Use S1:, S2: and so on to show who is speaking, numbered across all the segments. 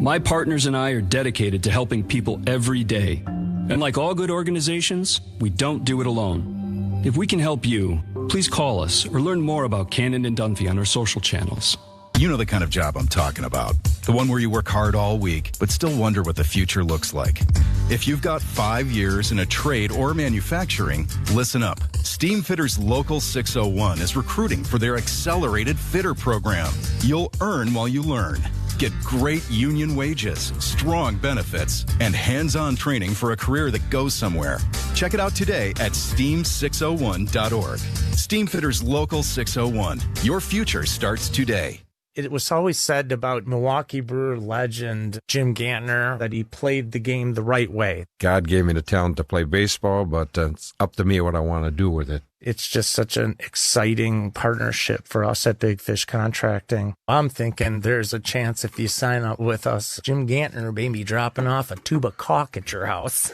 S1: My partners and I are dedicated to helping people every day. And like all good organizations, we don't do it alone. If we can help you, please call us or learn more about Cannon and Dunphy on our social channels.
S2: You know the kind of job I'm talking about. The one where you work hard all week, but still wonder what the future looks like. If you've got 5 years in a trade or manufacturing, listen up. Steamfitters Local 601 is recruiting for their accelerated fitter program. You'll earn while you learn. Get great union wages, strong benefits, and hands-on training for a career that goes somewhere. Check it out today at steam601.org. Steamfitters Local 601. Your future starts today.
S3: It was always said about Milwaukee Brewer legend Jim Gantner that he played the game the right way.
S4: God gave me the talent to play baseball, but it's up to me what I want to do with it.
S3: It's just such an exciting partnership for us at Big Fish Contracting. I'm thinking there's a chance if you sign up with us, Jim Gantner may be dropping off a tube of caulk at your house.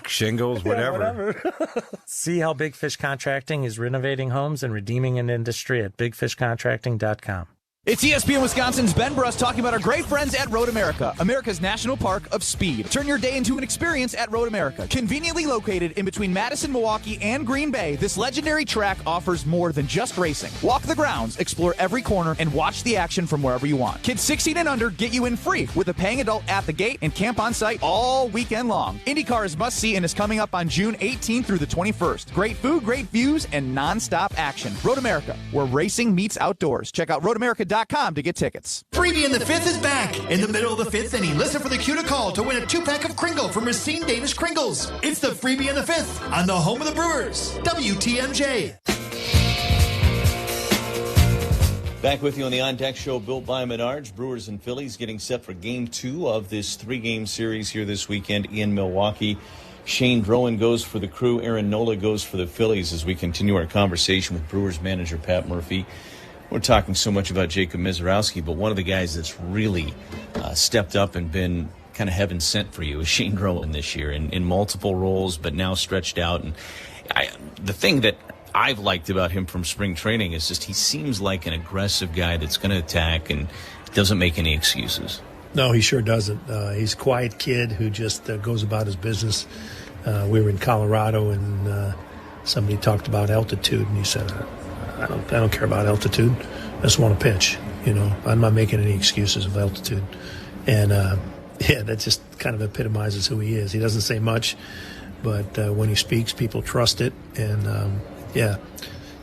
S4: Shingles, whatever.
S3: See how Big Fish Contracting is renovating homes and redeeming an industry at bigfishcontracting.com.
S5: It's ESPN Wisconsin's Ben Bruss talking about our great friends at Road America, America's National Park of Speed. Turn your day into an experience at Road America. Conveniently located in between Madison, Milwaukee, and Green Bay, this legendary track offers more than just racing. Walk the grounds, explore every corner, and watch the action from wherever you want. Kids 16 and under get you in free with a paying adult at the gate and camp on site all weekend long. IndyCar is must-see and is coming up on June 18th through the 21st. Great food, great views, and non-stop action. Road America, where racing meets outdoors. Check out roadamerica.com to get tickets.
S6: Freebie in the Fifth is back. In the middle of the fifth inning, listen for the cue to call to win a 2-pack of Kringle from Racine Danish Kringles. It's the Freebie in the Fifth on the home of the Brewers, WTMJ.
S7: Back with you on the On Deck Show, built by Menards. Brewers and Phillies getting set for Game 2 of this 3-game series here this weekend in Milwaukee. Shane Drowan goes for the Crew. Aaron Nola goes for the Phillies as we continue our conversation with Brewers manager Pat Murphy. We're talking so much about Jacob Misiorowski, but one of the guys that's really stepped up and been kind of heaven sent for you is Shane Drowan this year in multiple roles, but now stretched out. And the thing that I've liked about him from spring training is just he seems like an aggressive guy that's going to attack and doesn't make any excuses.
S8: No, he sure doesn't. He's a quiet kid who just goes about his business. We were in Colorado, and somebody talked about altitude, and he said, I don't care about altitude. I just want to pitch. You know, I'm not making any excuses of altitude. And, that just kind of epitomizes who he is. He doesn't say much, but when he speaks, people trust it. And,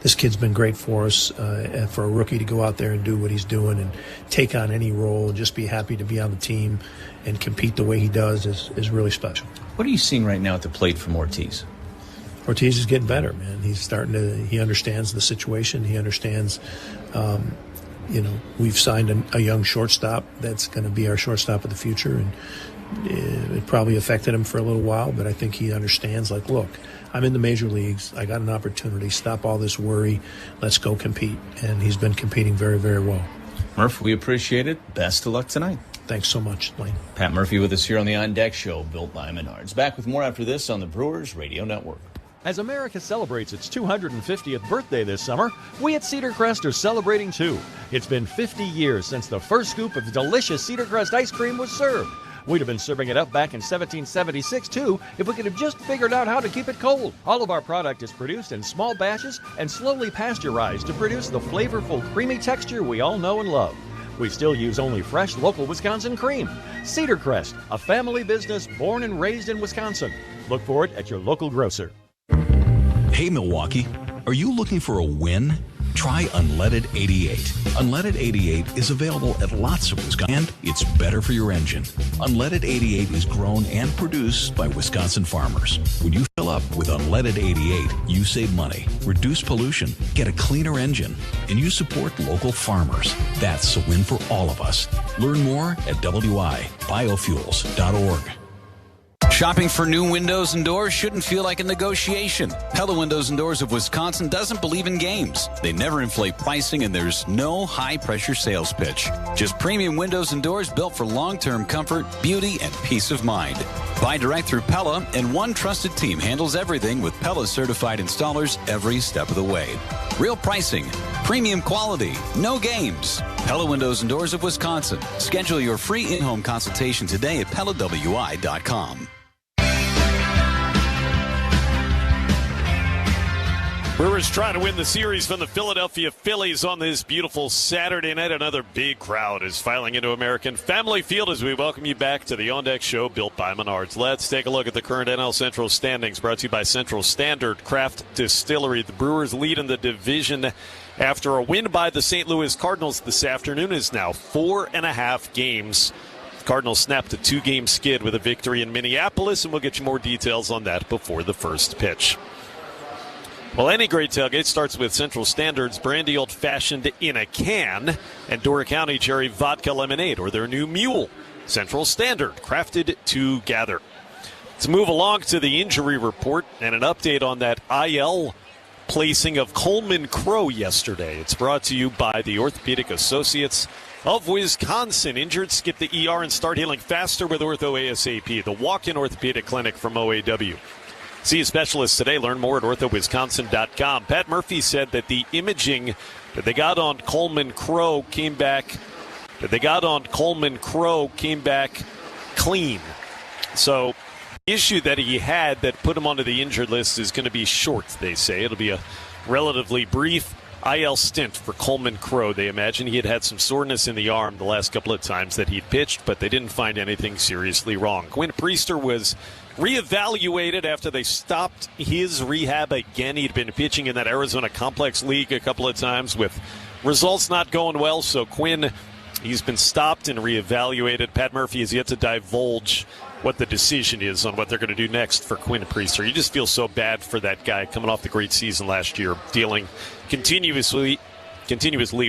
S8: this kid's been great for us. For a rookie to go out there and do what he's doing and take on any role and just be happy to be on the team and compete the way he does is really special.
S7: What are you seeing right now at the plate from Ortiz?
S8: Ortiz is getting better, man. He understands the situation. He understands, we've signed a young shortstop that's going to be our shortstop of the future. And it probably affected him for a little while, but I think he understands, like, look, I'm in the major leagues. I got an opportunity. Stop all this worry. Let's go compete. And he's been competing very, very well.
S7: Murph, we appreciate it. Best of luck tonight.
S8: Thanks so much, Lane.
S7: Pat Murphy with us here on the On Deck Show, built by Menards. Back with more after this on the Brewers Radio Network.
S9: As America celebrates its 250th birthday this summer, we at Cedar Crest are celebrating too. It's been 50 years since the first scoop of delicious Cedar Crest ice cream was served. We'd have been serving it up back in 1776 too if we could have just figured out how to keep it cold. All of our product is produced in small batches and slowly pasteurized to produce the flavorful, creamy texture we all know and love. We still use only fresh, local Wisconsin cream. Cedar Crest, a family business born and raised in Wisconsin. Look for it at your local grocer.
S10: Hey Milwaukee, are you looking for a win? Try Unleaded 88. Unleaded 88 is available at lots of Wisconsin, and it's better for your engine. Unleaded 88 is grown and produced by Wisconsin farmers. When you fill up with Unleaded 88, you save money, reduce pollution, get a cleaner engine, and you support local farmers. That's a win for all of us. Learn more at wibiofuels.org.
S11: Shopping for new windows and doors shouldn't feel like a negotiation. Pella Windows and Doors of Wisconsin doesn't believe in games. They never inflate pricing, and there's no high-pressure sales pitch. Just premium windows and doors built for long-term comfort, beauty, and peace of mind. Buy direct through Pella, and one trusted team handles everything with Pella-certified installers every step of the way. Real pricing, premium quality, no games. Pella Windows and Doors of Wisconsin. Schedule your free in-home consultation today at PellaWI.com.
S12: Brewers trying to win the series from the Philadelphia Phillies on this beautiful Saturday night. Another big crowd is filing into American Family Field as we welcome you back to the On Deck Show built by Menards. Let's take a look at the current NL Central standings brought to you by Central Standard Craft Distillery. The Brewers lead in the division after a win by the St. Louis Cardinals this afternoon is now 4.5 games. The Cardinals snapped a 2-game skid with a victory in Minneapolis, and we'll get you more details on that before the first pitch. Well, any great tailgate starts with Central Standard's brandy old-fashioned in a can and Dora County Cherry Vodka Lemonade, or their new Mule. Central Standard, crafted to gather. Let's move along to the injury report and an update on that IL placing of Coleman Crow yesterday. It's brought to you by the Orthopedic Associates of Wisconsin. Injured, skip the ER and start healing faster with Ortho ASAP, the walk-in orthopedic clinic from OAW. See a specialist today. Learn more at orthowisconsin.com. Pat Murphy said that the imaging that they got on Coleman Crow came back clean. So the issue that he had that put him onto the injured list is going to be short, they say. It'll be a relatively brief IL stint for Coleman Crow. They imagine he had some soreness in the arm the last couple of times that he'd pitched, but they didn't find anything seriously wrong. Quinn Priester was reevaluated after they stopped his rehab again. He'd been pitching in that Arizona Complex League a couple of times with results not going well. So Quinn, he's been stopped and reevaluated. Pat Murphy has yet to divulge what the decision is on what they're going to do next for Quinn Priester. You just feel so bad for that guy coming off the great season last year, dealing continuously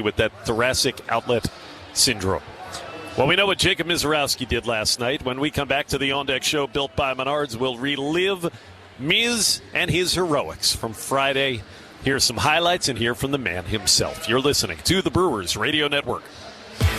S12: with that thoracic outlet syndrome. Well, we know what Jacob Mizorowski did last night. When we come back to the On Deck Show built by Menards, we'll relive Miz and his heroics from Friday. Here's some highlights and hear from the man himself. You're listening to the Brewers Radio Network.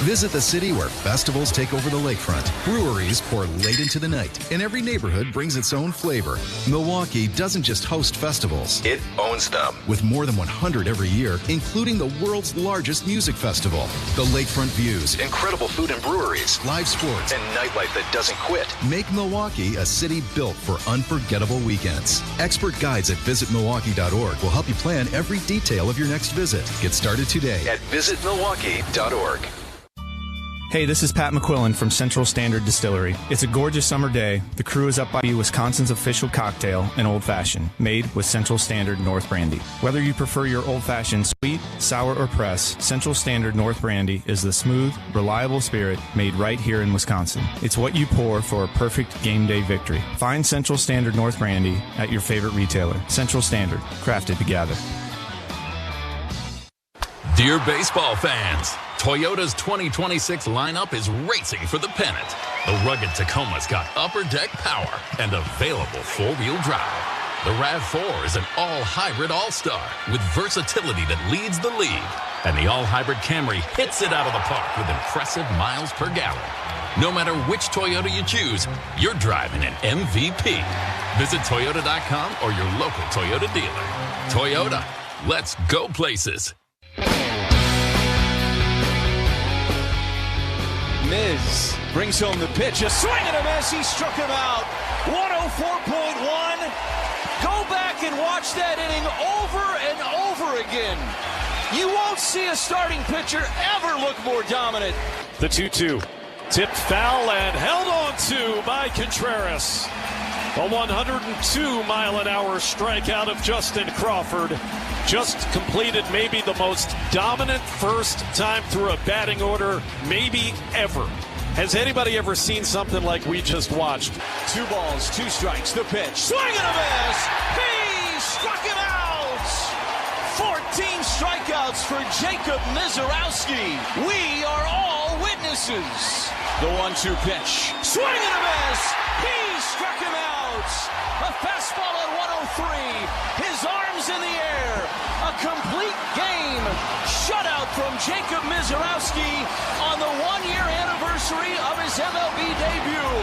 S2: Visit the city where festivals take over the lakefront. Breweries pour late into the night, and every neighborhood brings its own flavor. Milwaukee doesn't just host festivals, it owns them. With more than 100 every year, including the world's largest music festival. The lakefront views, incredible food and breweries, live sports, and nightlife that doesn't quit make Milwaukee a city built for unforgettable weekends. Expert guides at visitmilwaukee.org will help you plan every detail of your next visit. Get started today at visitmilwaukee.org.
S13: Hey, this is Pat McQuillan from Central Standard Distillery. It's a gorgeous summer day. The crew is up by you, Wisconsin's official cocktail, an Old Fashioned, made with Central Standard North Brandy. Whether you prefer your Old Fashioned sweet, sour, or press, Central Standard North Brandy is the smooth, reliable spirit made right here in Wisconsin. It's what you pour for a perfect game day victory. Find Central Standard North Brandy at your favorite retailer. Central Standard, crafted to gather.
S14: Dear baseball fans, Toyota's 2026 lineup is racing for the pennant. The rugged Tacoma's got upper deck power and available four-wheel drive. The RAV4 is an all-hybrid all-star with versatility that leads the league. And the all-hybrid Camry hits it out of the park with impressive miles per gallon. No matter which Toyota you choose, you're driving an MVP. Visit Toyota.com or your local Toyota dealer. Toyota, let's go places.
S5: Miz brings home the pitch. A swing and a miss. He struck him out. 104.1. Go back and watch that inning over and over again. You won't see a starting pitcher ever look more dominant.
S12: The 2-2. Tipped foul and held on to by Contreras. A 102-mile-an-hour strikeout of Justin Crawford. Just completed maybe the most dominant first time through a batting order maybe ever. Has anybody ever seen something like we just watched?
S5: 2 balls, 2 strikes, the pitch. Swing and a miss! He struck him out! 14 strikeouts for Jacob Mizorowski. We are all witnesses. The 1-2 pitch. Swing and a miss! He struck him out! A fastball at 103. His arms in the air. A complete game shutout from Jacob Mizorowski on the 1-year anniversary of his MLB debut.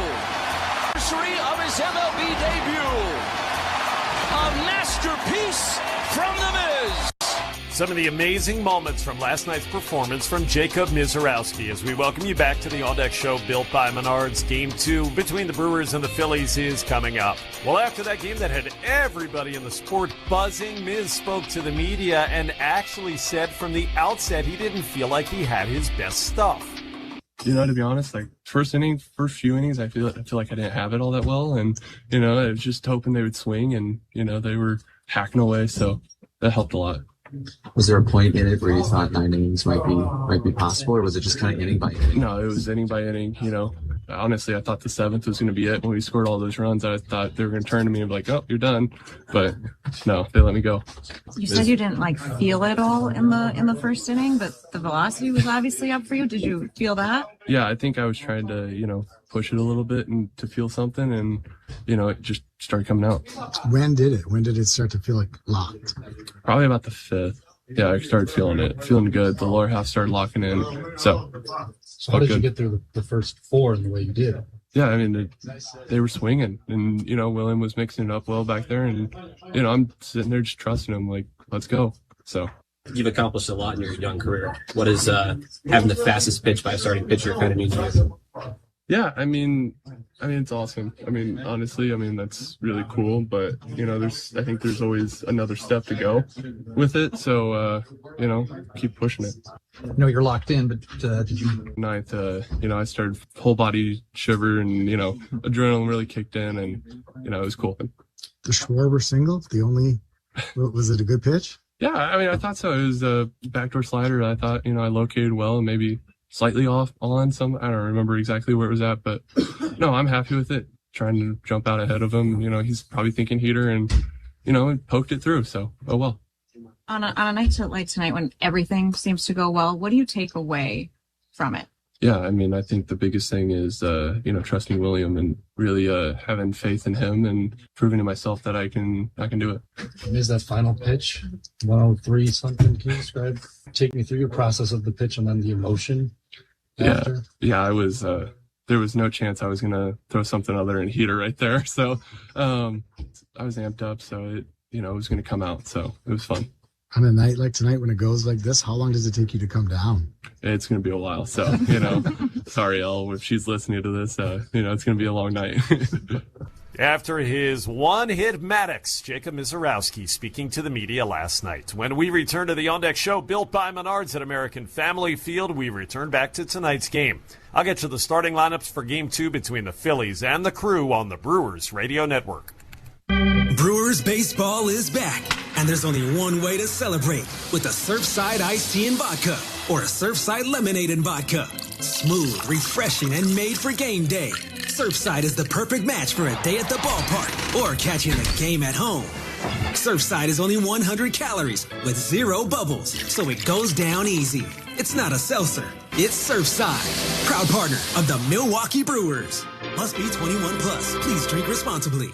S5: A masterpiece from the Miz.
S12: Some of the amazing moments from last night's performance from Jacob Mizorowski as we welcome you back to the On Deck Show built by Menards. Game 2 between the Brewers and the Phillies is coming up. Well, after that game that had everybody in the sport buzzing, Miz spoke to the media and actually said from the outset he didn't feel like he had his best stuff.
S15: You know, to be honest, like first few innings, I feel like I didn't have it all that well, and you know, I was just hoping they would swing, and you know, they were hacking away, so that helped a lot.
S16: Was there a point in it where you thought 9 innings might be possible, or was it just kind of inning by inning?
S15: No, it was inning by inning. You know, honestly, I thought the 7th was going to be it. When we scored all those runs, I thought they were going to turn to me and be like, "Oh, you're done," but no, they let me go.
S17: You said you didn't feel it all in the first inning, but the velocity was obviously up for you. Did you feel that?
S15: Yeah, I think I was trying to, push it a little bit and to feel something, and it just started coming out.
S18: When did it start to feel like locked?
S15: Probably about the 5th. Yeah, I started feeling good. The lower half started locking in. So
S19: how did you get through the first 4 in the way you did?
S15: Yeah, I mean, they were swinging, and William was mixing it up well back there, and I'm sitting there just trusting him, like, let's go. So
S20: you've accomplished a lot in your young career. What does having the fastest pitch by a starting pitcher kind of mean to you?
S15: Yeah, I mean, it's awesome. I mean, honestly, that's really cool. But I think there's always another step to go with it. So, keep pushing it.
S19: No, you're locked in, but did you?
S15: 9th, I started whole body shiver, and adrenaline really kicked in, and it was cool.
S18: The Schwarber single, was it a good pitch?
S15: Yeah, I thought so. It was a backdoor slider. I thought, I located well, and maybe slightly off on some. I don't remember exactly where it was at, but no, I'm happy with it. Trying to jump out ahead of him. He's probably thinking heater, and poked it through. So, oh well.
S17: On a night like tonight, when everything seems to go well, what do you take away from it?
S15: Yeah, I think the biggest thing is trusting William and really having faith in him and proving to myself that I can do it.
S19: Is that final pitch 103 something? Can you take me through your process of the pitch and then the emotion after?
S15: Yeah, I was there was no chance I was gonna throw something other than heater right there. So I was amped up, so it was gonna come out. So it was fun.
S18: On a night like tonight, when it goes like this, how long does it take you to come down?
S15: It's going to be a while. So, sorry, Elle, if she's listening to this, it's going to be a long night.
S12: After his one-hit Maddox, Jacob Mizorowski speaking to the media last night. When we return to the On Deck Show built by Menards at American Family Field, we return back to tonight's game. I'll get to the starting lineups for Game 2 between the Phillies and the Crew on the Brewers Radio Network.
S21: Brewers baseball is back, and there's only one way to celebrate, with a Surfside iced tea and vodka, or a Surfside lemonade and vodka. Smooth, refreshing, and made for game day. Surfside is the perfect match for a day at the ballpark, or catching the game at home. Surfside is only 100 calories, with 0 bubbles, so it goes down easy. It's not a seltzer, it's Surfside. Proud partner of the Milwaukee Brewers. Must be 21 plus. Please drink responsibly.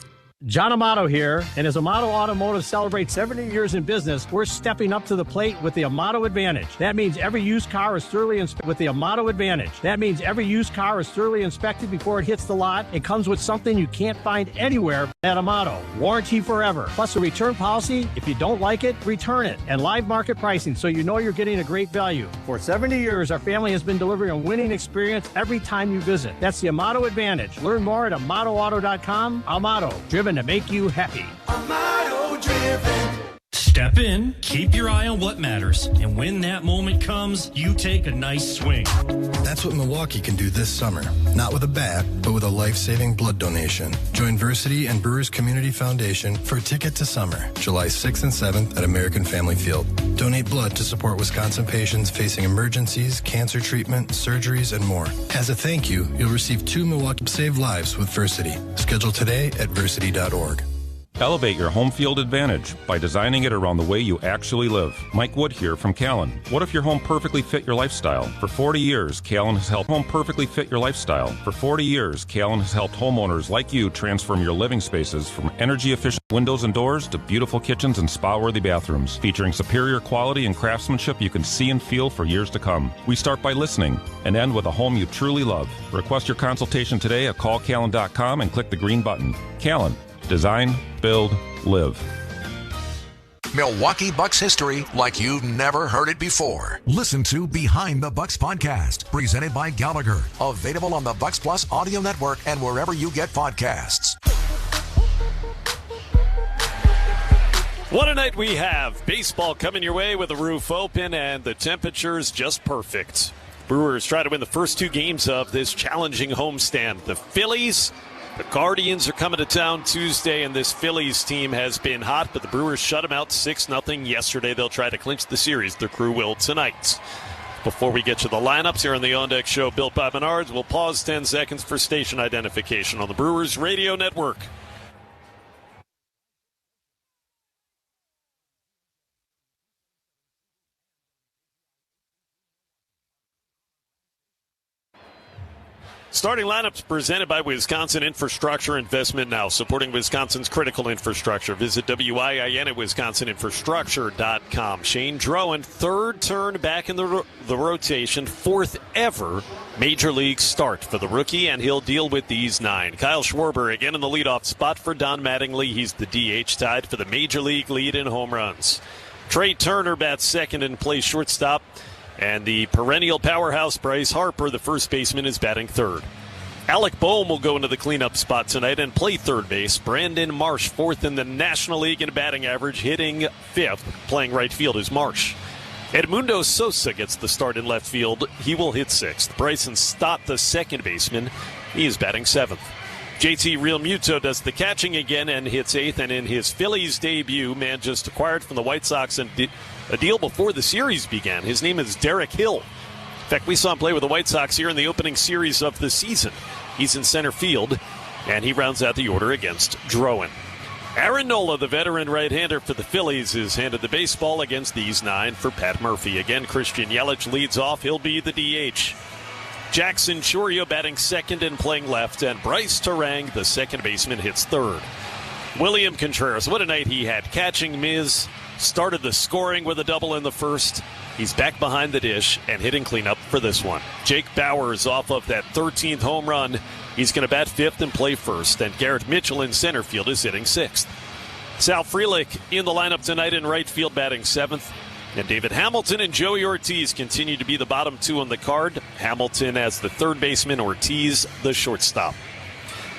S22: John Amato here, and as Amato Automotive celebrates 70 years in business, we're stepping up to the plate with the Amato Advantage. That means every used car is thoroughly inspected with the Amato Advantage. That means every used car is thoroughly inspected before it hits the lot. It comes with something you can't find anywhere at Amato. Warranty forever. Plus a return policy. If you don't like it, return it. And live market pricing, so you know you're getting a great value. For 70 years, our family has been delivering a winning experience every time you visit. That's the Amato Advantage. Learn more at AmatoAuto.com. Amato, driven to make you happy.
S23: Amato driven. Step in, keep your eye on what matters, and when that moment comes, you take a nice swing.
S24: That's what Milwaukee can do this summer. Not with a bat, but with a life-saving blood donation. Join Versity and Brewers Community Foundation for a ticket to summer, July 6th and 7th at American Family Field. Donate blood to support Wisconsin patients facing emergencies, cancer treatment, surgeries, and more. As a thank you, you'll receive 2 Milwaukee Save Lives with Versity. Schedule today at versity.org.
S25: Elevate your home field advantage by designing it around the way you actually live. Mike Wood here from Callan. What if your home perfectly fit your lifestyle? For 40 years, Callan has helped homeowners like you transform your living spaces from energy-efficient windows and doors to beautiful kitchens and spa-worthy bathrooms, featuring superior quality and craftsmanship you can see and feel for years to come. We start by listening and end with a home you truly love. Request your consultation today at callcallan.com and click the green button. Callan. Design, build, live.
S1: Milwaukee Bucks history like you've never heard it before. Listen to Behind the Bucks podcast, presented by Gallagher. Available on the Bucks Plus audio network and wherever you get podcasts.
S12: What a night we have. Baseball coming your way with the roof open and the temperatures just perfect. Brewers try to win the first two games of this challenging homestand. The Phillies, the Guardians are coming to town Tuesday, and this Phillies team has been hot, but the Brewers shut them out 6-0 yesterday. They'll try to clinch the series. The Crew will tonight. Before we get to the lineups here on the On Deck Show built by Menards, we'll pause 10 seconds for station identification on the Brewers Radio Network. Starting lineups presented by Wisconsin Infrastructure Investment Now, supporting Wisconsin's critical infrastructure. Visit WIIN at wisconsininfrastructure.com. Shane Drowan, third turn back in the rotation, fourth ever major league start for the rookie, and he'll deal with these 9. Kyle Schwarber again in the leadoff spot for Don Mattingly. He's the DH, tied for the major league lead in home runs. Trey Turner bats second and plays shortstop. And the perennial powerhouse Bryce Harper, the first baseman, is batting third. Alec Boehm will go into the cleanup spot tonight and play third base. Brandon Marsh, fourth in the National League in batting average, hitting fifth. Playing right field is Marsh. Edmundo Sosa gets the start in left field. He will hit sixth. Bryson Stott, the second baseman, he is batting seventh. JT Realmuto does the catching again and hits eighth. And in his Phillies debut, man just acquired from the White Sox and a deal before the series began. His name is Derek Hill. In fact, we saw him play with the White Sox here in the opening series of the season. He's in center field, and he rounds out the order against Drowan. Aaron Nola, the veteran right-hander for the Phillies, is handed the baseball against these 9 for Pat Murphy. Again, Christian Yelich leads off. He'll be the DH. Jackson Chourio batting second and playing left, and Bryce Terang, the second baseman, hits third. William Contreras, what a night he had. Catching Miz, started the scoring with a double in the first. He's back behind the dish and hitting cleanup for this one. Jake Bauers off of that 13th home run. He's going to bat fifth and play first. And Garrett Mitchell in center field is hitting sixth. Sal Frelick in the lineup tonight in right field batting seventh. And David Hamilton and Joey Ortiz continue to be the bottom 2 on the card. Hamilton as the third baseman, Ortiz the shortstop.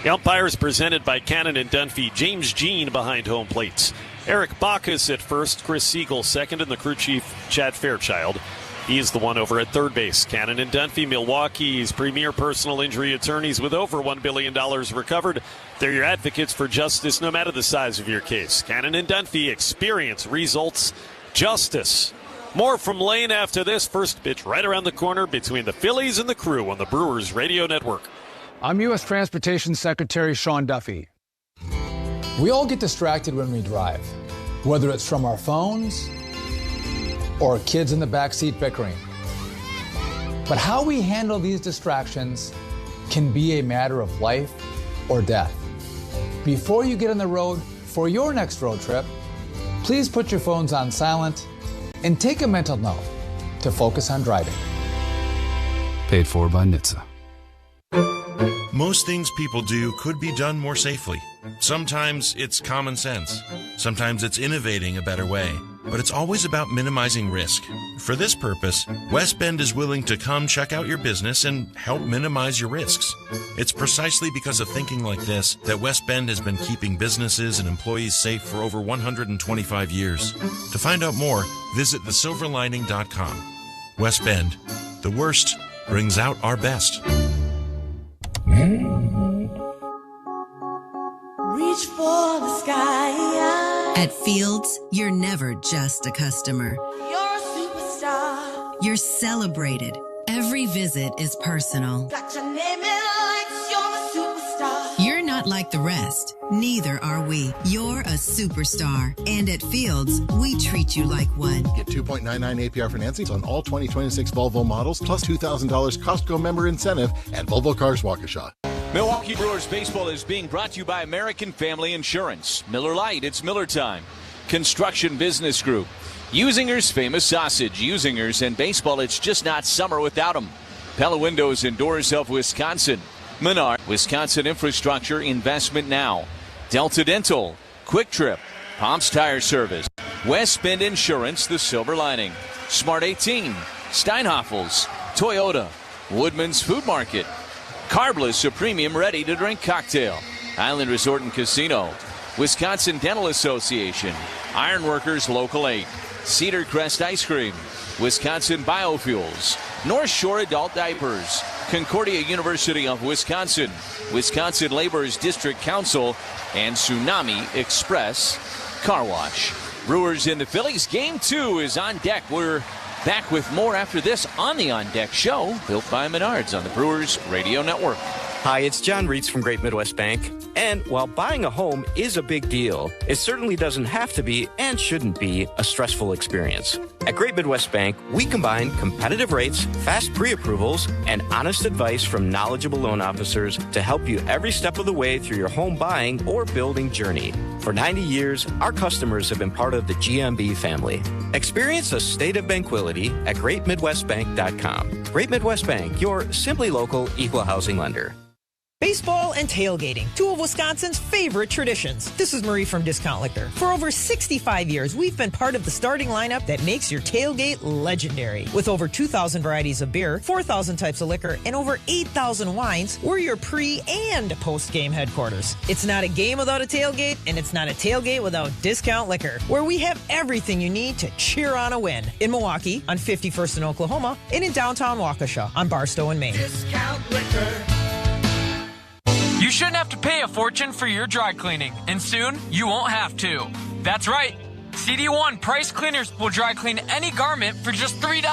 S12: The umpires presented by Cannon and Dunphy. James Jean behind home plate. Eric Bacchus at first, Chris Siegel second, and the crew chief, Chad Fairchild. He is the one over at third base. Cannon and Dunphy, Milwaukee's premier personal injury attorneys with over $1 billion recovered. They're your advocates for justice no matter the size of your case. Cannon and Dunphy, experience, results, justice. More from Lane after this. First pitch right around the corner between the Phillies and the Crew on the Brewers Radio Network.
S3: I'm U.S. Transportation Secretary Sean Duffy. We all get distracted when we drive, whether it's from our phones or kids in the backseat bickering. But how we handle these distractions can be a matter of life or death. Before you get on the road for your next road trip, please put your phones on silent and take a mental note to focus on driving.
S4: Paid for by NHTSA.
S6: Most things people do could be done more safely. Sometimes it's common sense. Sometimes it's innovating a better way. But it's always about minimizing risk. For this purpose, West Bend is willing to come check out your business and help minimize your risks. It's precisely because of thinking like this that West Bend has been keeping businesses and employees safe for over 125 years. To find out more, visit thesilverlining.com. West Bend, the worst brings out our best.
S8: Reach for the sky.
S26: At Fields, you're never just a customer.
S8: You're a superstar.
S26: You're celebrated. Every visit is personal.
S8: Got your name in lights. You're a superstar.
S26: You're not like the rest. Neither are we. You're a superstar. And at Fields, we treat you like one.
S27: Get 2.99 APR financing on all 2026 Volvo models, plus $2,000 Costco member incentive at Volvo Cars Waukesha.
S28: Milwaukee Brewers baseball is being brought to you by American Family Insurance. Miller Lite, it's Miller time. Construction Business Group. Usinger's Famous Sausage. Usingers and baseball, it's just not summer without them. Pella Windows and Doors of Wisconsin. Menard, Wisconsin Infrastructure Investment Now. Delta Dental. Quick Trip. Palms Tire Service. West Bend Insurance, the silver lining. Smart 18, Steinhoffels, Toyota, Woodman's Food Market, Carbless, a premium ready-to-drink cocktail, Island Resort and Casino, Wisconsin Dental Association, Ironworkers Local 8, Cedar Crest Ice Cream, Wisconsin Biofuels, North Shore Adult Diapers, Concordia University of Wisconsin, Wisconsin Laborers District Council, and Tsunami Express Car Wash. Brewers in the Phillies. Game 2 is on deck. We're back with more after this on the On Deck Show, built by Menards on the Brewers Radio Network.
S2: Hi, it's John Reitz from Great Midwest Bank. And while buying a home is a big deal, it certainly doesn't have to be and shouldn't be a stressful experience. At Great Midwest Bank, we combine competitive rates, fast pre-approvals, and honest advice from knowledgeable loan officers to help you every step of the way through your home buying or building journey. For 90 years, our customers have been part of the GMB family. Experience a state of tranquility at GreatMidwestBank.com. Great Midwest Bank, your simply local equal housing lender.
S5: Baseball and tailgating, two of Wisconsin's favorite traditions. This is Marie from Discount Liquor. For over 65 years, we've been part of the starting lineup that makes your tailgate legendary. With over 2,000 varieties of beer, 4,000 types of liquor, and over 8,000 wines, we're your pre- and post-game headquarters. It's not a game without a tailgate, and it's not a tailgate without Discount Liquor, where we have everything you need to cheer on a win. In Milwaukee, on 51st in Oklahoma, and in downtown Waukesha, on Barstow in Maine.
S7: Discount Liquor. You shouldn't have to pay a fortune for your dry cleaning, and soon you won't have to. That's right. CD1 Price Cleaners will dry clean any garment for just $3.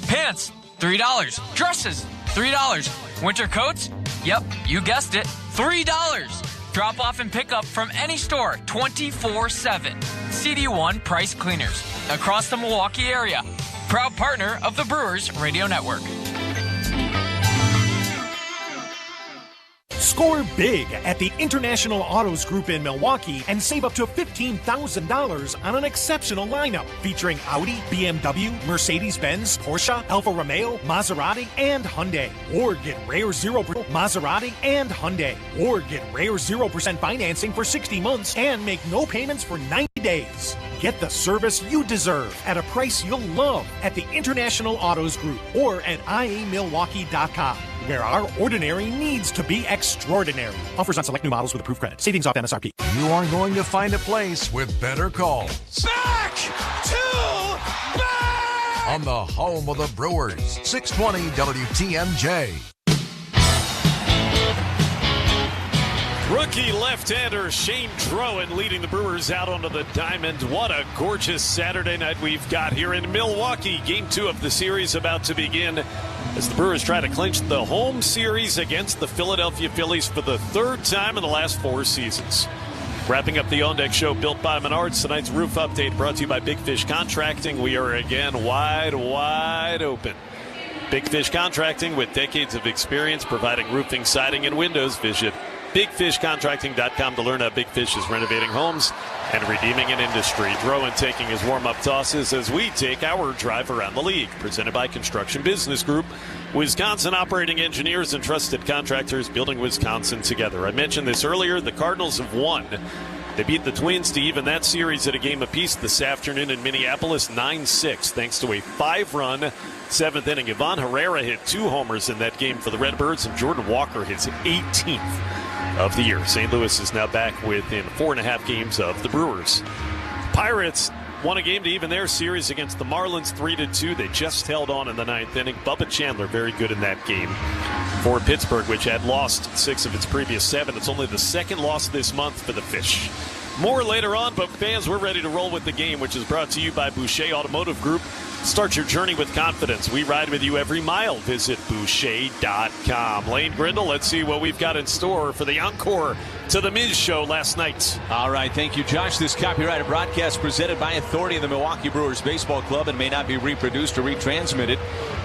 S7: Pants, $3. Dresses, $3. Winter coats? Yep, you guessed it, $3. Drop off and pick up from any store 24/7. CD1 Price Cleaners across the Milwaukee area. Proud partner of the Brewers Radio Network.
S9: Score big at the International Autos Group in Milwaukee and save up to $15,000 on an exceptional lineup featuring Audi, BMW, Mercedes-Benz, Porsche, Alfa Romeo, Maserati, and Hyundai. Or get rare 0% Maserati and Hyundai. Or get rare 0% financing for 60 months and make no payments for 90 days. Get the service you deserve at a price you'll love at the International Autos Group or at iamilwaukee.com, where our ordinary needs to be extraordinary. Offers on select new models with approved credit. Savings off MSRP.
S1: You are going to find a place with better calls.
S7: Back to back!
S1: On the home of the Brewers, 620 WTMJ.
S12: Rookie left-hander Shane Drowan leading the Brewers out onto the diamond. What a gorgeous Saturday night we've got here in Milwaukee. Game 2 of the series about to begin as the Brewers try to clinch the home series against the Philadelphia Phillies for the third time in the last 4 seasons. Wrapping up the On Deck Show built by Menards. Tonight's roof update brought to you by Big Fish Contracting. We are again wide open. Big Fish Contracting, with decades of experience providing roofing, siding, and windows. Visit BigFishContracting.com to learn how Big Fish is renovating homes and redeeming an industry. Drowan taking his warm-up tosses as we take our drive around the league. Presented by Construction Business Group, Wisconsin operating engineers and trusted contractors building Wisconsin together. I mentioned this earlier. The Cardinals have won. They beat the Twins to even that series at a game apiece this afternoon in Minneapolis, 9-6, thanks to a 5-run 7th inning. Ivan Herrera hit 2 homers in that game for the Redbirds, and Jordan Walker his 18th of the year. St. Louis is now back within 4.5 games of the Brewers. Pirates won a game to even their series against the Marlins 3-2. They just held on in the 9th inning. Bubba Chandler very good in that game for Pittsburgh, which had lost 6 of its previous 7. It's only the second loss this month for the Fish. More later on, but fans, we're ready to roll with the game, which is brought to you by Boucher Automotive Group. Start your journey with confidence. We ride with you every mile. Visit Boucher.com. Lane Grindle, let's see what we've got in store for the encore to the Miz Show last night.
S28: All right, thank you, Josh. This copyrighted broadcast presented by authority of the Milwaukee Brewers Baseball Club and may not be reproduced or retransmitted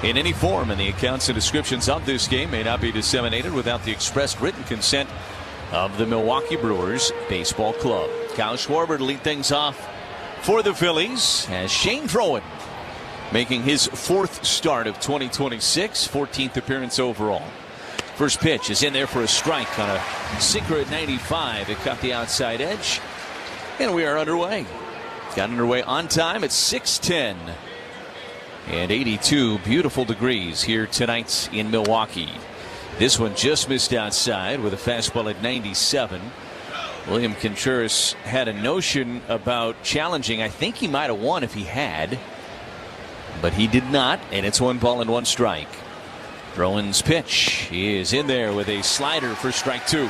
S28: in any form. And the accounts and descriptions of this game may not be disseminated without the express written consent of the Milwaukee Brewers Baseball Club. Kyle Schwarber to lead things off for the Phillies as Shane Drowan making his 4th start of 2026, 14th appearance overall. First pitch is in there for a strike on a sinker at 95. It cut the outside edge, and we are underway. got underway on time at 6:10 and 82 beautiful degrees here tonight in Milwaukee. This one just missed outside with a fastball at 97. William Contreras had a notion about challenging. I think he might have won if he had, but he did not, and it's 1-1 strike. Drowan's pitch is in there with a slider for strike 2.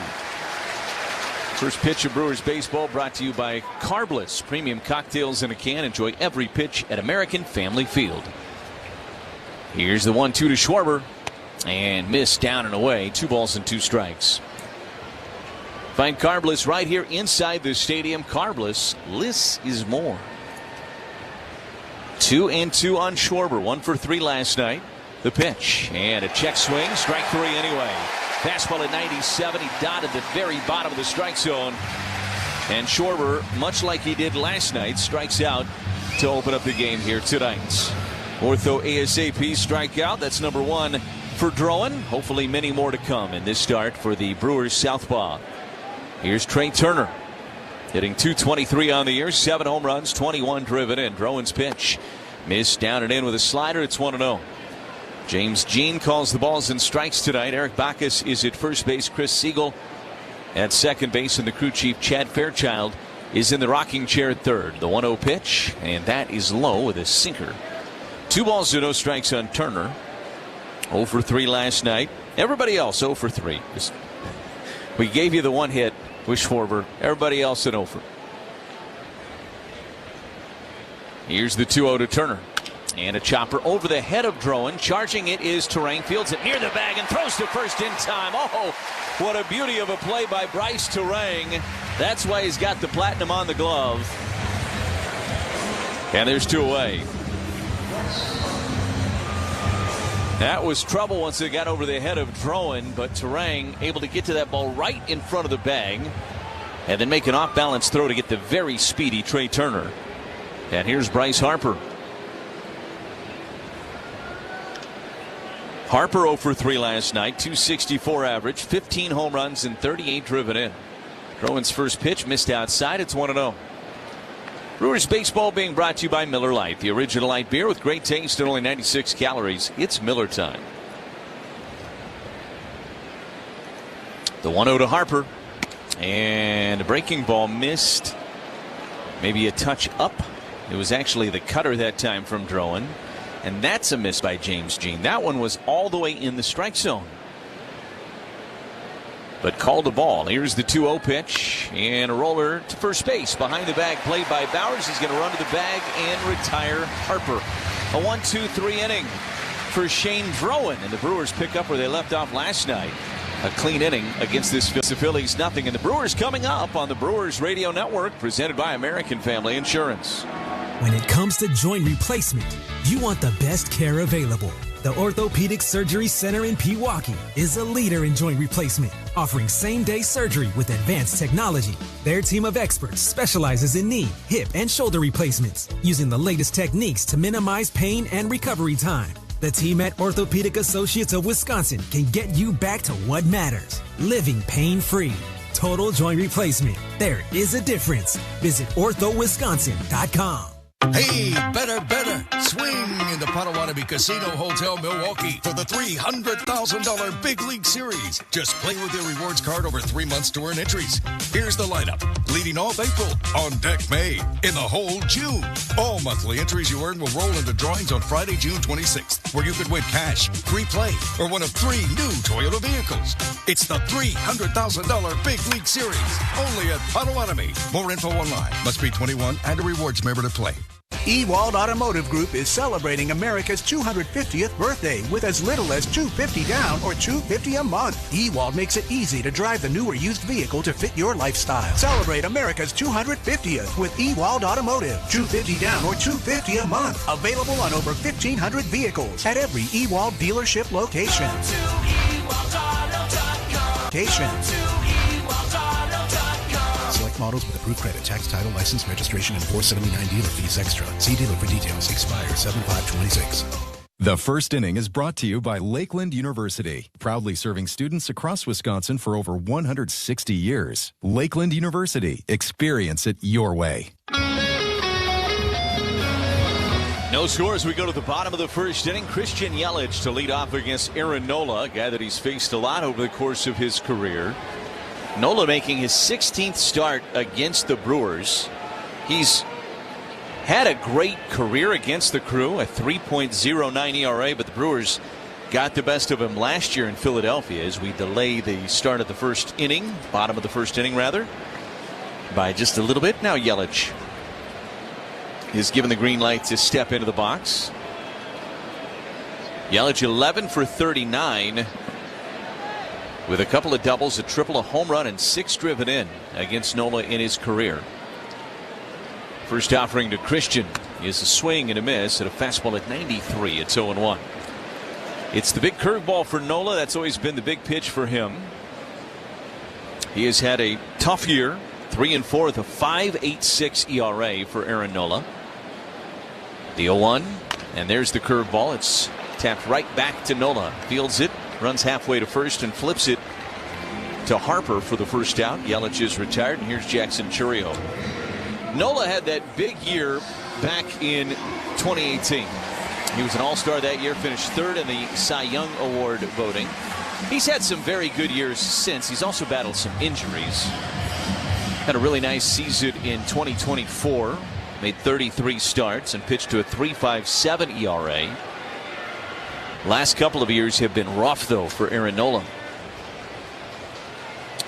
S28: First pitch of Brewers baseball brought to you by Carbless Premium Cocktails in a Can. Enjoy every pitch at American Family Field. Here's the 1-2 to Schwarber, and missed down and away. 2 balls and 2 strikes. Find Carbless right here inside the stadium. Carbless, less is more. 2-2 on Schwarber. 1 for 3 last night. The pitch and a check swing. Strike 3 anyway. Fastball at 97. He dotted the very bottom of the strike zone. And Schwarber, much like he did last night, strikes out to open up the game here tonight. Ortho ASAP strikeout. That's number 1 for Drowan. Hopefully many more to come in this start for the Brewers southpaw. Here's Trey Turner, hitting .223 on the year, 7 home runs, 21 driven in. Drowan's pitch missed down and in with a slider. It's 1-0. James Jean calls the balls and strikes tonight. Eric Bacchus is at first base. Chris Siegel at second base, and the crew chief Chad Fairchild is in the rocking chair at third. The 1-0 pitch, and that is low with a sinker. 2 balls to no strikes on Turner. 0 for 3 last night. Everybody else 0 for 3. We gave you the 1 hit with Schwarber. Everybody else an 0 for. Here's the 2-0 to Turner. And a chopper over the head of Drowan. Charging it is Terang. Fields it near the bag and throws to first in time. Oh, what a beauty of a play by Bryce Terang. That's why he's got the platinum on the glove. And there's 2 away. That was trouble once it got over the head of Drowan, but Terang able to get to that ball right in front of the bag and then make an off-balance throw to get the very speedy Trey Turner. And here's Bryce Harper. Harper 0 for 3 last night, .264 average, 15 home runs and 38 driven in. Drowan's first pitch missed outside. It's 1-0. Brewers baseball being brought to you by Miller Lite, the original light beer with great taste and only 96 calories. It's Miller time. The 1-0 to Harper, and a breaking ball missed. Maybe a touch up. It was actually the cutter that time from Drowan. And that's a miss by James Jean. That one was all the way in the strike zone, but called a ball. Here's the 2-0 pitch, and a roller to first base behind the bag played by Bowers. He's going to run to the bag and retire Harper. A 1-2-3 inning for Shane Drowan, and the Brewers pick up where they left off last night. A clean inning against this Phillies, 0. And the Brewers coming up on the Brewers Radio Network, presented by American Family Insurance.
S21: When it comes to joint replacement, you want the best care available. The Orthopedic Surgery Center in Pewaukee is a leader in joint replacement, offering same-day surgery with advanced technology. Their team of experts specializes in knee, hip, and shoulder replacements, using the latest techniques to minimize pain and recovery time. The team at Orthopedic Associates of Wisconsin can get you back to what matters, living pain-free. Total joint replacement. There is a difference. Visit orthowisconsin.com.
S10: Hey, better. Swing into Potawatomi Casino Hotel Milwaukee for the $300,000 Big League Series. Just play with your rewards card over 3 months to earn entries. Here's the lineup. Leading off April, on deck May, in the hole June. All monthly entries you earn will roll into drawings on Friday, June 26th, where you could win cash, free play, or one of 3 new Toyota vehicles. It's the $300,000 Big League Series, only at Potawatomi. More info online. Must be 21 and a rewards member to play.
S11: Ewald Automotive Group is celebrating America's 250th birthday with as little as $250 down or $250 a month. Ewald makes it easy to drive the new or used vehicle to fit your lifestyle. Celebrate America's 250th with Ewald Automotive. $250 down or $250 a month. Available on over 1,500 vehicles at every Ewald dealership location. Select models with approved credit, tax, title, license, registration, and 479 dealer fees extra. See dealer for details. Expire 7/5/26.
S13: The First Inning is brought to you by Lakeland University, proudly serving students across Wisconsin for over 160 years. Lakeland University, experience it your way.
S28: score as we go to the bottom of the first inning. Christian Yelich to lead off against Aaron Nola, a guy that he's faced a lot over the course of his career. Nola making his 16th start against the Brewers. He's had a great career against the Crew, a 3.09 ERA, but the Brewers got the best of him last year in Philadelphia as we delay the start of the first inning, bottom of the first inning rather, by just a little bit. Now Yelich is given the green light to step into the box. Yelich 11 for 39 with a couple of doubles, a triple, a home run, and 6 driven in against Nola in his career. First offering to Christian is a swing and a miss at a fastball at 93. It's 0-1. It's the big curveball for Nola. That's always been the big pitch for him. He has had a tough year. 3-4 with a 5.86 ERA for Aaron Nola. The 0-1, and there's the curveball. It's tapped right back to Nola. Fields it, runs halfway to first, and flips it to Harper for the first out. Yelich is retired, and here's Jackson Chourio. Nola had that big year back in 2018. He was an all-star that year, finished third in the Cy Young Award voting. He's had some very good years since. He's also battled some injuries. Had a really nice season in 2024. Made 33 starts and pitched to a 3.57 ERA. Last couple of years have been rough, though, for Aaron Nola.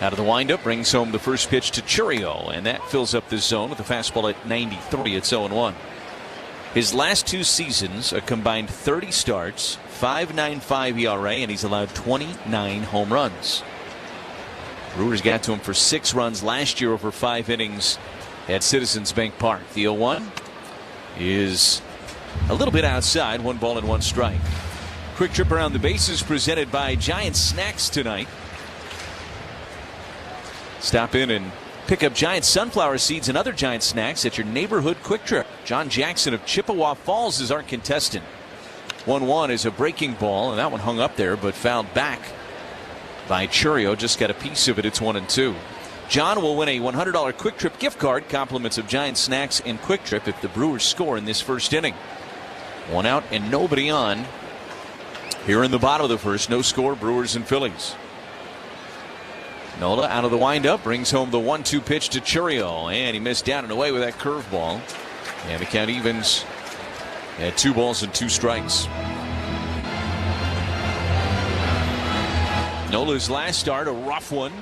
S28: Out of the windup, brings home the first pitch to Chourio, and that fills up the zone with a fastball at 93. It's 0-1. His last 2 seasons, a combined 30 starts, 5.95 ERA, and he's allowed 29 home runs. Brewers got to him for 6 runs last year over 5 innings at Citizens Bank Park. The 0-1 is a little bit outside, 1 ball and 1 strike. Quick trip around the bases presented by Giant Snacks tonight. Stop in and pick up Giant sunflower seeds and other Giant snacks at your neighborhood Quick Trip. John Jackson of Chippewa Falls is our contestant. 1-1 is a breaking ball, and that one hung up there but fouled back by Chourio. Just got a piece of it. It's 1-2. John will win a $100 Quick Trip gift card, compliments of Giant Snacks and Quick Trip, if the Brewers score in this first inning. 1 out and nobody on here in the bottom of the first. No score, Brewers and Phillies. Nola out of the windup, brings home the 1-2 pitch to Chourio, and he missed down and away with that curveball. And the count evens at 2 balls and 2 strikes. Nola's last start, a rough one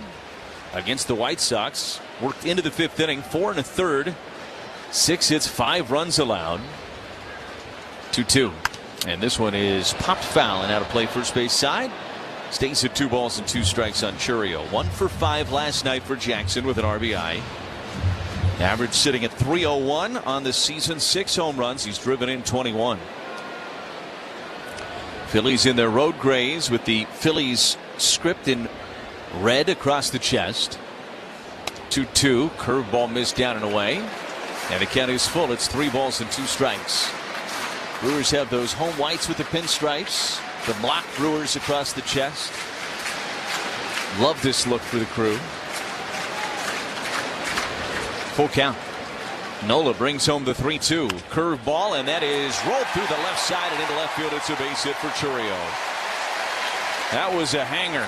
S28: against the White Sox. Worked into the 5th inning, 4 1/3, 6 hits, 5 runs allowed. 2-2. And this one is popped foul and out of play first base side. Stays at 2 balls and 2 strikes on Chourio. 1 for 5 last night for Jackson with an RBI. Average sitting at 301 on the season. 6 home runs. He's driven in 21. Phillies in their road grays with the Phillies script in red across the chest. 2-2. Curveball missed down and away. And the count is full. It's 3 balls and 2 strikes. Brewers have those home whites with the pinstripes. The block Brewers across the chest. Love this look for the Crew. Full count. Nola brings home the 3-2. Curveball, and that is rolled through the left side and into left field. It's a base hit for Chourio. That was a hanger.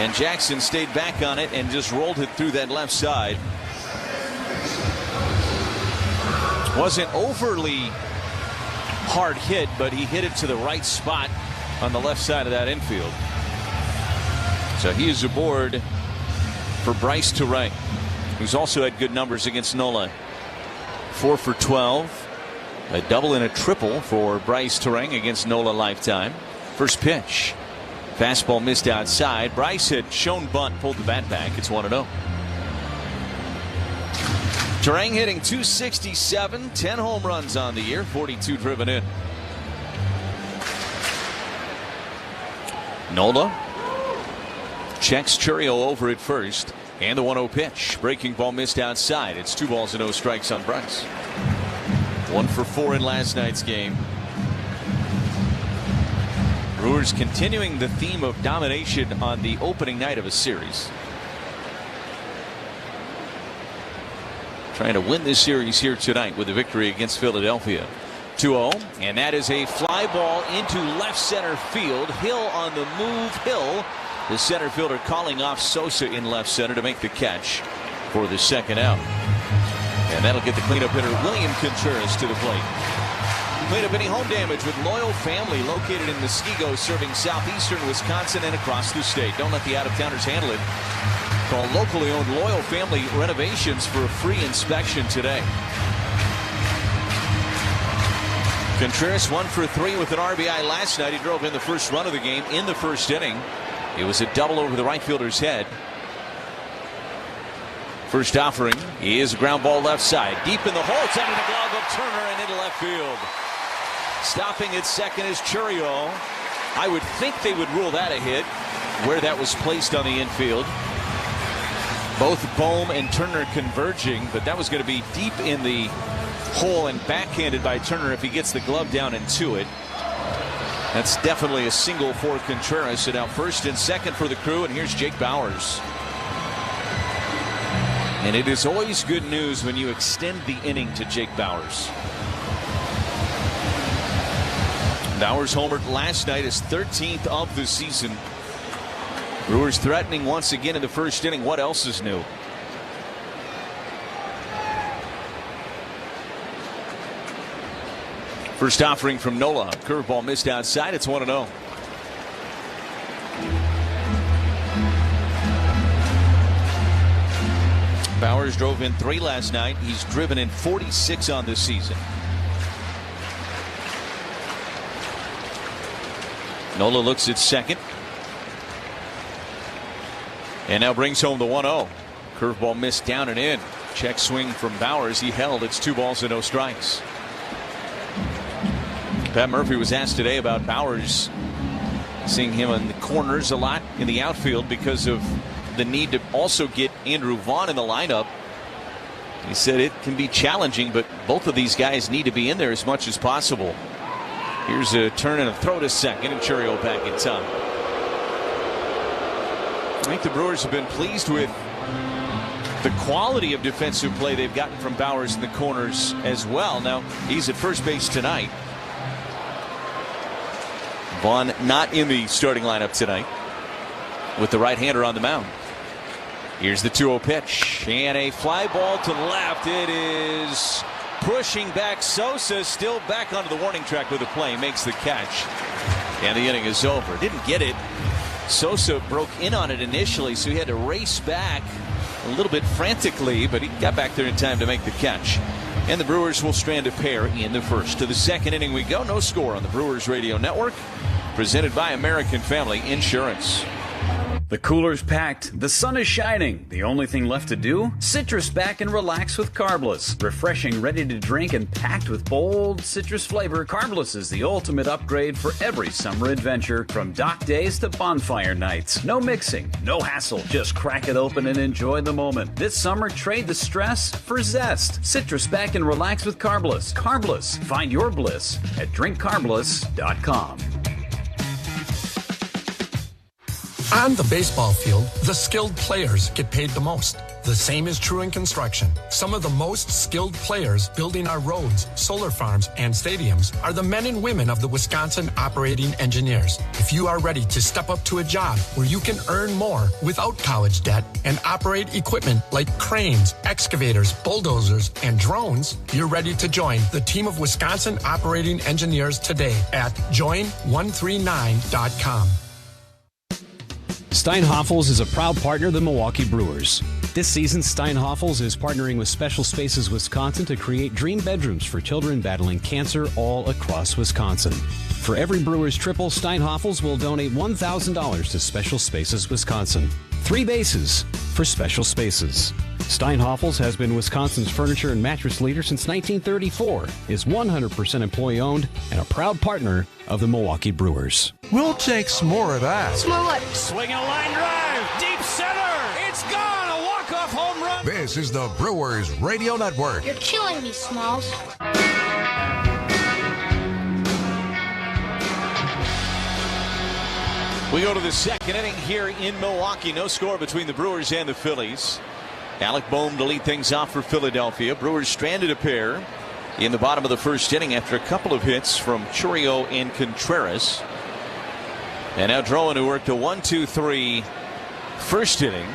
S28: And Jackson stayed back on it and just rolled it through that left side. Wasn't overly hard hit, but he hit it to the right spot on the left side of that infield. So he is aboard for Bryce Turang, who's also had good numbers against Nola. 4 for 12, a double and a triple for Bryce Turang against Nola lifetime. First pitch, fastball missed outside. Bryce had shown bunt, pulled the bat back. It's 1-0. Turang hitting .267, 10 home runs on the year, 42 driven in. Nola checks Chourio over at first, and the 1-0 pitch. Breaking ball missed outside. It's 2 balls and no strikes on Bryce. 1 for 4 in last night's game. Brewers continuing the theme of domination on the opening night of a series. Trying to win this series here tonight with a victory against Philadelphia. 2-0, and that is a fly ball into left center field. Hill on the move. Hill, the center fielder, calling off Sosa in left center to make the catch for the second out. And that'll get the cleanup hitter William Contreras to the plate. Clean up any home damage with Loyal Family, located in Muskego, serving southeastern Wisconsin and across the state. Don't let the out-of-towners handle it. Call locally owned Loyal Family Renovations for a free inspection today. Contreras 1 for 3 with an RBI last night. He drove in the first run of the game in the first inning. It was a double over the right fielder's head. First offering is a ground ball left side. Deep in the hole. It's under the glove of Turner and into left field. Stopping at second is Churio. I would think they would rule that a hit where that was placed on the infield. Both Bohm and Turner converging, but that was going to be deep in the hole and backhanded by Turner if he gets the glove down into it. That's definitely a single for Contreras. So now first and second for the Crew, and here's Jake Bauers. And it is always good news when you extend the inning to Jake Bauers. Bauers homered last night, his 13th of the season. Brewers threatening once again in the first inning. What else is new? First offering from Nola. Curveball missed outside. It's 1-0. Bauers drove in 3 last night. He's driven in 46 on this season. Nola looks at second. And now brings home the 1-0. Curveball missed down and in. Check swing from Bauers. He held. It's 2 balls and no strikes. Pat Murphy was asked today about Bauers, seeing him in the corners a lot in the outfield because of the need to also get Andrew Vaughn in the lineup. He said it can be challenging, but both of these guys need to be in there as much as possible. Here's a turn and a throw to second, and Churio back in time. I think the Brewers have been pleased with the quality of defensive play they've gotten from Bauers in the corners as well. Now he's at first base tonight. Vaughn not in the starting lineup tonight with the right-hander on the mound. Here's the 2-0 pitch and a fly ball to left. It is pushing back. Sosa still back onto the warning track with a play, makes the catch, and the inning is over. Didn't get it. Sosa broke in on it initially, so he had to race back a little bit frantically, but he got back there in time to make the catch. And the Brewers will strand a pair in the first. To the second inning we go. No score on the Brewers Radio Network. Presented by American Family Insurance.
S14: The cooler's packed. The sun is shining. The only thing left to do? Citrus back and relax with Carbless. Refreshing, ready to drink, and packed with bold citrus flavor, Carbless is the ultimate upgrade for every summer adventure. From dock days to bonfire nights. No mixing, no hassle. Just crack it open and enjoy the moment. This summer, trade the stress for zest. Citrus back and relax with Carbless. Carbless. Find your bliss at drinkcarbless.com.
S15: On the baseball field, the skilled players get paid the most. The same is true in construction. Some of the most skilled players building our roads, solar farms, and stadiums are the men and women of the Wisconsin Operating Engineers. If you are ready to step up to a job where you can earn more without college debt and operate equipment like cranes, excavators, bulldozers, and drones, you're ready to join the team of Wisconsin Operating Engineers today at join139.com.
S16: Steinhoffels is a proud partner of the Milwaukee Brewers. This season, Steinhoffels is partnering with Special Spaces Wisconsin to create dream bedrooms for children battling cancer all across Wisconsin. For every Brewers triple, Steinhoffels will donate $1,000 to Special Spaces Wisconsin. 3 bases for Special Spaces. Steinhoffels has been Wisconsin's furniture and mattress leader since 1934, is 100% employee-owned, and a proud partner of the Milwaukee Brewers.
S15: We'll take some more of that.
S17: Smollett. Swing a line drive. Deep center. It's gone. A walk-off home run.
S1: This is the Brewers Radio Network.
S17: You're killing me, Smalls.
S28: We go to the second inning here in Milwaukee. No score between the Brewers and the Phillies. Alec Bohm to lead things off for Philadelphia. Brewers stranded a pair in the bottom of the first inning after a couple of hits from Chourio and Contreras. And now Drowan, who worked a 1-2-3 first inning,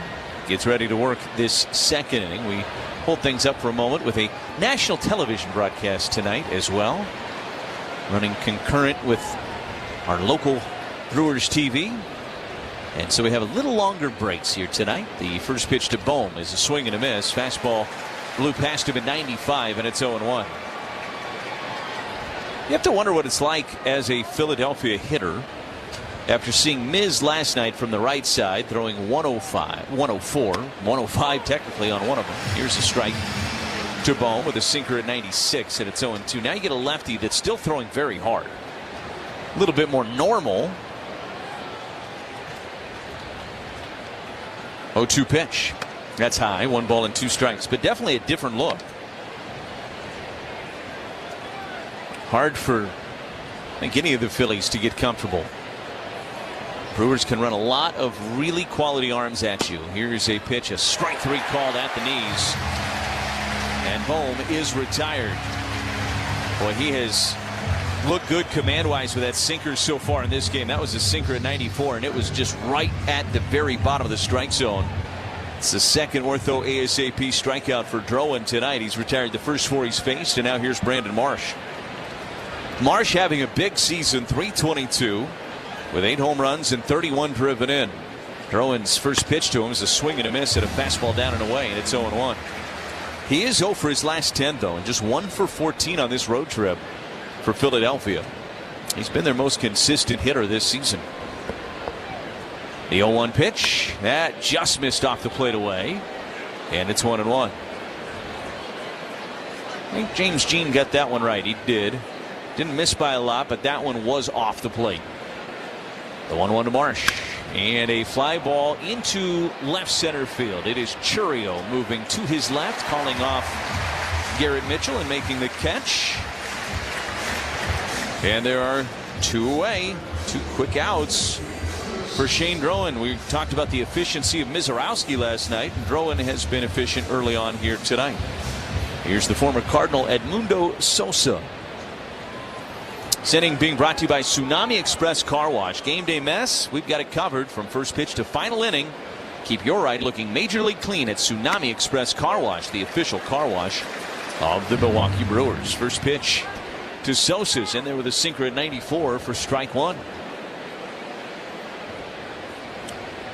S28: gets ready to work this second inning. We hold things up for a moment with a national television broadcast tonight as well, running concurrent with our local Brewers TV. And so we have a little longer breaks here tonight. The first pitch to Bohm is a swing and a miss. Fastball blew past him at 95, and it's 0-1. You have to wonder what it's like as a Philadelphia hitter after seeing Miz last night from the right side throwing 105 technically on one of them. Here's a strike to Bohm with a sinker at 96, and it's 0-2. Now you get a lefty that's still throwing very hard. A little bit more normal. 0-2 pitch. That's high. 1 ball and 2 strikes, but definitely a different look. Hard for, I think, any of the Phillies to get comfortable. Brewers can run a lot of really quality arms at you. Here's a pitch, a strike 3 called at the knees. And Bohm is retired. Boy, he has looked good command-wise with that sinker so far in this game. That was a sinker at 94, and it was just right at the very bottom of the strike zone. It's the second ortho ASAP strikeout for Drowan tonight. He's retired the first 4 he's faced, and now here's Brandon Marsh. Marsh having a big season, .322, with 8 home runs and 31 driven in. Drowan's first pitch to him is a swing and a miss at a fastball down and away, and it's 0-1. He is 0 for his last 10, though, and just 1 for 14 on this road trip for Philadelphia. He's been their most consistent hitter this season. The 0-1 pitch, that just missed off the plate away, and it's 1-1. I think James Jean got that one right. He did. Didn't miss by a lot, but that one was off the plate. The 1-1 to Marsh, and a fly ball into left center field. It is Chourio moving to his left, calling off Garrett Mitchell and making the catch. And there are 2 away, 2 quick outs for Shane Drowan. We talked about the efficiency of Mizorowski last night, and Drowan has been efficient early on here tonight. Here's the former Cardinal Edmundo Sosa. This inning being brought to you by Tsunami Express Car Wash. Game day mess, we've got it covered from first pitch to final inning. Keep your ride looking major league clean at Tsunami Express Car Wash, the official car wash of the Milwaukee Brewers. First pitch to Sosa's in there with a sinker at 94 for strike 1.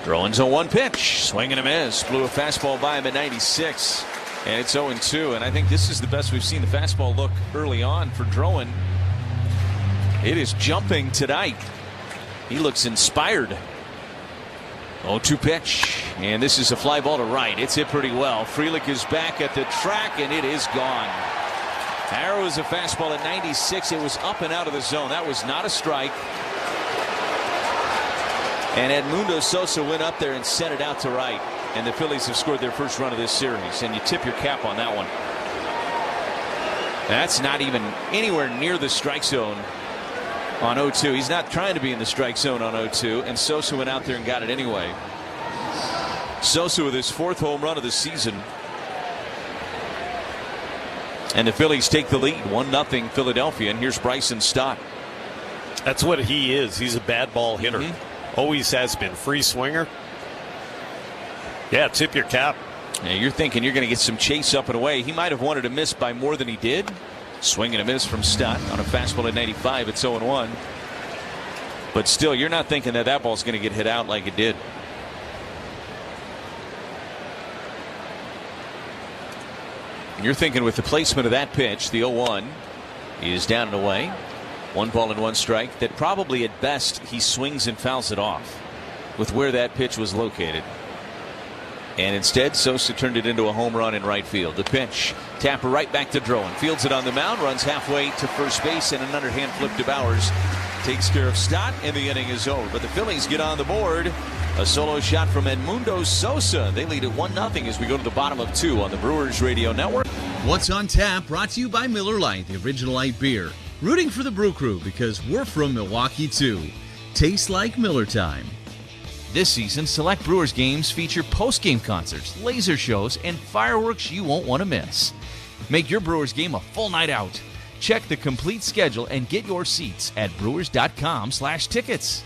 S28: Drowan's a 1 pitch, swing and a miss, blew a fastball by him at 96, and it's 0-2. And I think this is the best we've seen the fastball look early on for Drowan. It is jumping tonight. He looks inspired. 0-2 pitch, and this is a fly ball to right. It's hit pretty well. Frelick is back at the track, and it is gone. Arrow is a fastball at 96. It was up and out of the zone. That was not a strike. And Edmundo Sosa went up there and sent it out to right. And the Phillies have scored their first run of this series. And you tip your cap on that one. That's not even anywhere near the strike zone on 0-2. He's not trying to be in the strike zone on 0-2. And Sosa went out there and got it anyway. Sosa with his 4th home run of the season. And the Phillies take the lead, 1-0 Philadelphia. And here's Bryson Stott.
S12: That's what he is. He's a bad ball hitter. Always has been. Free swinger. Yeah, tip your cap.
S28: Yeah, you're thinking you're going to get some chase up and away. He might have wanted to miss by more than he did. Swing and a miss from Stott on a fastball at 95. It's 0-1. But still, you're not thinking that that ball's going to get hit out like it did. And you're thinking with the placement of that pitch, the 0-1 is down and away. 1 ball and 1 strike. That probably at best he swings and fouls it off with where that pitch was located. And instead, Sosa turned it into a home run in right field. The pitch, Tapper right back to Drowan. Fields it on the mound, runs halfway to first base, and an underhand flip to Bowers takes care of Stott, and the inning is over. But the Phillies get on the board. A solo shot from Edmundo Sosa. They lead at 1-0 as we go to the bottom of 2 on the Brewers Radio Network.
S3: What's on Tap brought to you by Miller Lite, the original light beer. Rooting for the Brew Crew because we're from Milwaukee too. Tastes like Miller time. This season, select Brewers games feature post-game concerts, laser shows, and fireworks you won't want to miss. Make your Brewers game a full night out. Check the complete schedule and get your seats at brewers.com/tickets.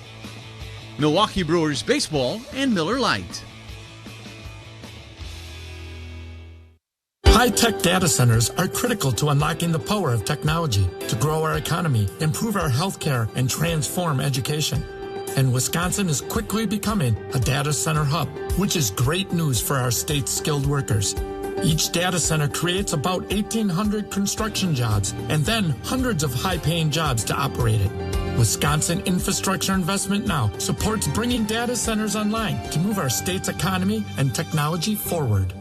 S3: Milwaukee Brewers Baseball and Miller Lite.
S21: High-tech data centers are critical to unlocking the power of technology to grow our economy, improve our healthcare, and transform education. And Wisconsin is quickly becoming a data center hub, which is great news for our state's skilled workers. Each data center creates about 1,800 construction jobs and then hundreds of high-paying jobs to operate it. Wisconsin Infrastructure Investment Now supports bringing data centers online to move our state's economy and technology forward.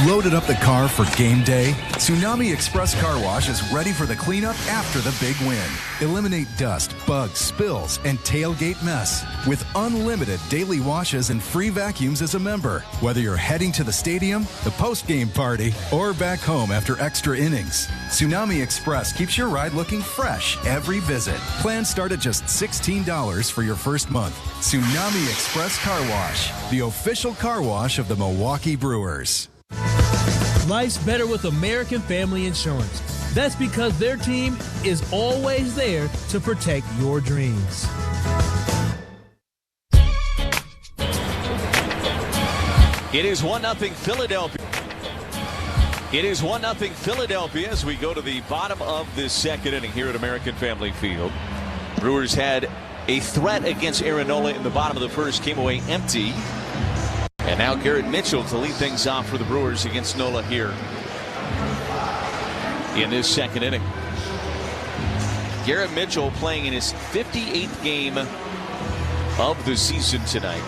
S13: Loaded up the car for game day? Tsunami Express Car Wash is ready for the cleanup after the big win. Eliminate dust, bugs, spills, and tailgate mess with unlimited daily washes and free vacuums as a member. Whether you're heading to the stadium, the post-game party, or back home after extra innings, Tsunami Express keeps your ride looking fresh every visit. Plans start at just $16 for your first month. Tsunami Express Car Wash, the official car wash of the Milwaukee Brewers.
S4: Life's better with American Family Insurance. That's because their team is always there to protect your dreams.
S28: It is 1-0 Philadelphia. It is 1-0 Philadelphia as we go to the bottom of this second inning here at American Family Field. Brewers had a threat against Aaron Nola in the bottom of the first, came away empty. And now Garrett Mitchell to lead things off for the Brewers against Nola here in this second inning. Garrett Mitchell playing in his 58th game of the season tonight.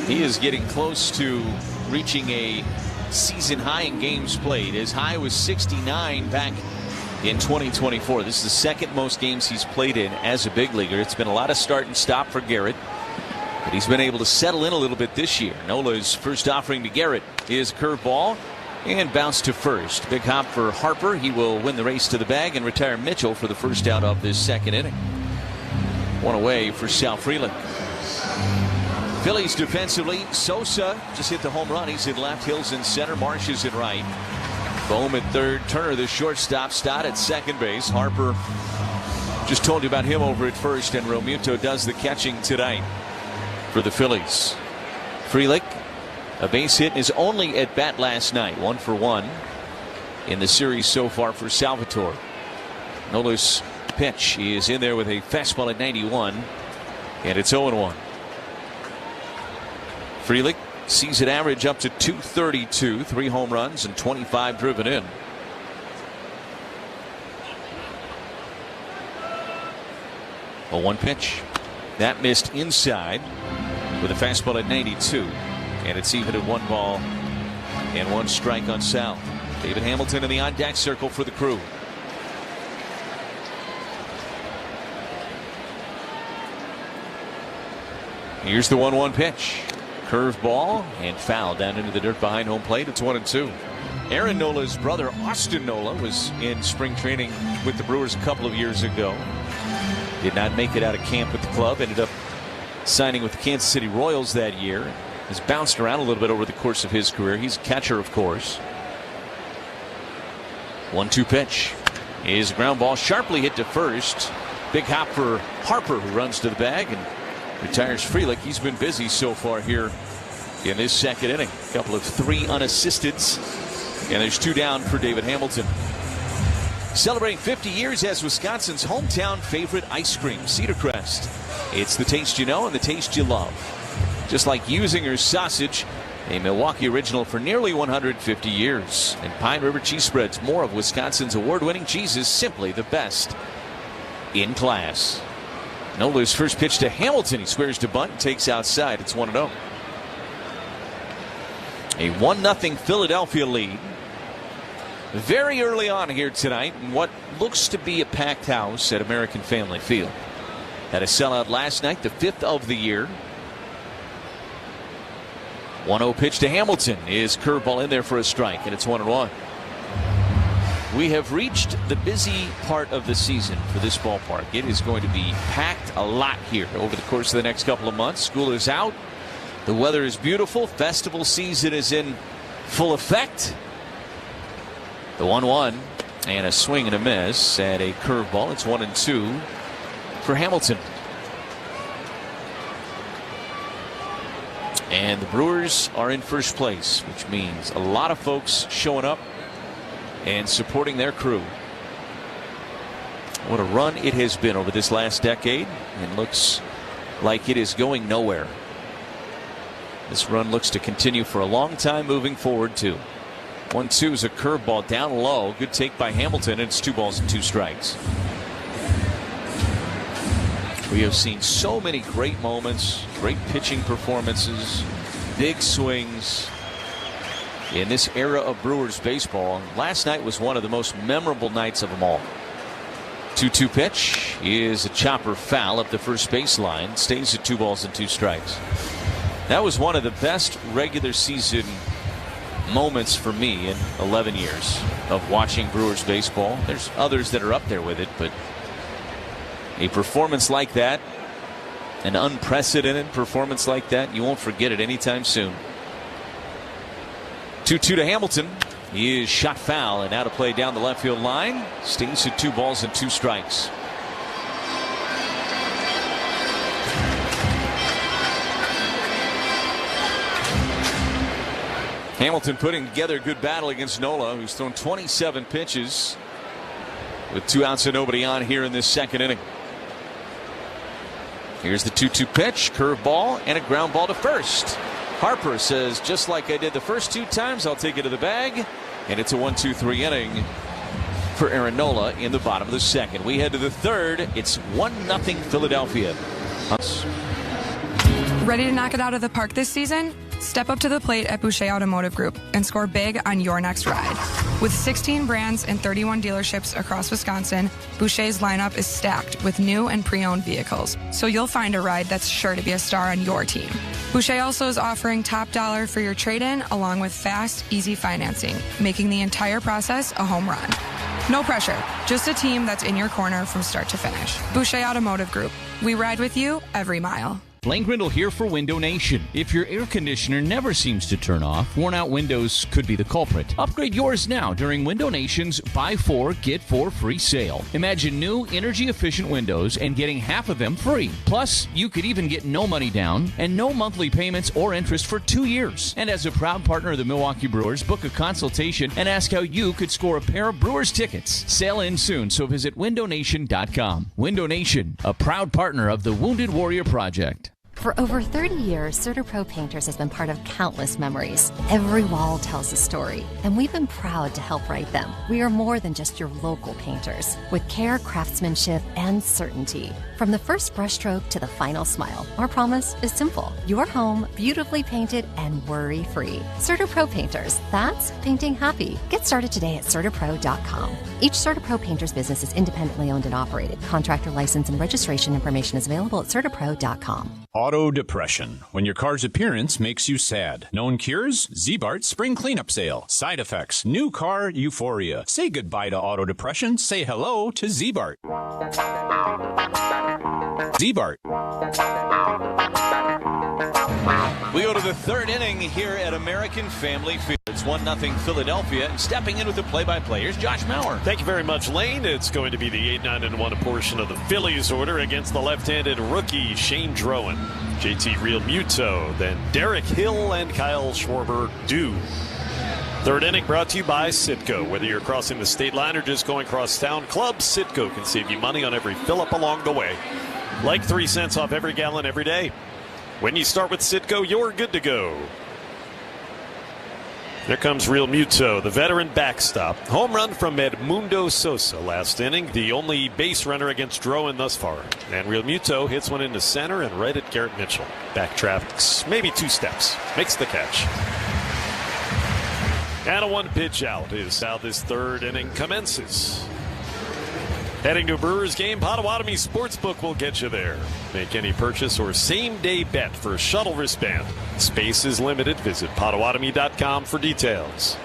S28: He is getting close to reaching a season high in games played. His high was 69 back in 2024. This is the second most games he's played in as a big leaguer. It's been a lot of start and stop for Garrett, but he's been able to settle in a little bit this year. Nola's first offering to Garrett is curveball and bounce to first. Big hop for Harper. He will win the race to the bag and retire Mitchell for the first out of this second inning. One away for Sal Frelick. Phillies defensively, Sosa just hit the home run. He's in left, Hills in center, Marsh is in right. Bohm at third, Turner the shortstop, Stott at second base. Harper, just told you about him over at first, and Romuto does the catching tonight for the Phillies. Frelick, a base hit in his only at bat last night, 1 for 1 in the series so far for Salvatore. Nola's pitch, he is in there with a fastball at 91, and it's 0-1. Frelick sees it average up to 232, 3 home runs and 25 driven in. A 1 pitch that missed inside with a fastball at 92, and it's even at 1 ball and 1 strike on Sal. David Hamilton in the on deck circle for the Crew. Here's the 1-1 pitch. Curveball and foul down into the dirt behind home plate. It's 1-2. Aaron Nola's brother Austin Nola was in spring training with the Brewers a couple of years ago. Did not make it out of camp with the club. Ended up signing with the Kansas City Royals that year. Has bounced around a little bit over the course of his career. He's a catcher, of course. 1-2 pitch is a ground ball sharply hit to first. Big hop for Harper, who runs to the bag and retires Frelick. He's been busy so far here in this second inning. A couple of 3 unassistids, and there's 2 down for David Hamilton. Celebrating 50 years as Wisconsin's hometown favorite ice cream, Cedar Crest. It's the taste you know and the taste you love. Just like Usinger's sausage, a Milwaukee original for nearly 150 years. And Pine River Cheese Spreads, more of Wisconsin's award-winning cheeses, simply the best in class. Nola's first pitch to Hamilton. He squares to bunt and takes outside. It's 1-0. A 1-0 Philadelphia lead. Very early on here tonight in what looks to be a packed house at American Family Field. Had a sellout last night, the 5th of the year. 1-0 pitch to Hamilton is curveball in there for a strike, and it's 1-1. We have reached the busy part of the season for this ballpark. It is going to be packed a lot here over the course of the next couple of months. School is out. The weather is beautiful. Festival season is in full effect. The 1-1 and a swing and a miss and a curveball. It's 1-2 for Hamilton. And the Brewers are in first place, which means a lot of folks showing up and supporting their crew. What a run it has been over this last decade, and looks like it is going nowhere. This run looks to continue for a long time moving forward, too. 1-2 is a curveball down low. Good take by Hamilton, and it's 2 balls and 2 strikes. We have seen so many great moments, great pitching performances, big swings in this era of Brewers baseball. Last night was one of the most memorable nights of them all. 2-2 pitch is a chopper foul up the first baseline. Stays at 2 balls and 2 strikes. That was one of the best regular season moments for me in 11 years of watching Brewers baseball. There's others that are up there with it, but a performance like that, an unprecedented performance like that, you won't forget it anytime soon. 2-2 to Hamilton. He is shot foul and out of play down the left field line. Stays at 2 balls and 2 strikes. Hamilton putting together a good battle against Nola, who's thrown 27 pitches with 2 outs and nobody on here in this second inning. Here's the 2-2 pitch, curveball, and a ground ball to first. Harper says, just like I did the first 2 times, I'll take it to the bag. And it's a 1-2-3 inning for Aaron Nola in the bottom of the second. We head to the third. It's 1-0 Philadelphia.
S6: Ready to knock it out of the park this season? Step up to the plate at Boucher Automotive Group and score big on your next ride. With 16 brands and 31 dealerships across Wisconsin, Boucher's lineup is stacked with new and pre-owned vehicles, so you'll find a ride that's sure to be a star on your team. Boucher also is offering top dollar for your trade-in along with fast, easy financing, making the entire process a home run. No pressure, just a team that's in your corner from start to finish. Boucher Automotive Group. We ride with you every mile.
S3: Lane Grindle here for Window Nation. If your air conditioner never seems to turn off, worn out windows could be the culprit. Upgrade yours now during Window Nation's Buy 4, Get 4 free sale. Imagine new energy-efficient windows and getting half of them free. Plus, you could even get no money down and no monthly payments or interest for 2 years. And as a proud partner of the Milwaukee Brewers, book a consultation and ask how you could score a pair of Brewers tickets. Sale ends soon, so visit windownation.com. Window Nation, a proud partner of the Wounded Warrior Project.
S18: For over 30 years, CertaPro Painters has been part of countless memories. Every wall tells a story, and we've been proud to help write them. We are more than just your local painters, with care, craftsmanship, and certainty. From the first brushstroke to the final smile, our promise is simple. Your home, beautifully painted and worry-free. CertaPro Painters, that's painting happy. Get started today at CertaPro.com. Each CertaPro Painters business is independently owned and operated. Contractor license and registration information is available at CertaPro.com.
S19: Auto depression. When your car's appearance makes you sad. Known cures? Z-Bart Spring Cleanup Sale. Side effects. New car euphoria. Say goodbye to auto depression. Say hello to Z-Bart. Z-Bart.
S28: We go to the third inning here at American Family Field. It's 1-0 Philadelphia, and stepping in with the play-by-play, here's Josh Maurer.
S12: Thank you very much, Lane. It's going to be the 8-9-1 portion of the Phillies order against the left-handed rookie Shane Drowan. JT Realmuto, then Derek Hill and Kyle Schwarber do. Third inning brought to you by Citgo. Whether you're crossing the state line or just going across town, Club Citgo can save you money on every fill-up along the way. Like 3 cents off every gallon every day. When you start with Citgo, you're good to go. Here comes Realmuto, the veteran backstop. Home run from Edmundo Sosa last inning, the only base runner against Drowan thus far. And Realmuto hits one into center and right at Garrett Mitchell. Backtracks maybe 2 steps, makes the catch. And a 1-pitch out is how this third inning commences. Heading to a Brewers game, Potawatomi Sportsbook will get you there. Make any purchase or same-day bet for a shuttle wristband. Space is limited. Visit Potawatomi.com for details.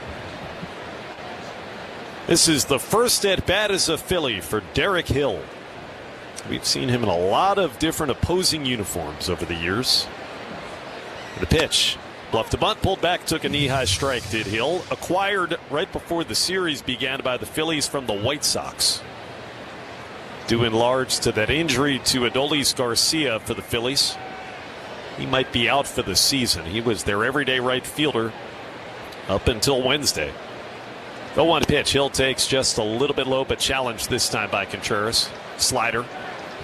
S12: This is the first at-bat as a Philly for Derek Hill. We've seen him in a lot of different opposing uniforms over the years. The pitch Bluffed a bunt, pulled back, took a knee-high strike, did Hill. Acquired right before the series began by the Phillies from the White Sox. Due in large to that injury to Adolis Garcia for the Phillies. He might be out for the season. He was their everyday right fielder up until Wednesday. The 1 pitch. Hill takes just a little bit low, but challenged this time by Contreras. Slider.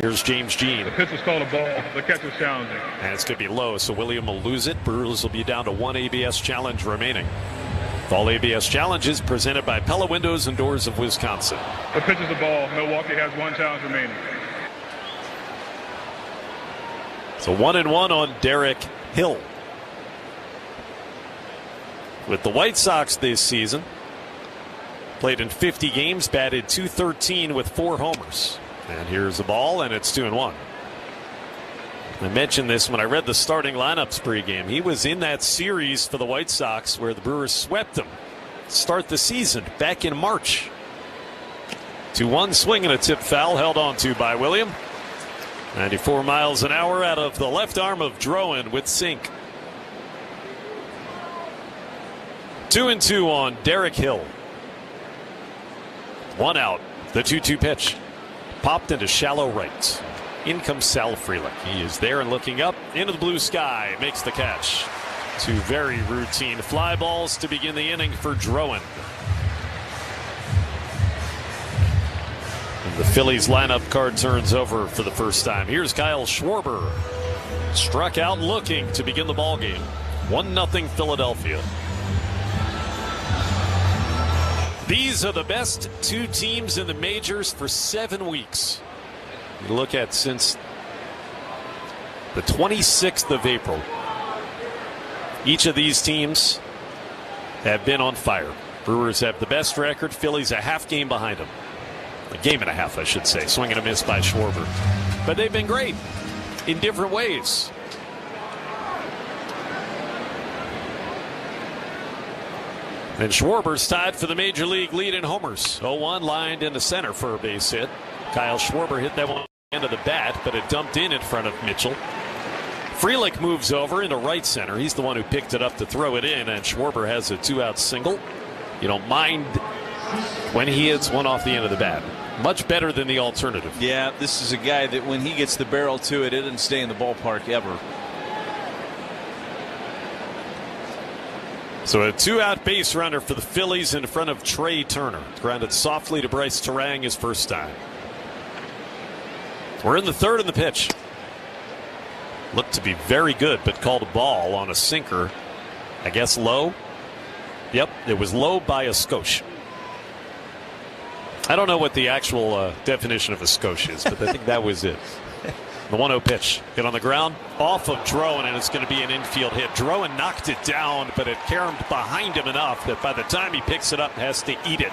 S12: Here's James Jean.
S8: The pitch is called a ball. The catch is challenging.
S12: And it's going to be low, so William will lose it. Brewers will be down to 1 ABS challenge remaining. All ABS challenges presented by Pella Windows and Doors of Wisconsin.
S8: The pitch is a ball. Milwaukee has 1 challenge remaining.
S12: So 1-1 on Derek Hill. With the White Sox this season, played in 50 games, batted .213 with 4 homers. And here's the ball, and it's 2-1. I mentioned this when I read the starting lineups pregame. He was in that series for the White Sox where the Brewers swept them to start the season back in March. 2-1 swing and a tip foul held on to by William. 94 miles an hour out of the left arm of Drowan with sink. 2-2 on Derek Hill. 1 out. The 2-2 pitch. Popped into shallow right. In comes Sal Frelick. He is there and looking up into the blue sky. Makes the catch. 2 very routine fly balls to begin the inning for Drowan. And the Phillies lineup card turns over for the first time. Here's Kyle Schwarber. Struck out looking to begin the ball game. 1-0 Philadelphia. These are the best 2 teams in the majors for 7 weeks. You look at since the 26th of April. Each of these teams have been on fire. Brewers have the best record. Phillies a half game behind them. A game and a half, I should say. Swing and a miss by Schwarber. But they've been great in different ways. And Schwarber's tied for the major league lead in homers. 0-1 lined into center for a base hit. Kyle Schwarber hit that one end of the bat, but it dumped in front of Mitchell. Frelick moves over into right center. He's the one who picked it up to throw it in, and Schwarber has a 2-out single. You don't mind when he hits one off the end of the bat. Much better than the alternative.
S28: Yeah, this is a guy that when he gets the barrel to it, it doesn't stay in the ballpark ever.
S12: So a 2-out base runner for the Phillies in front of Trey Turner. Grounded softly to Bryce Terang his first time. We're in the third in the pitch. Looked to be very good, but called a ball on a sinker. I guess low. Yep, it was low by a skosh. I don't know what the actual definition of a skosh is, but I think that was it. The 1-0 pitch. Hit on the ground. Off of Drowan, and it's going to be an infield hit. Drowan knocked it down, but it caromed behind him enough that by the time he picks it up, has to eat it.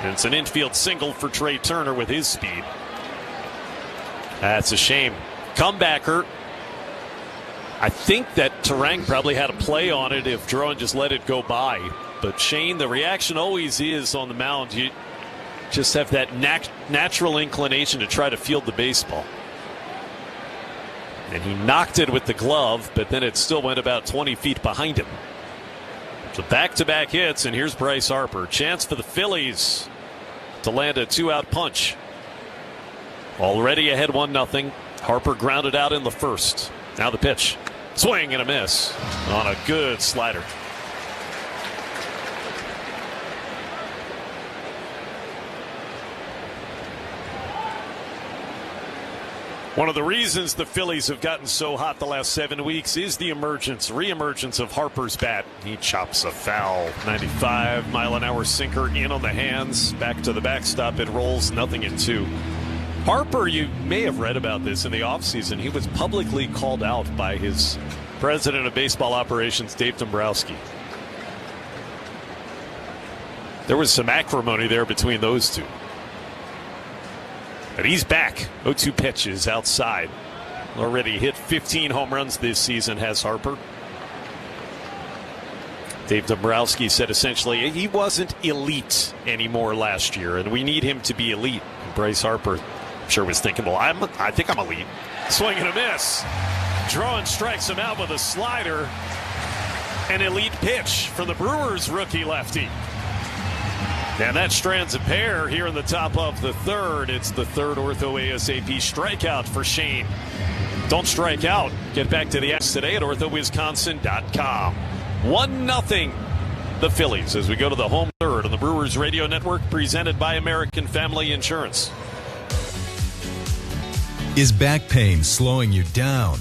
S12: And it's an infield single for Trey Turner with his speed. That's a shame. Comebacker. I think that Terang probably had a play on it if Drowan just let it go by. But Shane, the reaction always is on the mound. You just have that natural inclination to try to field the baseball. And he knocked it with the glove, but then it still went about 20 feet behind him. So back-to-back hits, and here's Bryce Harper. Chance for the Phillies to land a 2-out punch. Already ahead 1-0. Harper grounded out in the first. Now the pitch. Swing and a miss on a good slider. One of the reasons the Phillies have gotten so hot the last 7 weeks is the reemergence of Harper's bat. He chops a foul 95-mile-an-hour sinker in on the hands. Back to the backstop. It rolls 0-2. Harper, you may have read about this in the offseason. He was publicly called out by his president of baseball operations, Dave Dombrowski. There was some acrimony there between those two. But he's back. 0-2 pitches outside. Already hit 15 home runs this season, has Harper. Dave Dombrowski said essentially he wasn't elite anymore last year, and we need him to be elite. And Bryce Harper, I'm sure, was thinking, well, I think I'm elite. Swing and a miss. Drowan strikes him out with a slider. An elite pitch from the Brewers rookie lefty. And that strands a pair here in the top of the third. It's the third Ortho ASAP strikeout for Shane. Don't strike out. Get back to the X today at orthowisconsin.com. 1-0 the Phillies as we go to the home third on the Brewers Radio Network, presented by American Family Insurance.
S13: Is back pain slowing you down?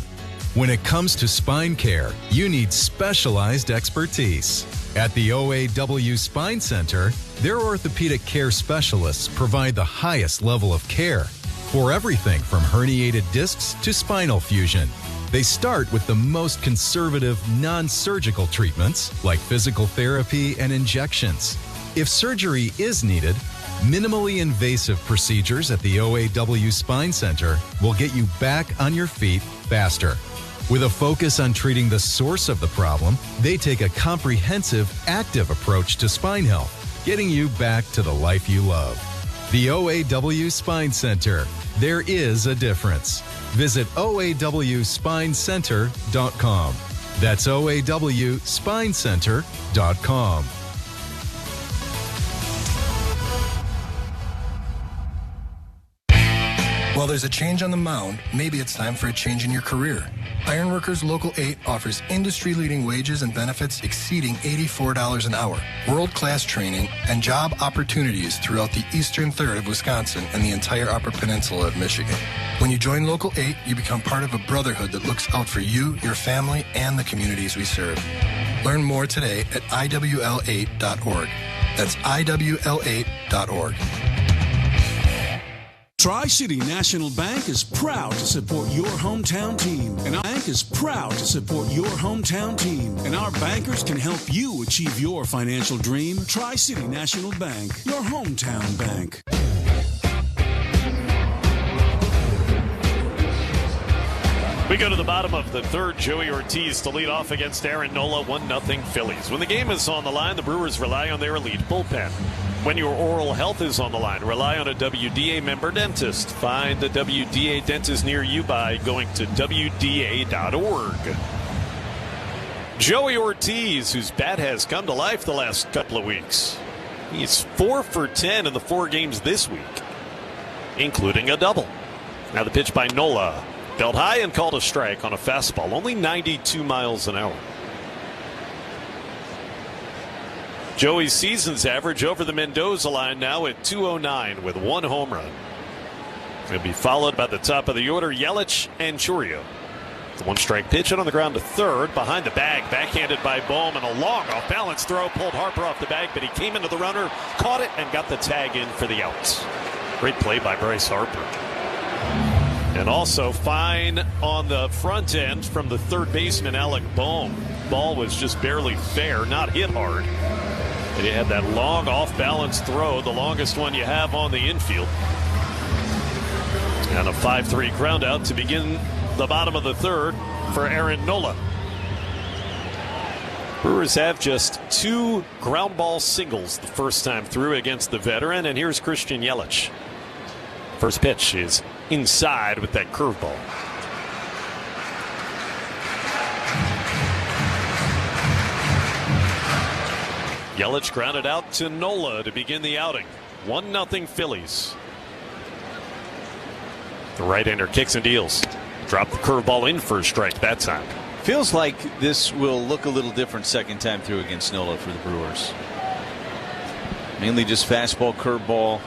S13: When it comes to spine care, you need specialized expertise. At the OAW Spine Center, their orthopedic care specialists provide the highest level of care for everything from herniated discs to spinal fusion. They start with the most conservative, non-surgical treatments like physical therapy and injections. If surgery is needed, minimally invasive procedures at the OAW Spine Center will get you back on your feet faster. With a focus on treating the source of the problem, they take a comprehensive, active approach to spine health, getting you back to the life you love. The OAW Spine Center. There is a difference. Visit OAWspinecenter.com. That's OAWspinecenter.com.
S2: While there's a change on the mound, maybe it's time for a change in your career. Ironworkers Local 8 offers industry-leading wages and benefits exceeding $84 an hour, world-class training, and job opportunities throughout the eastern third of Wisconsin and the entire Upper Peninsula of Michigan. When you join Local 8, you become part of a brotherhood that looks out for you, your family, and the communities we serve. Learn more today at IWL8.org. That's IWL8.org.
S20: Tri-City National Bank is proud to support your hometown team. And our bank is proud to support your hometown team. And our bankers can help you achieve your financial dream. Tri-City National Bank, your hometown bank.
S12: We go to the bottom of the third. Joey Ortiz to lead off against Aaron Nola. 1-0 Phillies. When the game is on the line, the Brewers rely on their elite bullpen. When your oral health is on the line, rely on a WDA member dentist. Find the WDA dentist near you by going to WDA.org. Joey Ortiz, whose bat has come to life the last couple of weeks. He's 4 for 10 in the 4 games this week, including a double. Now the pitch by Nola. Dealt high and called a strike on a fastball, only 92 miles an hour. Joey's season's average over the Mendoza line now at 209 with 1 home run. He'll be followed by the top of the order, Yelich and Chourio. The 1-strike pitch and on the ground to third, behind the bag, backhanded by Bohm, and a long off-balance throw pulled Harper off the bag, but he came into the runner, caught it, and got the tag in for the outs. Great play by Bryce Harper. And also fine on the front end from the third baseman, Alec Bohm. Ball was just barely fair, not hit hard. And he had that long off-balance throw, the longest one you have on the infield. And a 5-3 ground out to begin the bottom of the third for Aaron Nola. Brewers have just 2 ground ball singles the first time through against the veteran, and here's Christian Yelich. First pitch is inside with that curveball. Yelich grounded out to Nola to begin the outing. 1-0 Phillies. The right-hander kicks and deals. Dropped the curveball in for a strike that time.
S28: Feels like this will look a little different second time through against Nola for the Brewers. Mainly just fastball, curveball.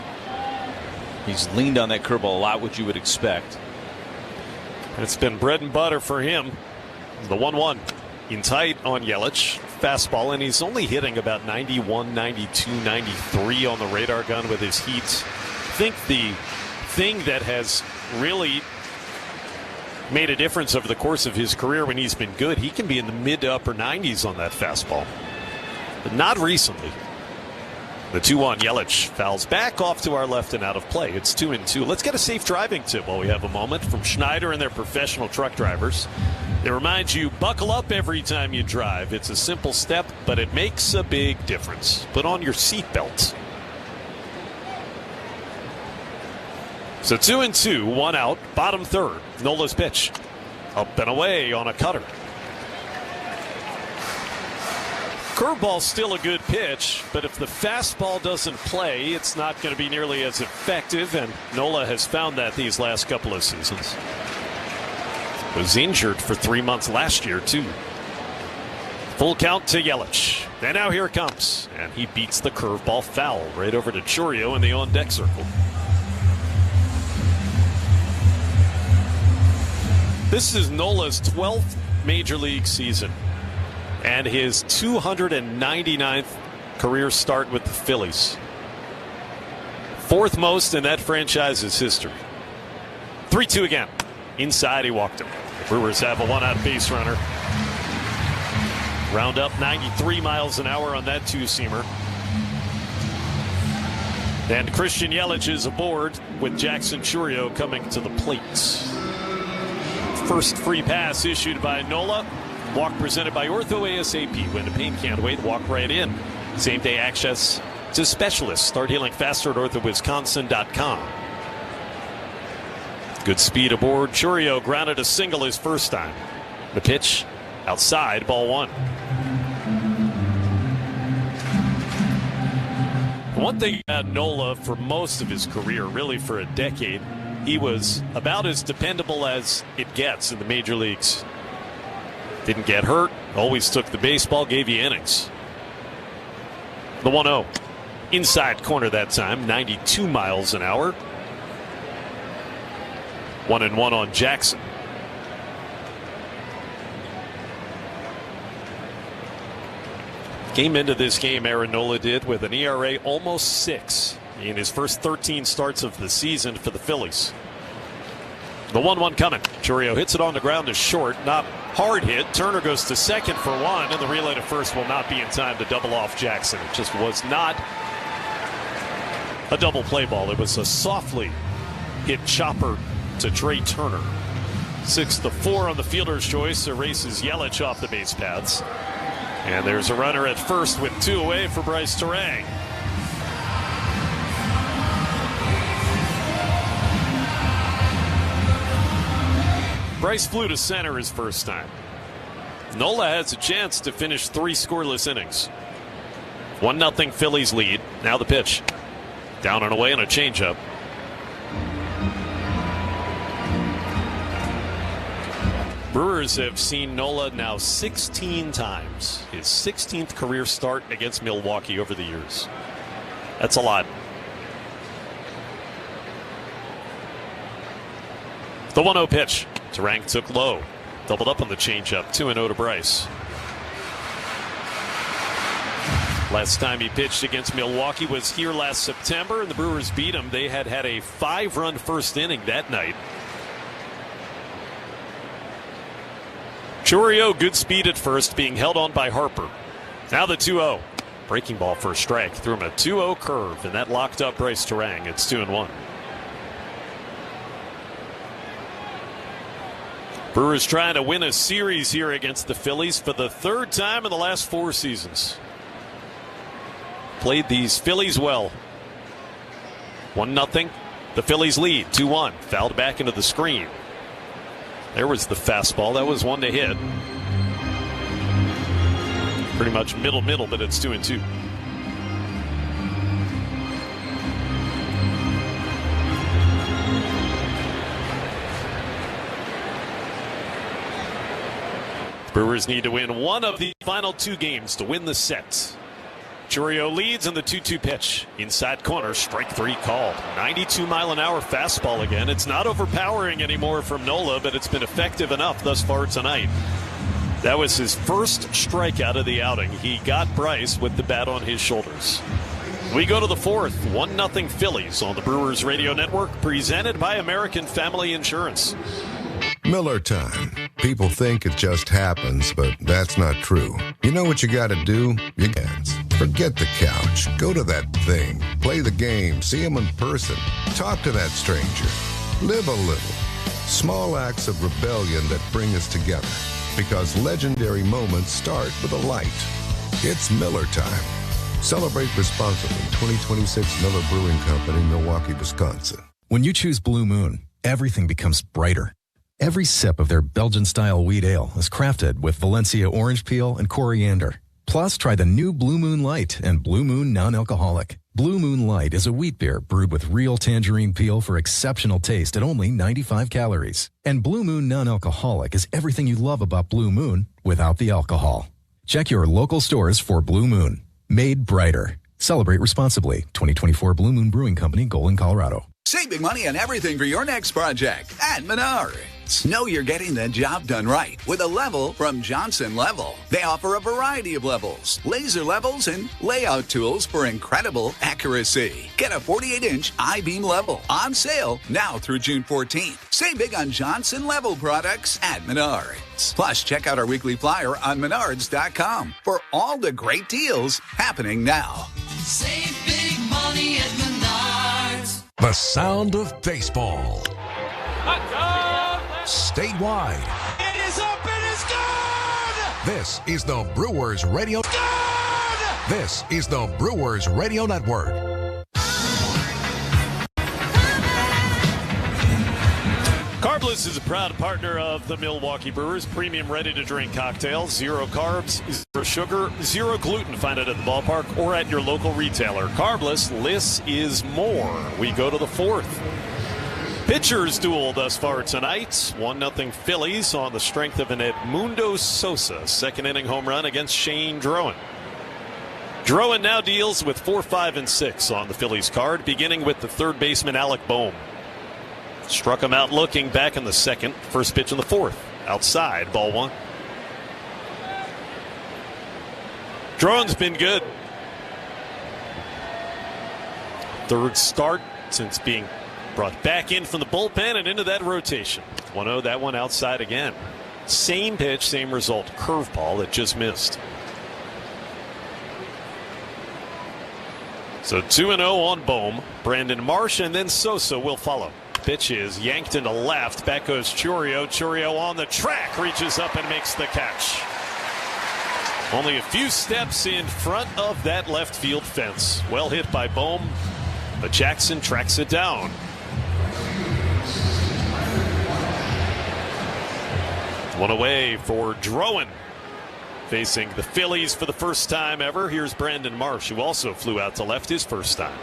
S28: He's leaned on that curveball a lot, which you would expect.
S12: It's been bread and butter for him. The 1-1 in tight on Yelich. Fastball, and he's only hitting about 91, 92, 93 on the radar gun with his heat. I think the thing that has really made a difference over the course of his career when he's been good, he can be in the mid to upper 90s on that fastball. But not recently. The 2-1 Yelich fouls back off to our left and out of play. It's 2-2. Let's get a safe driving tip while we have a moment from Schneider and their professional truck drivers. It reminds you, buckle up every time you drive. It's a simple step, but it makes a big difference. Put on your seatbelt. So 2-2, 1 out, bottom third. Nola's pitch. Up and away on a cutter. curveball's still a good pitch, but if the fastball doesn't play, it's not going to be nearly as effective, and Nola has found that these last couple of seasons. Was injured for 3 months last year, too. Full count to Yelich. And now here it comes. And he beats the curveball foul right over to Chourio in the on-deck circle. This is Nola's 12th Major League season and his 299th career start with the Phillies. 4th most in that franchise's history. 3-2 again. Inside, he walked him. The Brewers have a one-out base runner. Round up 93 miles an hour on that two-seamer. And Christian Yelich is aboard with Jackson Chourio coming to the plate. First free pass issued by Nola. Walk presented by Ortho ASAP. When the pain can't wait, walk right in. Same-day access to specialists. Start healing faster at orthowisconsin.com. Good speed aboard. Chourio grounded a single his first time. The pitch outside, ball 1. One thing about Nola for most of his career, really for a decade, he was about as dependable as it gets in the major leagues. Didn't get hurt, always took the baseball, gave you innings. The 1-0. Inside corner that time, 92 miles an hour. 1-1 on Jackson. Came into this game, Aaron Nola did, with an ERA almost 6 in his first 13 starts of the season for the Phillies. The 1-1 coming. Chourio hits it on the ground to short. Not hard hit. Turner goes to second for 1, and the relay to first will not be in time to double off Jackson. It just was not a double play ball. It was a softly hit chopper to Trey Turner. 6-4 on the fielder's choice. Erases Yelich off the base paths. And there's a runner at first with 2 away for Bryce Terang. Bryce flew to center his first time. Nola has a chance to finish 3 scoreless innings. 1-0 Phillies lead. Now the pitch. Down and away and a changeup. Brewers have seen Nola now 16 times. His 16th career start against Milwaukee over the years. That's a lot. The 1-0 pitch. Terang took low. Doubled up on the changeup. 2-0 to Bryce. Last time he pitched against Milwaukee was here last September, and the Brewers beat him. They had a 5-run first inning that night. Chourio, good speed at first, being held on by Harper. Now the 2-0. Breaking ball for a strike. Threw him a 2-0 curve, and that locked up Bryce Terang. It's 2-1. Brewers trying to win a series here against the Phillies for the 3rd time in the last 4 seasons. Played these Phillies well. 1-0. The Phillies lead. 2-1. Fouled back into the screen. There was the fastball. That was one to hit. Pretty much middle, but it's 2-2. Brewers need to win one of the final 2 games to win the set. Chourio leads in the 2-2 pitch. Inside corner, strike 3 called. 92-mile-an-hour fastball again. It's not overpowering anymore from Nola, but it's been effective enough thus far tonight. That was his first strikeout of the outing. He got Bryce with the bat on his shoulders. We go to the 4th. 1-0 Phillies on the Brewers Radio Network, presented by American Family Insurance.
S5: Miller time. People think it just happens, but that's not true. You know what you gotta do? You dance. Forget the couch. Go to that thing. Play the game. See him in person. Talk to that stranger. Live a little. Small acts of rebellion that bring us together. Because legendary moments start with a light. It's Miller time. Celebrate responsibly. 2026 Miller Brewing Company, Milwaukee, Wisconsin.
S13: When you choose Blue Moon, everything becomes brighter. Every sip of their Belgian-style wheat ale is crafted with Valencia orange peel and coriander. Plus, try the new Blue Moon Light and Blue Moon Non-Alcoholic. Blue Moon Light is a wheat beer brewed with real tangerine peel for exceptional taste at only 95 calories. And Blue Moon Non-Alcoholic is everything you love about Blue Moon without the alcohol. Check your local stores for Blue Moon. Made brighter. Celebrate responsibly. 2024 Blue Moon Brewing Company, Golden, Colorado.
S7: Save big money on everything for your next project at Menards. Know you're getting the job done right with a level from Johnson Level. They offer a variety of levels, laser levels, and layout tools for incredible accuracy. Get a 48-inch I-beam level on sale now through June 14th. Save big on Johnson Level products at Menards. Plus, check out our weekly flyer on Menards.com for all the great deals happening now.
S9: Save big money at Menards.
S1: The sound of baseball. Statewide.
S17: It is up, it is gone!
S1: This is the Brewers Radio.
S17: Gone!
S1: This is the Brewers Radio Network.
S12: Carbless is a proud partner of the Milwaukee Brewers. Premium ready-to-drink cocktails. 0 carbs, 0 sugar, 0 gluten. Find it at the ballpark or at your local retailer. Carbless, less is more. We go to the 4th. Pitchers duel thus far tonight. 1-0 Phillies on the strength of an Edmundo Sosa second inning home run against Shane Drowan. Drowan now deals with 4, 5, and 6 on the Phillies card, beginning with the third baseman Alec Bohm. Struck him out looking back in the second. First pitch in the 4th. Outside, ball 1. Drowan's been good. Third start since being brought back in from the bullpen and into that rotation. 1-0, that one outside again. Same pitch, same result. Curveball that just missed. So 2-0 on Bohm. Brandon Marsh and then Sosa will follow. Pitch is yanked into left. Back goes Chourio. Chourio on the track. Reaches up and makes the catch. Only a few steps in front of that left field fence. Well hit by Bohm, but Jackson tracks it down. One away for Drowan, facing the Phillies for the first time ever. Here's Brandon Marsh, who also flew out to left his first time.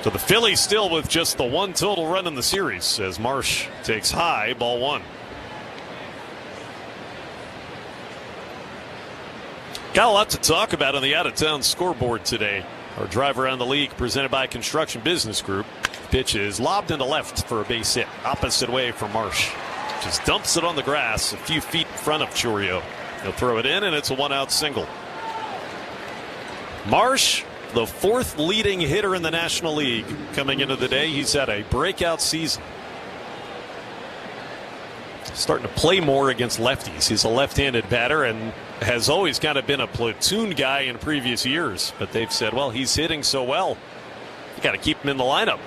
S12: So the Phillies still with just the 1 total run in the series as Marsh takes high, ball 1. Got a lot to talk about on the out-of-town scoreboard today. Our drive around the league presented by Construction Business Group. Pitch is lobbed into left for a base hit. Opposite way for Marsh. Just dumps it on the grass a few feet in front of Chourio. He'll throw it in, and it's a 1-out single. Marsh, the 4th leading hitter in the National League coming into the day. He's had a breakout season. Starting to play more against lefties. He's a left-handed batter and has always kind of been a platoon guy in previous years. But they've said, well, he's hitting so well, you got to keep him in the lineup.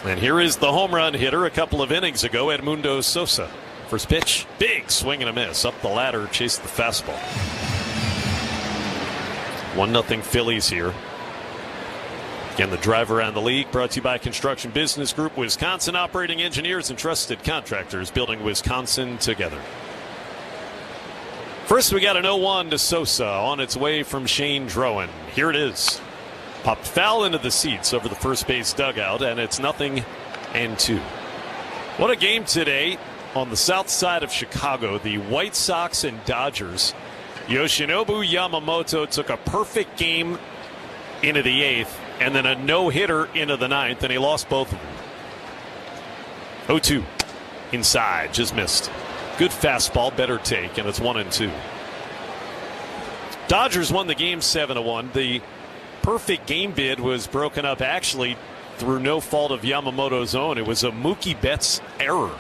S12: And here is the home run hitter a couple of innings ago, Edmundo Sosa. First pitch, big swing and a miss. Up the ladder, chased the fastball. 1-0 Phillies here. Again, the drive around the league brought to you by Construction Business Group, Wisconsin operating engineers and trusted contractors building Wisconsin together. First, we got an 0-1 to Sosa on its way from Shane Drowan. Here it is. Popped foul into the seats over the first base dugout, and it's 0-2. What a game today on the south side of Chicago. The White Sox and Dodgers. Yoshinobu Yamamoto took a perfect game into the 8th and then a no-hitter into the 9th, and he lost both of them. 0-2 inside, just missed. Good fastball, better take, and it's 1-2. Dodgers won the game 7-1. The perfect game bid was broken up actually through no fault of Yamamoto's own. It was a Mookie Betts error.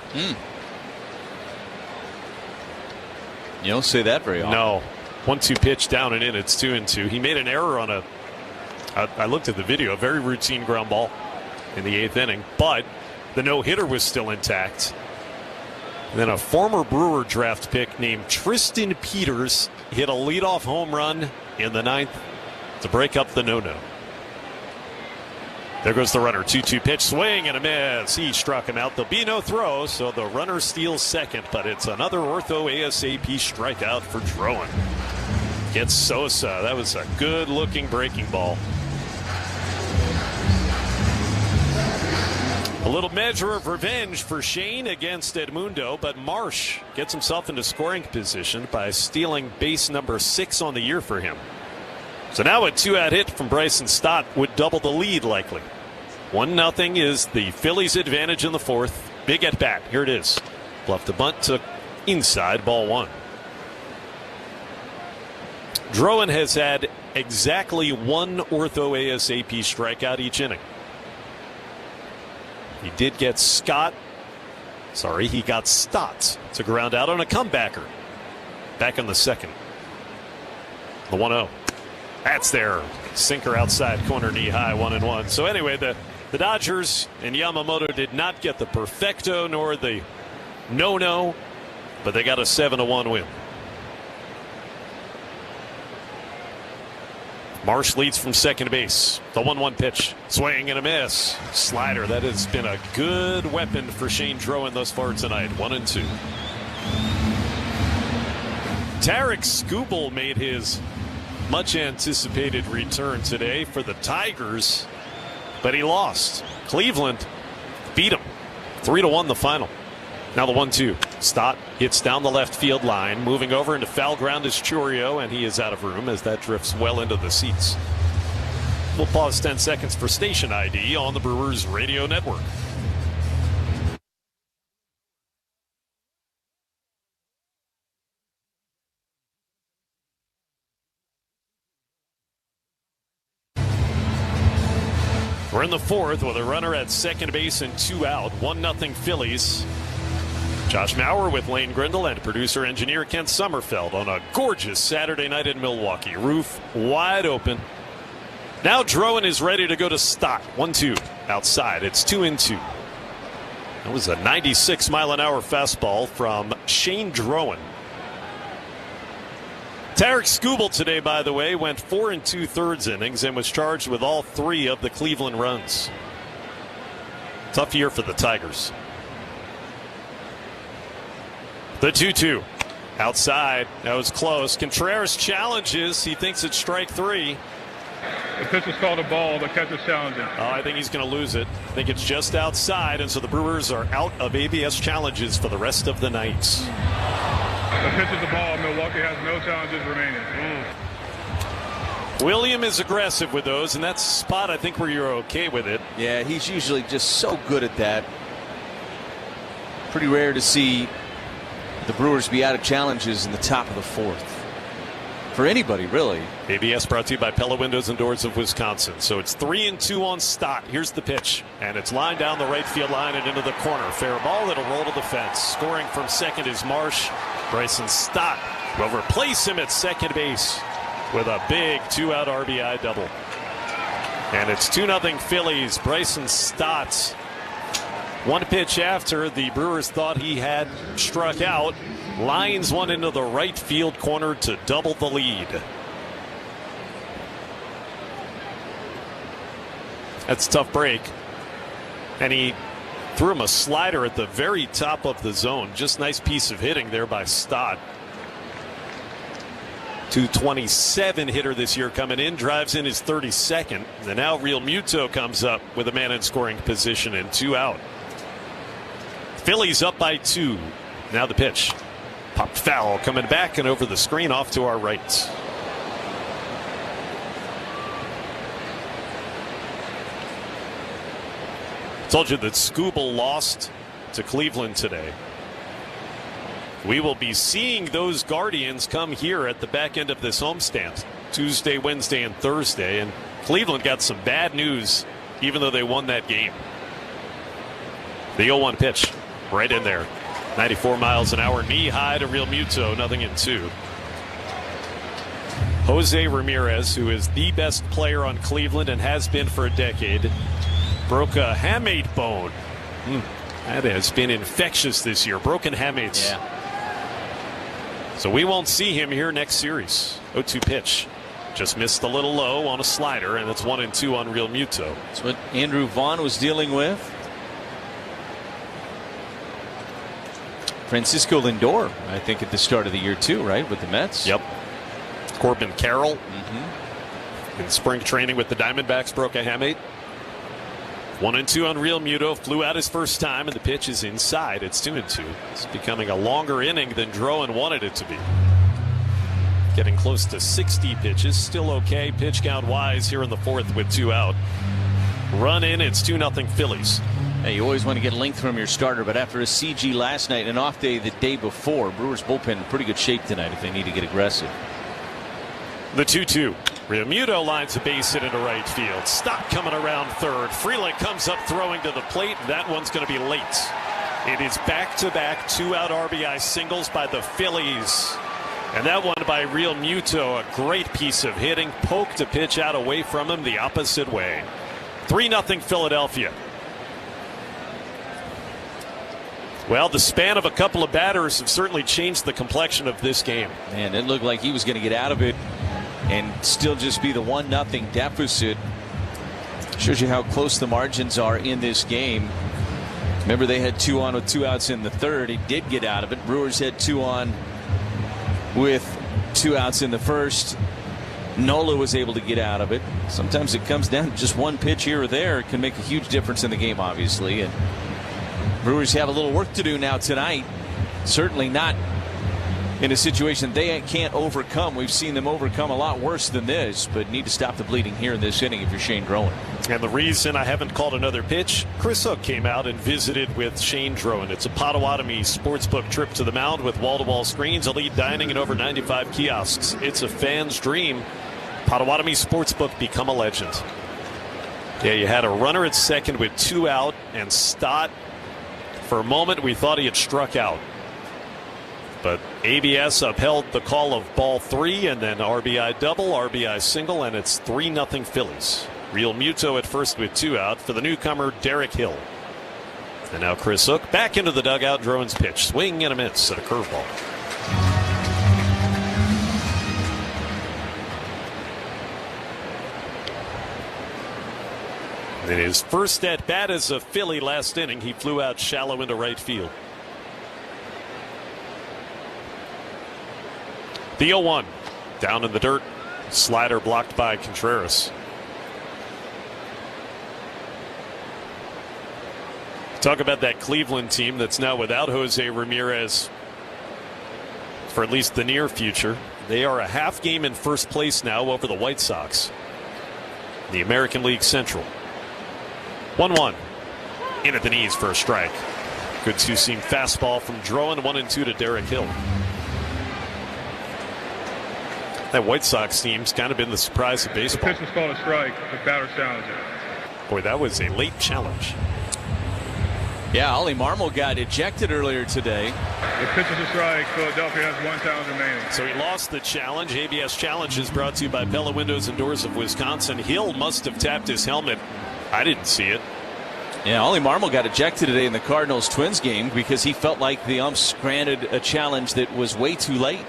S28: You don't say that very often.
S12: No. 1-2 pitch down and in. It's 2-2. He made an error on I looked at the video, a very routine ground ball in the 8th inning, but the no-hitter was still intact. And then a former Brewer draft pick named Tristan Peters hit a leadoff home run in the 9th to break up the no-no. There goes the runner. 2-2 pitch, swing and a miss. He struck him out. There'll be no throw, so the runner steals second, but it's another ortho ASAP strikeout for Drowan. Gets Sosa. That was a good-looking breaking ball. A little measure of revenge for Shane against Edmundo, but Marsh gets himself into scoring position by stealing base number 6 on the year for him. So now a 2-out hit from Bryson Stott would double the lead likely. 1-0 is the Phillies' advantage in the fourth. Big at bat. Here it is. Bluffed the bunt to inside, ball 1. Drowan has had exactly 1 ortho ASAP strikeout each inning. He did get he got Stott to ground out on a comebacker. Back in the second. The 1-0. That's their sinker outside corner, knee high, 1-1. So anyway, the Dodgers and Yamamoto did not get the perfecto nor the no-no, but they got a 7-1 win. Marsh leads from second base. The 1-1 pitch. Swing and a miss. Slider. That has been a good weapon for Shane Drowan thus far tonight. 1-2. Tarek Skubal made his much anticipated return today for the Tigers, but he lost. Cleveland beat him 3-1 the final. Now the 1-2. Stott hits down the left field line. Moving over into foul ground is Churio, and he is out of room as that drifts well into the seats. We'll pause 10 seconds for station ID on the Brewers Radio Network. We're in the fourth with a runner at second base and 2 out. 1-0 Phillies. Josh Maurer with Lane Grindle and producer-engineer Kent Sommerfeld on a gorgeous Saturday night in Milwaukee. Roof wide open. Now Drowan is ready to go to Stott. 1-2 outside. It's 2-2. That was a 96-mile-an-hour fastball from Shane Drowan. Tarek Skubal today, by the way, went 4 2/3 innings and was charged with all 3 of the Cleveland runs. Tough year for the Tigers. The 2-2 outside. That was close. Contreras challenges. He thinks it's strike 3.
S8: The pitch is called a ball. The catcher's challenging.
S12: Oh, I think he's going to lose it. I think it's just outside, and so the Brewers are out of ABS challenges for the rest of the night.
S8: The pitch is the ball. Milwaukee has no challenges remaining.
S12: William is aggressive with those, and that's a spot I think where you're okay with it.
S28: Yeah, he's usually just so good at that. Pretty rare to see the Brewers be out of challenges in the top of the fourth. For anybody, really.
S12: ABS brought to you by Pella Windows and Doors of Wisconsin. So it's 3-2 on Stott. Here's the pitch. And it's lined down the right field line and into the corner. Fair ball. It'll roll to the fence. Scoring from second is Marsh. Bryson Stott will replace him at second base with a big 2-out RBI double. And it's 2-0 Phillies. Bryson Stott. One pitch after the Brewers thought he had struck out, lines one into the right field corner to double the lead. That's a tough break. And he threw him a slider at the very top of the zone. Just nice piece of hitting there by Stott. 227 hitter this year coming in, drives in his 32nd. And now Real Muto comes up with a man in scoring position and 2 out. Phillies up by 2. Now the pitch. Popped foul coming back and over the screen off to our right. Told you that Skubal lost to Cleveland today. We will be seeing those Guardians come here at the back end of this homestand. Tuesday, Wednesday, and Thursday. And Cleveland got some bad news even though they won that game. The 0-1 pitch. Right in there. 94 miles an hour, knee high to Real Muto, 0-2. Jose Ramirez, who is the best player on Cleveland and has been for a decade, broke a hamate bone. That has been infectious this year. Broken hamates.
S28: Yeah.
S12: So we won't see him here next series. 0-2 pitch. Just missed a little low on a slider, and it's 1-2 on Real Muto.
S28: That's what Andrew Vaughn was dealing with. Francisco Lindor, I think, at the start of the year, too, right, with the Mets?
S12: Yep. Corbin Carroll in spring training with the Diamondbacks broke a hamate. 1-2 on Real Muto. Flew out his first time, and the pitch is inside. It's 2-2. It's becoming a longer inning than Drowan wanted it to be. Getting close to 60 pitches. Still okay. Pitch count wise here in the fourth with 2 out. Run in. It's 2-0 Phillies.
S28: Hey, you always want to get length from your starter, but after a CG last night and an off day the day before, Brewers bullpen in pretty good shape tonight if they need to get aggressive.
S12: The 2-2. Real Muto lines a base hit into right field. Stop coming around third. Frelick comes up throwing to the plate. That one's going to be late. It is back-to-back 2-out RBI singles by the Phillies. And that one by Real Muto, a great piece of hitting. Poked a pitch out away from him the opposite way. 3-0 Philadelphia. Well, the span of a couple of batters have certainly changed the complexion of this game.
S28: Man, it looked like he was going to get out of it and still just be the 1-0 deficit. Shows you how close the margins are in this game. Remember, they had 2 on with 2 outs in the third. He did get out of it. Brewers had 2 on with 2 outs in the first. Nola was able to get out of it. Sometimes it comes down to just one pitch here or there. It can make a huge difference in the game, obviously. And Brewers have a little work to do now tonight. Certainly not in a situation they can't overcome. We've seen them overcome a lot worse than this, but need to stop the bleeding here in this inning if you're Shane Drowan.
S12: And the reason I haven't called another pitch, Chris Hook came out and visited with Shane Drowan. It's a Potawatomi sportsbook trip to the mound with wall-to-wall screens, elite dining, and over 95 kiosks. It's a fan's dream. Potawatomi sportsbook, become a legend. Yeah, you had a runner at second with 2 out, and Stott, for a moment, we thought he had struck out. But ABS upheld the call of ball 3, and then RBI double, RBI single, and it's 3-0 Phillies. Real Muto at first with 2 out for the newcomer Derek Hill. And now Chris Hook back into the dugout. Drowan's pitch. Swing and a miss at a curveball. In his first at bat as a Philly last inning, he flew out shallow into right field. The 0-1 down in the dirt. Slider blocked by Contreras. Talk about that Cleveland team that's now without Jose Ramirez for at least the near future. They are a half game in first place now over the White Sox. The American League Central. 1-1. In at the knees for a strike. Good two-seam fastball from Drowan. 1-2 to Derek Hill. That White Sox team's kind of been the surprise of baseball.
S8: The pitch was called a strike. The batter's challenging.
S12: Boy, that was a late challenge.
S28: Yeah, Ollie Marmol got ejected earlier today.
S8: The pitch is a strike. Philadelphia has 1 challenge remaining.
S12: So he lost the challenge. ABS Challenge is brought to you by Bella Windows and Doors of Wisconsin. Hill must have tapped his helmet. I didn't see it.
S28: Yeah, Ollie Marmol got ejected today in the Cardinals-Twins game because he felt like the umps granted a challenge that was way too late.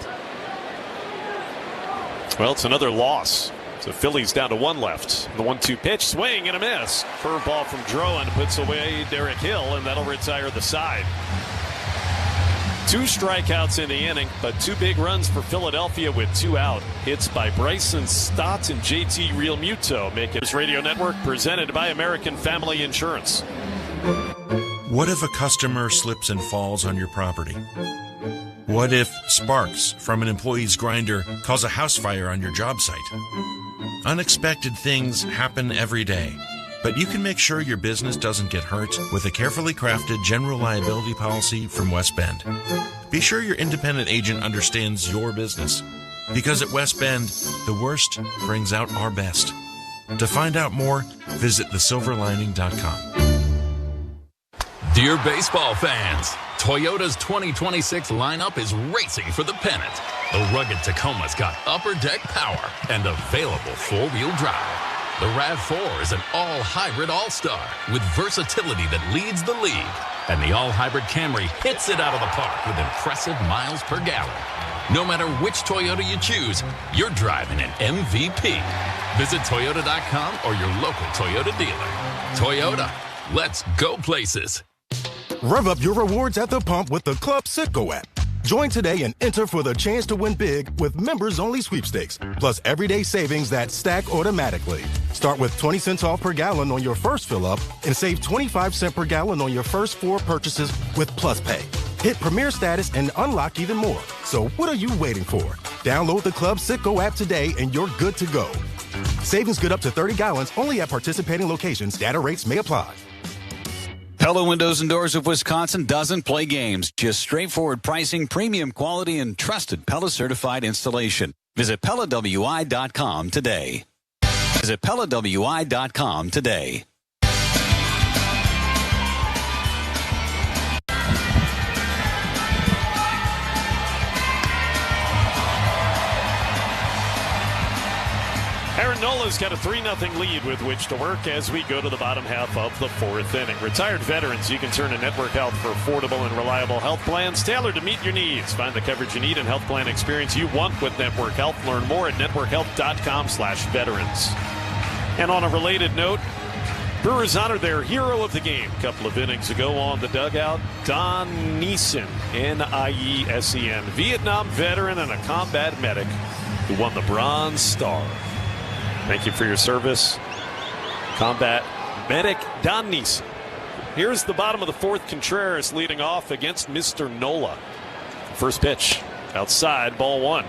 S12: Well, it's another loss. So Phillies down to 1 left. The 1-2 pitch, swing and a miss. Curveball from Drowan puts away Derek Hill, and that'll retire the side. 2 strikeouts in the inning, but 2 big runs for Philadelphia with 2 out. Hits by Bryson Stott and JT Real Muto make it. This radio network presented by American Family Insurance.
S10: What if a customer slips and falls on your property? What if sparks from an employee's grinder cause a house fire on your job site? Unexpected things happen every day, but you can make sure your business doesn't get hurt with a carefully crafted general liability policy from West Bend. Be sure your independent agent understands your business, because at West Bend, the worst brings out our best. To find out more, visit thesilverlining.com.
S11: Dear baseball fans, Toyota's 2026 lineup is racing for the pennant. The rugged Tacoma's got upper deck power and available 4-wheel drive. The RAV4 is an all-hybrid all-star with versatility that leads the league. And the all-hybrid Camry hits it out of the park with impressive miles per gallon. No matter which Toyota you choose, you're driving an MVP. Visit Toyota.com or your local Toyota dealer. Toyota, let's go places.
S14: Rev up your rewards at the pump with the Club Citgo app. Join today and enter for the chance to win big with members-only sweepstakes, plus everyday savings that stack automatically. Start with 20 cents off per gallon on your first fill-up and save 25 cents per gallon on your first 4 purchases with Plus Pay. Hit Premier status and unlock even more. So what are you waiting for? Download the Club Citgo app today and you're good to go. Savings good up to 30 gallons only at participating locations. Data rates may apply.
S16: Pella Windows and Doors of Wisconsin doesn't play games. Just straightforward pricing, premium quality, and trusted Pella certified installation. Visit PellaWI.com today. Visit PellaWI.com today.
S12: Aaron Nola's got a 3-0 lead with which to work as we go to the bottom half of the 4th inning. Retired veterans, you can turn to Network Health for affordable and reliable health plans tailored to meet your needs. Find the coverage you need and health plan experience you want with Network Health. Learn more at networkhealth.com/veterans. And on a related note, Brewers honored their hero of the game a couple of innings ago on the dugout, Don Niesen, Niesen, Vietnam veteran and a combat medic who won the Bronze Star. Thank you for your service, combat medic Don Niesen. Here's the bottom of the 4th. Contreras leading off against Mr. Nola. First pitch outside, ball 1.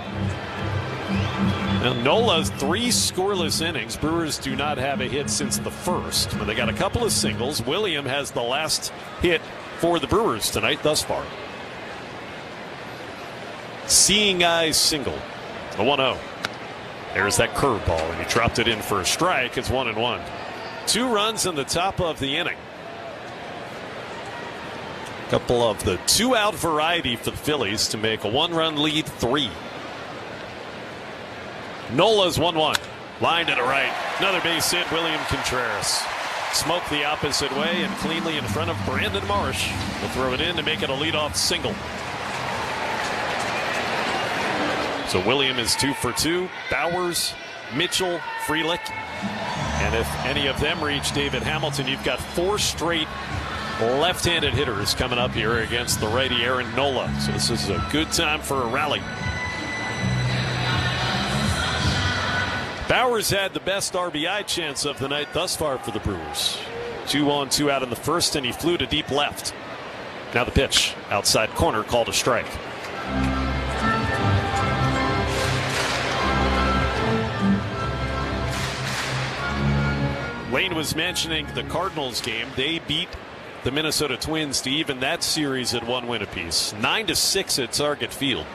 S12: Now, Nola's 3 scoreless innings. Brewers do not have a hit since the first, but they got a couple of singles. William has the last hit for the Brewers tonight thus far. Seeing eyes single. The 1-0. There's that curveball, and he dropped it in for a strike. It's 1-1. 2 runs in the top of the inning. Couple of the 2-out variety for the Phillies to make a 1-run lead 3. Nola's 1-1. Line to the right. Another base hit, William Contreras. Smoked the opposite way and cleanly in front of Brandon Marsh. Will throw it in to make it a leadoff single. So William is 2 for 2. Bowers, Mitchell, Frelick. And if any of them reach David Hamilton, you've got 4 straight left-handed hitters coming up here against the righty Aaron Nola. So this is a good time for a rally. Bowers had the best RBI chance of the night thus far for the Brewers. 2 on, 2 out in the first, and he flew to deep left. Now the pitch, outside corner, called a strike. Lane was mentioning the Cardinals game. They beat the Minnesota Twins to even that series at 1 win apiece. 9-6 at Target Field.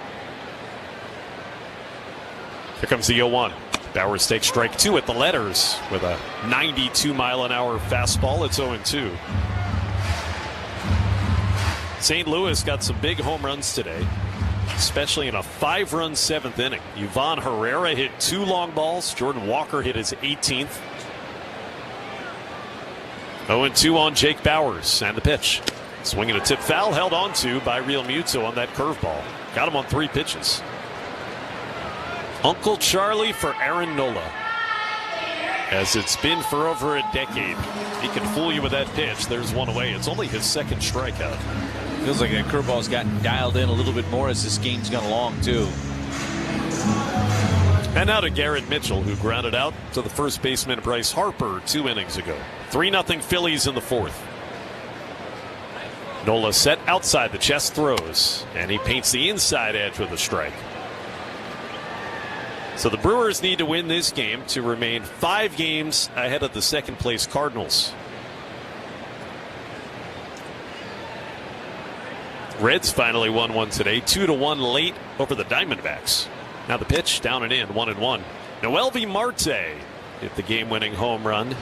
S12: Here comes the 0-1. Bowers takes strike 2 at the letters with a 92-mile-an-hour fastball. It's 0-2. St. Louis got some big home runs today, especially in a 5-run 7th inning. Yvonne Herrera hit 2 long balls. Jordan Walker hit his 18th. 0-2 on Jake Bowers, and the pitch. Swinging a tip foul, held on to by Real Muto on that curveball. Got him on 3 pitches. Uncle Charlie for Aaron Nola. As it's been for over a decade. He can fool you with that pitch. There's one away. It's only his 2nd strikeout.
S16: Feels like that curveball's gotten dialed in a little bit more as this game's gone along, too.
S12: And now to Garrett Mitchell, who grounded out to the first baseman Bryce Harper 2 innings ago. 3-0 Phillies in the 4th. Nola set outside the chest, throws, and he paints the inside edge with a strike. So the Brewers need to win this game to remain 5 games ahead of the 2nd place Cardinals. Reds finally won one today, 2-1 late over the Diamondbacks. Now the pitch, down and in, 1-1. Noelvi Marte hit the game-winning home run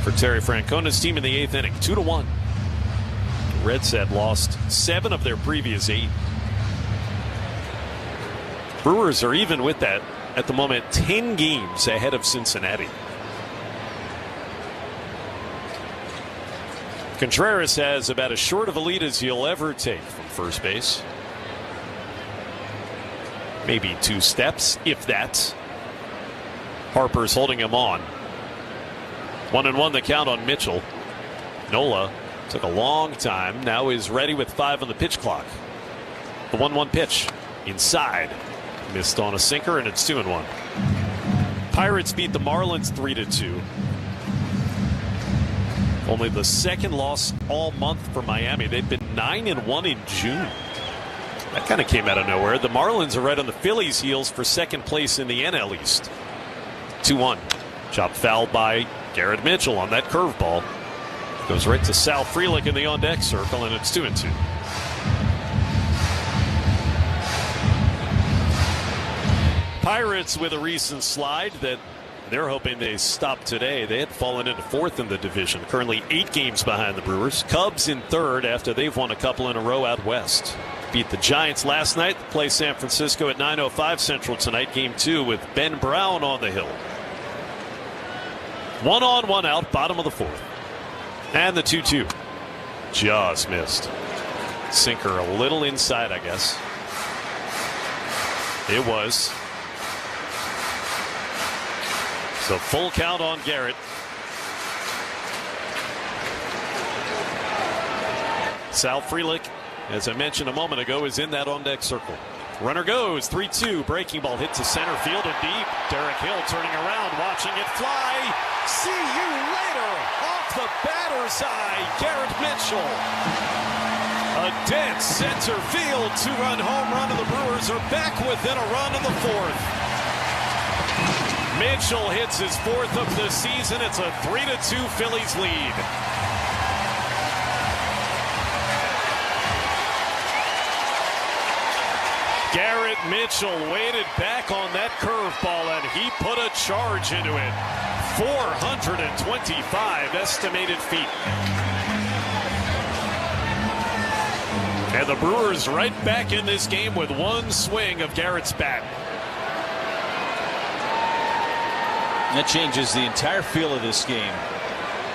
S12: for Terry Francona's team in the 8th inning, 2-1. The Reds had lost 7 of their previous 8. Brewers are even with that at the moment, 10 games ahead of Cincinnati. Contreras has about as short of a lead as he'll ever take from first base. Maybe 2 steps, if that. Harper's holding him on. 1-1 the count on Mitchell. Nola took a long time. Now is ready with 5 on the pitch clock. The 1-1 pitch. Inside. Missed on a sinker, and it's 2-1. Pirates beat the Marlins 3-2. Only the second loss all month for Miami. They've been 9-1 in June. That kind of came out of nowhere. The Marlins are right on the Phillies' heels for second place in the NL East. 2-1. Chopped foul by Garrett Mitchell on that curveball. Goes right to Sal Frelick in the on-deck circle, and it's 2-2. Pirates with a recent slide that they're hoping they stop today. They had fallen into 4th in the division, currently 8 games behind the Brewers. Cubs in 3rd after they've won a couple in a row out west. Beat the Giants last night. Play San Francisco at 9:05 Central tonight. Game 2 with Ben Brown on the hill. 1 on, 1 out, bottom of the 4th. And the 2-2. Just missed. Sinker a little inside, I guess. It was. So full count on Garrett. Sal Frelick, as I mentioned a moment ago, is in that on-deck circle. Runner goes, 3-2, breaking ball hit to center field and deep. Derek Hill turning around, watching it fly. See you later. Off the batter's eye, Garrett Mitchell. A dead center field 2-run home run, and the Brewers are back within a run in the 4th. Mitchell hits his 4th of the season. It's a 3-2 Phillies lead. Garrett Mitchell waited back on that curveball, and he put a charge into it. 425 estimated feet. And the Brewers right back in this game with 1 swing of Garrett's bat.
S3: That changes the entire feel of this game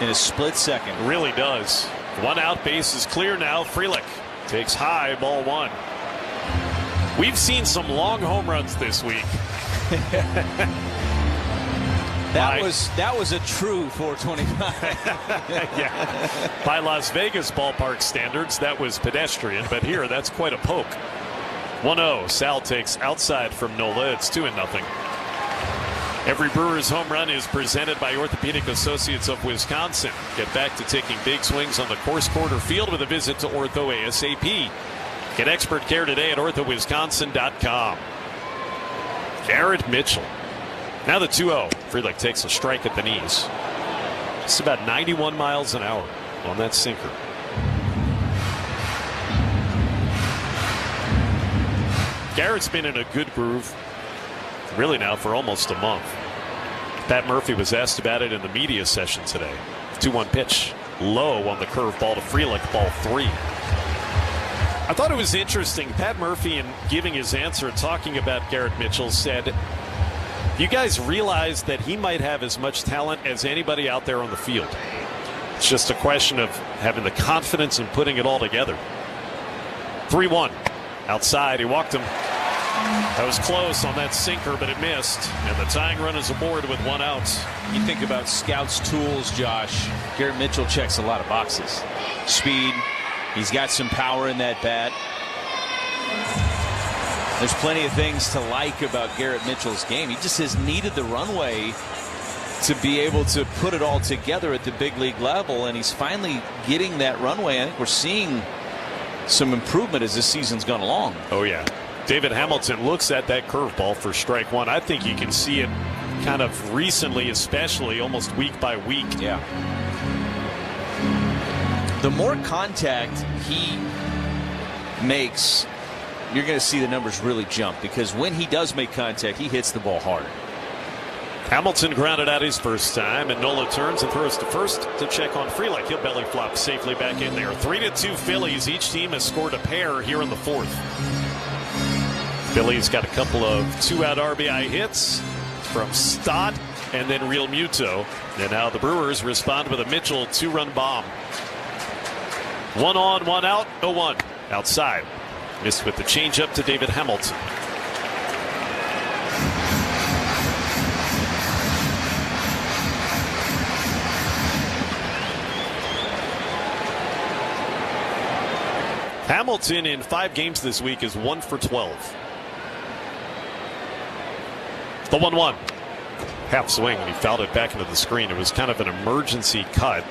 S3: in a split second.
S12: Really does. 1 out, base is clear now. Frelick takes high, ball 1. We've seen some long home runs this week.
S3: That was a true 425.
S12: Yeah. By Las Vegas ballpark standards, that was pedestrian, but here that's quite a poke. 1-0. Sal takes outside from Nola. It's 2-0. Every Brewers home run is presented by Orthopedic Associates of Wisconsin. Get back to taking big swings on the course, court, or field with a visit to Ortho ASAP. Get expert care today at orthowisconsin.com. Garrett Mitchell. Now the 2-0. Frelick takes a strike at the knees. It's about 91 miles an hour on that sinker. Garrett's been in a good groove really now for almost a month. Pat Murphy was asked about it in the media session today. 2-1 pitch. Low on the curveball to Frelick, ball 3. I thought it was interesting. Pat Murphy, in giving his answer, talking about Garrett Mitchell, said, you guys realize that he might have as much talent as anybody out there on the field. It's just a question of having the confidence and putting it all together. 3-1. Outside, he walked him. That was close on that sinker, but it missed. And the tying run is aboard with 1 out.
S3: You think about scouts' tools, Josh. Garrett Mitchell checks a lot of boxes. Speed. He's got some power in that bat. There's plenty of things to like about Garrett Mitchell's game. He just has needed the runway to be able to put it all together at the big league level, and he's finally getting that runway. I think we're seeing some improvement as this season's gone along.
S12: Oh, yeah. David Hamilton looks at that curveball for strike 1. I think you can see it kind of recently, especially almost week by week.
S3: Yeah. The more contact he makes, you're going to see the numbers really jump, because when he does make contact, he hits the ball hard.
S12: Hamilton grounded out his first time, and Nola turns and throws to first to check on Frelick. He'll belly flop safely back in there. 3-2 Phillies. Each team has scored a pair here in the 4th. Phillies got a couple of 2-out RBI hits from Stott and then Real Muto. And now the Brewers respond with a Mitchell 2-run bomb. 1 on, 1 out, 0-1. Outside. Missed with the changeup to David Hamilton. Hamilton in 5 games this week is 1 for 12. The 1-1. Half swing, and he fouled it back into the screen. It was kind of an emergency cut.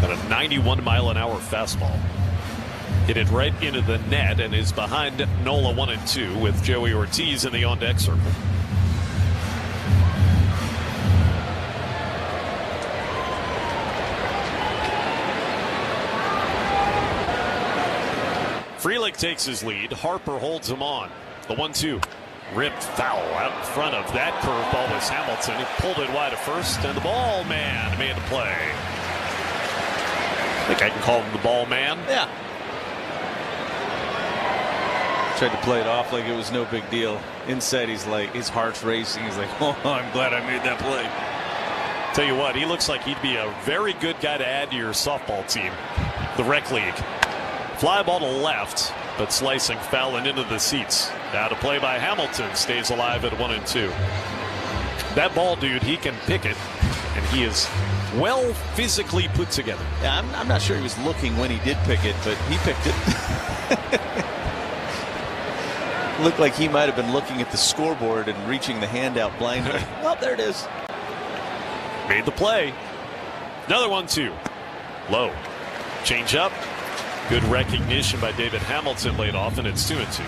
S12: Got a 91-mile-an-hour fastball. Hit it right into the net and is behind Nola 1-2 with Joey Ortiz in the on-deck circle. Frelick takes his lead. Harper holds him on. The 1-2. Ripped foul out in front of that curveball was Hamilton. He pulled it wide to first, and the ball man made the play. I think I can call him the ball man.
S28: Yeah. Tried to play it off like it was no big deal. Inside, he's like, his heart's racing. He's like, oh, I'm glad I made that play.
S12: Tell you what, he looks like he'd be a very good guy to add to your softball team, the rec league. Fly ball to left, but slicing foul and into the seats. Now to play by Hamilton, stays alive at 1-2. That ball, dude, he can pick it, and he is well physically put together.
S28: Yeah, I'm not sure he was looking when he did pick it, but he picked it. Looked like he might have been looking at the scoreboard and reaching the hand out blindly. Oh, there it is.
S12: Made the play. Another 1-2. Low. Change up. Good recognition by David Hamilton laid off, and it's 2-2.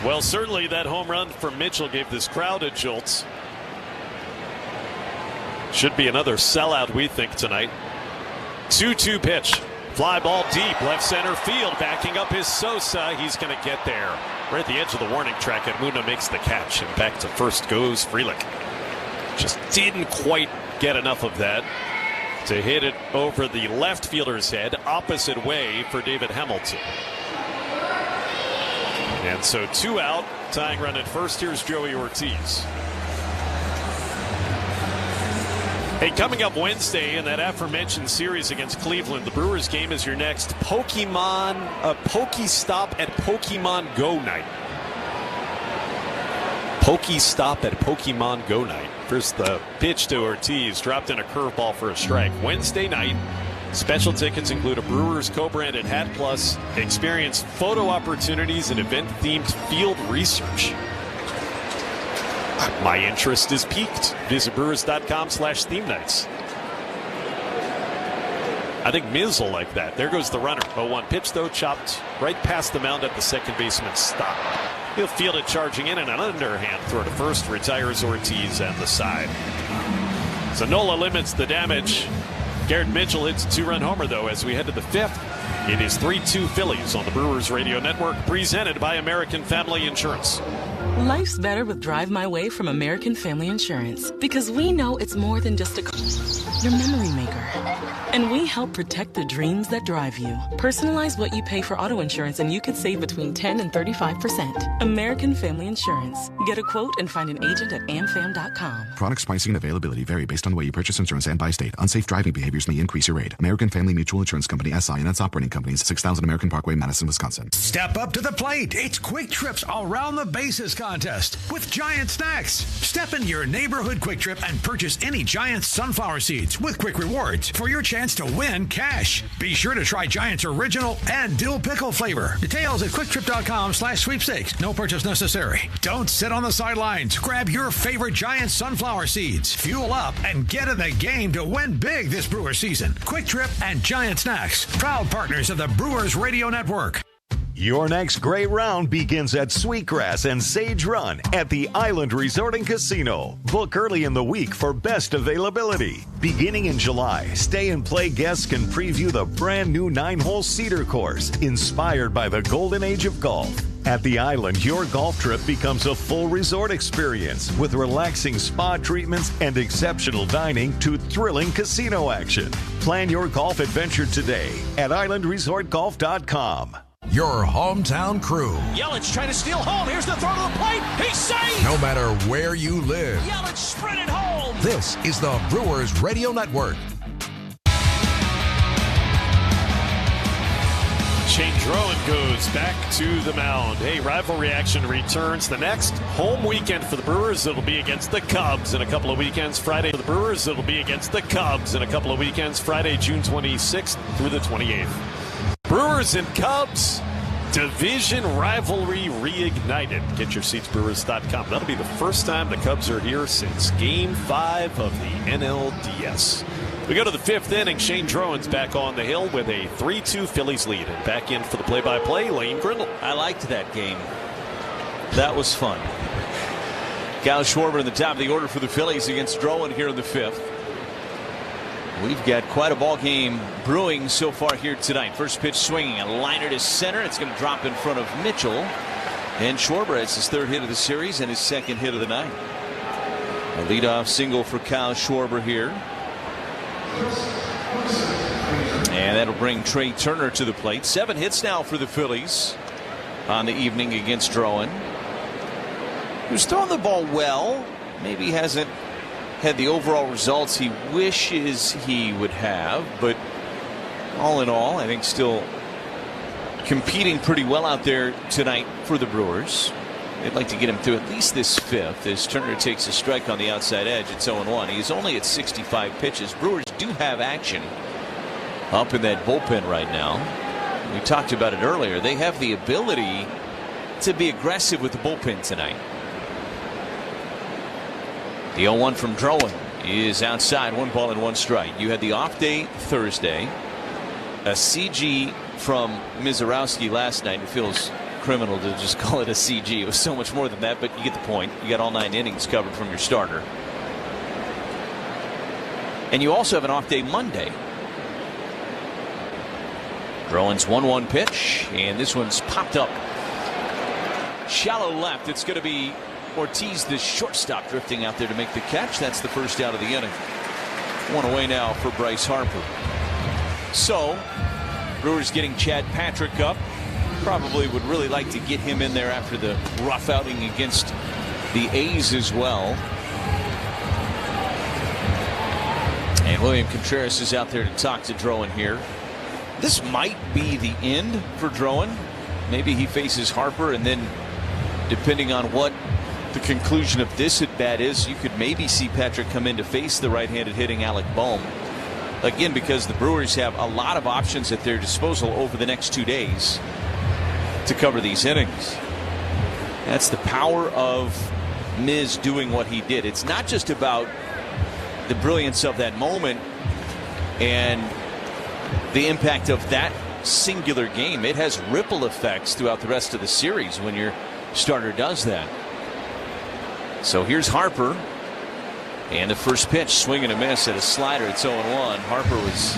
S12: Well, certainly that home run from Mitchell gave this crowd a jolt. Should be another sellout, we think, tonight. 2-2 pitch. Fly ball deep, left center field, backing up is Sosa. He's going to get there. Right at the edge of the warning track, and Muna makes the catch, and back to first goes Frelick. Just didn't quite get enough of that to hit it over the left fielder's head, opposite way for David Hamilton. And so 2 out, tying run at first. Here's Joey Ortiz. Hey, coming up Wednesday in that aforementioned series against Cleveland, the Brewers game is your next Pokestop at Pokemon Go night. Pokestop at Pokemon Go night. First the pitch to Ortiz, dropped in a curveball for a strike. Wednesday night, special tickets include a Brewers co-branded hat plus experience photo opportunities and event-themed field research. My interest is piqued. Visit brewers.com/theme nights. I think Miz will like that. There goes the runner. 0-1 pitch, though, chopped right past the mound at the second baseman. Stop. He'll field it charging in, and an underhand throw to first retires Ortiz and the side. So Nola limits the damage. Garrett Mitchell hits a 2-run homer, though, as we head to the 5th. It is 3-2 Phillies on the Brewers Radio Network, presented by American Family Insurance.
S15: Life's better with Drive My Way from American Family Insurance, because we know it's more than just a car. Your memory maker. And we help protect the dreams that drive you. Personalize what you pay for auto insurance and you could save between 10 and 35%. American Family Insurance. Get a quote and find an agent at amfam.com.
S21: Products, pricing, and availability vary based on the way you purchase insurance and by state. Unsafe driving behaviors may increase your rate. American Family Mutual Insurance Company, SI, and its operating companies, 6000 American Parkway, Madison, Wisconsin.
S22: Step up to the plate. It's Quick Trip's Around the Bases contest with Giant Snacks. Step into your neighborhood Quick Trip and purchase any Giant sunflower seeds with Quick Rewards for your chance to win cash. Be sure to try Giant's original and dill pickle flavor. Details at quicktrip.com/sweepstakes. No purchase necessary. Don't sit on the sidelines. Grab your favorite Giant sunflower seeds. Fuel up and get in the game to win big this Brewer season. Quick Trip and Giant Snacks, proud partners of the Brewers Radio Network.
S23: Your next great round begins at Sweetgrass and Sage Run at the Island Resort and Casino. Book early in the week for best availability. Beginning in July, stay and play guests can preview the brand new 9-hole Cedar course, inspired by the golden age of golf. At the Island, your golf trip becomes a full resort experience with relaxing spa treatments and exceptional dining to thrilling casino action. Plan your golf adventure today at islandresortgolf.com.
S1: your hometown crew.
S17: Yelich trying to steal home. Here's the throw to the plate. He's safe.
S1: No matter where you live.
S17: Yelich sprinted home.
S1: This is the Brewers Radio Network.
S12: Shane Drowan goes back to the mound. Hey, rivalry action returns. The next home weekend for the Brewers, it'll be against the Cubs in a couple of weekends. Friday for the Brewers, it'll be against the Cubs in a couple of weekends. Friday, June 26th through the 28th. Brewers and Cubs, division rivalry reignited. Get your seats, brewers.com. That'll be the first time the Cubs are here since Game 5 of the NLDS. We go to the 5th inning. Shane Drowan's back on the hill with a 3-2 Phillies lead. And back in for the play-by-play, Lane Grindle.
S28: I liked that game. That was fun. Kyle Schwarber in the top of the order for the Phillies against Drowan here in the 5th. We've got quite a ball game brewing so far here tonight. First pitch swinging, a liner to center. It's going to drop in front of Mitchell. And Schwarber has his 3rd hit of the series and his 2nd hit of the night. A leadoff single for Kyle Schwarber here. And that'll bring Trey Turner to the plate. 7 hits now for the Phillies on the evening against Drowan, who's throwing the ball well. Maybe hasn't had the overall results he wishes he would have, but all in all, I think still competing pretty well out there tonight for the Brewers. They'd like to get him through at least this 5th as Turner takes a strike on the outside edge. It's 0-1. He's only at 65 pitches. Brewers do have action up in that bullpen right now. We talked about it earlier. They have the ability to be aggressive with the bullpen tonight. The 0-1 from Drowan is outside. 1 ball and 1 strike. You had the off day Thursday. A CG from Mizorowski last night. It feels criminal to just call it a CG. It was so much more than that, but you get the point. You got all 9 innings covered from your starter. And you also have an off day Monday. Drowan's 1-1 pitch, and this one's popped up shallow left. It's going to be Ortiz, the shortstop, drifting out there to make the catch. That's the first out of the inning. 1 away now for Bryce Harper. So Brewers getting Chad Patrick up. Probably would really like to get him in there after the rough outing against the A's as well. And William Contreras is out there to talk to Drowan here. This might be the end for Drowan. Maybe he faces Harper, and then depending on what the conclusion of this at bat is, you could maybe see Patrick come in to face the right-handed hitting Alec Bohm. Again, because the Brewers have a lot of options at their disposal over the next 2 days to cover these innings. That's the power of Miz doing what he did. It's not just about the brilliance of that moment and the impact of that singular game. It has ripple effects throughout the rest of the series when your starter does that. So here's Harper, and the first pitch, swing and a miss at a slider. It's 0-1. Harper was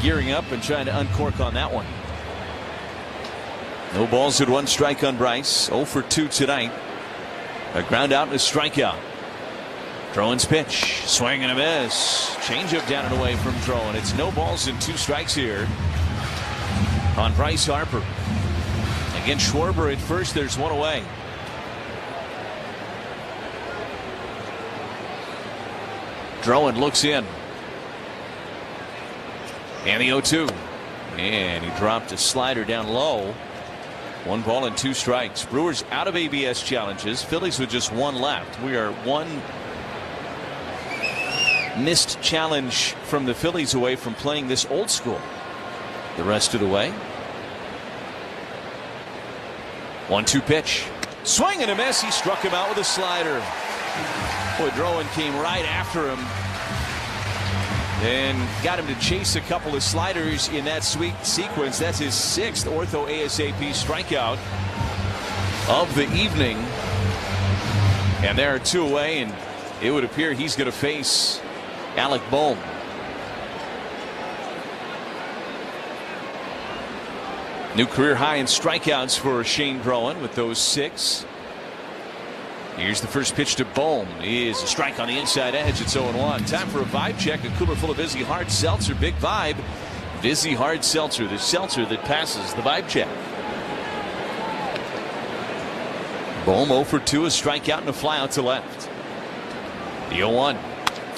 S28: gearing up and trying to uncork on that one. No balls and 1 strike on Bryce. 0 for 2 tonight. A ground out and a strikeout. Drowan's pitch, swing and a miss. Changeup down and away from Drowan. It's no balls and 2 strikes here on Bryce Harper. Against Schwarber at first, there's 1 away. Drowan looks in. And the 0-2. And he dropped a slider down low. 1 ball and 2 strikes. Brewers out of ABS challenges. Phillies with just 1 left. We are 1 missed challenge from the Phillies away from playing this old school the rest of the way. 1-2 pitch. Swing and a miss. He struck him out with a slider. Boy, Drowan came right after him and got him to chase a couple of sliders in that sweet sequence. That's his 6th ortho ASAP strikeout of the evening. And there are 2 away, and it would appear he's going to face Alec Bohm. New career high in strikeouts for Shane Drowan with those 6. Here's the first pitch to Bohm. Is a strike on the inside edge. It's 0-1. Time for a vibe check. A cooler full of Izzy Hard Seltzer. Big Vibe.
S3: Vizzy Hard Seltzer, the seltzer that passes the vibe check. Bohm 0 for 2, a strikeout and a fly out to left. The 0-1.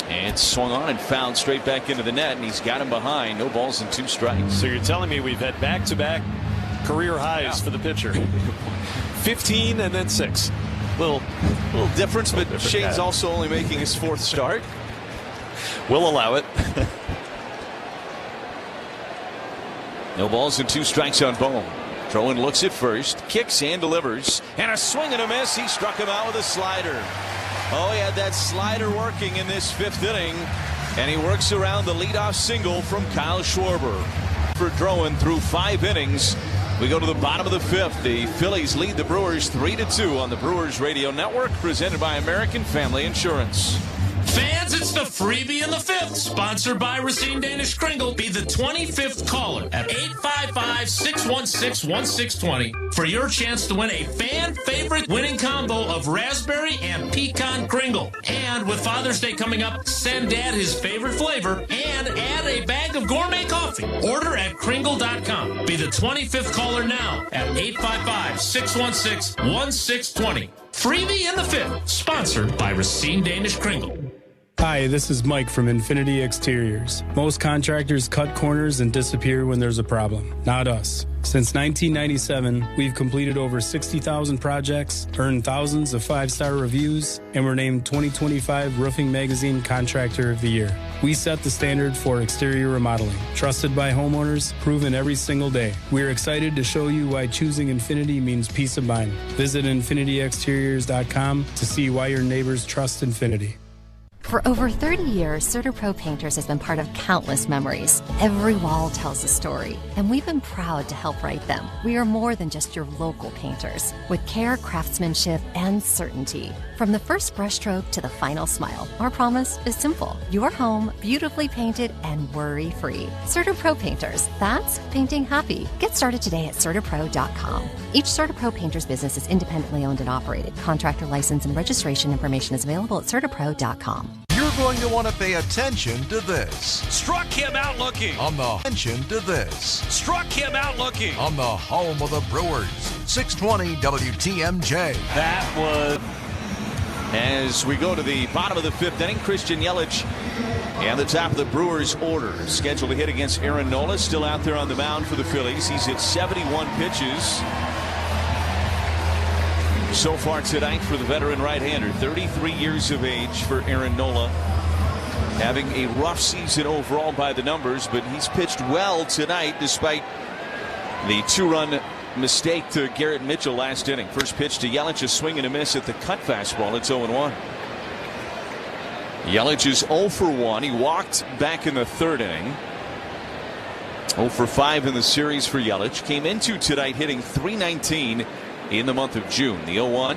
S3: And swung on and fouled straight back into the net, and he's got him behind. No balls and 2 strikes.
S12: So you're telling me we've had back-to-back career highs for the pitcher. 15 and then 6.
S3: Little difference, but Shane's also only making his 4th start.
S12: We'll allow it.
S3: No balls and 2 strikes on Bohm. Throw-in looks at first, kicks and delivers, and a swing and a miss. He struck him out with a slider. Oh, he had that slider working in this 5th inning, and he works around the leadoff single from Kyle Schwarber. For Drowan through 5 innings, we go to the bottom of the 5th. The Phillies lead the Brewers 3-2 on the Brewers Radio Network, presented by American Family Insurance.
S17: Fans, it's the freebie in the 5th, sponsored by Racine Danish Kringle. Be the 25th caller at 855-616-1620 for your chance to win a fan favorite winning combo of raspberry and pecan Kringle. And with Father's Day coming up, send Dad his favorite flavor and add a bag of gourmet coffee. Order at Kringle.com. Be the 25th caller now at 855-616-1620. Freebie in the 5th, sponsored by Racine Danish Kringle.
S4: Hi, this is Mike from Infinity Exteriors. Most contractors cut corners and disappear when there's a problem. Not us. Since 1997, we've completed over 60,000 projects, earned thousands of 5-star reviews, and were named 2025 Roofing Magazine Contractor of the Year. We set the standard for exterior remodeling. Trusted by homeowners, proven every single day. We're excited to show you why choosing Infinity means peace of mind. Visit infinityexteriors.com to see why your neighbors trust Infinity.
S6: For over 30 years, CertaPro Painters has been part of countless memories. Every wall tells a story, and we've been proud to help write them. We are more than just your local painters, with care, craftsmanship, and certainty. From the first brushstroke to the final smile, our promise is simple. Your home, beautifully painted and worry-free. CertaPro Painters, that's painting happy. Get started today at CertaPro.com. Each CertaPro Painters business is independently owned and operated. Contractor license and registration information is available at CertaPro.com.
S1: You're going to want to pay attention to this.
S17: Struck him out looking.
S1: On the attention to this.
S17: Struck him out looking.
S1: On the home of the Brewers. 620 WTMJ.
S3: That was... As we go to the bottom of the 5th inning, Christian Yelich and the top of the Brewers order. Scheduled to hit against Aaron Nola, still out there on the mound for the Phillies. He's hit 71 pitches so far tonight for the veteran right-hander. 33 years of age for Aaron Nola. Having a rough season overall by the numbers, but he's pitched well tonight despite the 2-run mistake to Garrett Mitchell last inning. First pitch to Yelich, a swing and a miss at the cut fastball. It's 0-1. Yelich is 0 for 1. He walked back in the 3rd inning. 0 for 5 in the series for Yelich. Came into tonight hitting .319 in the month of June. The 0-1,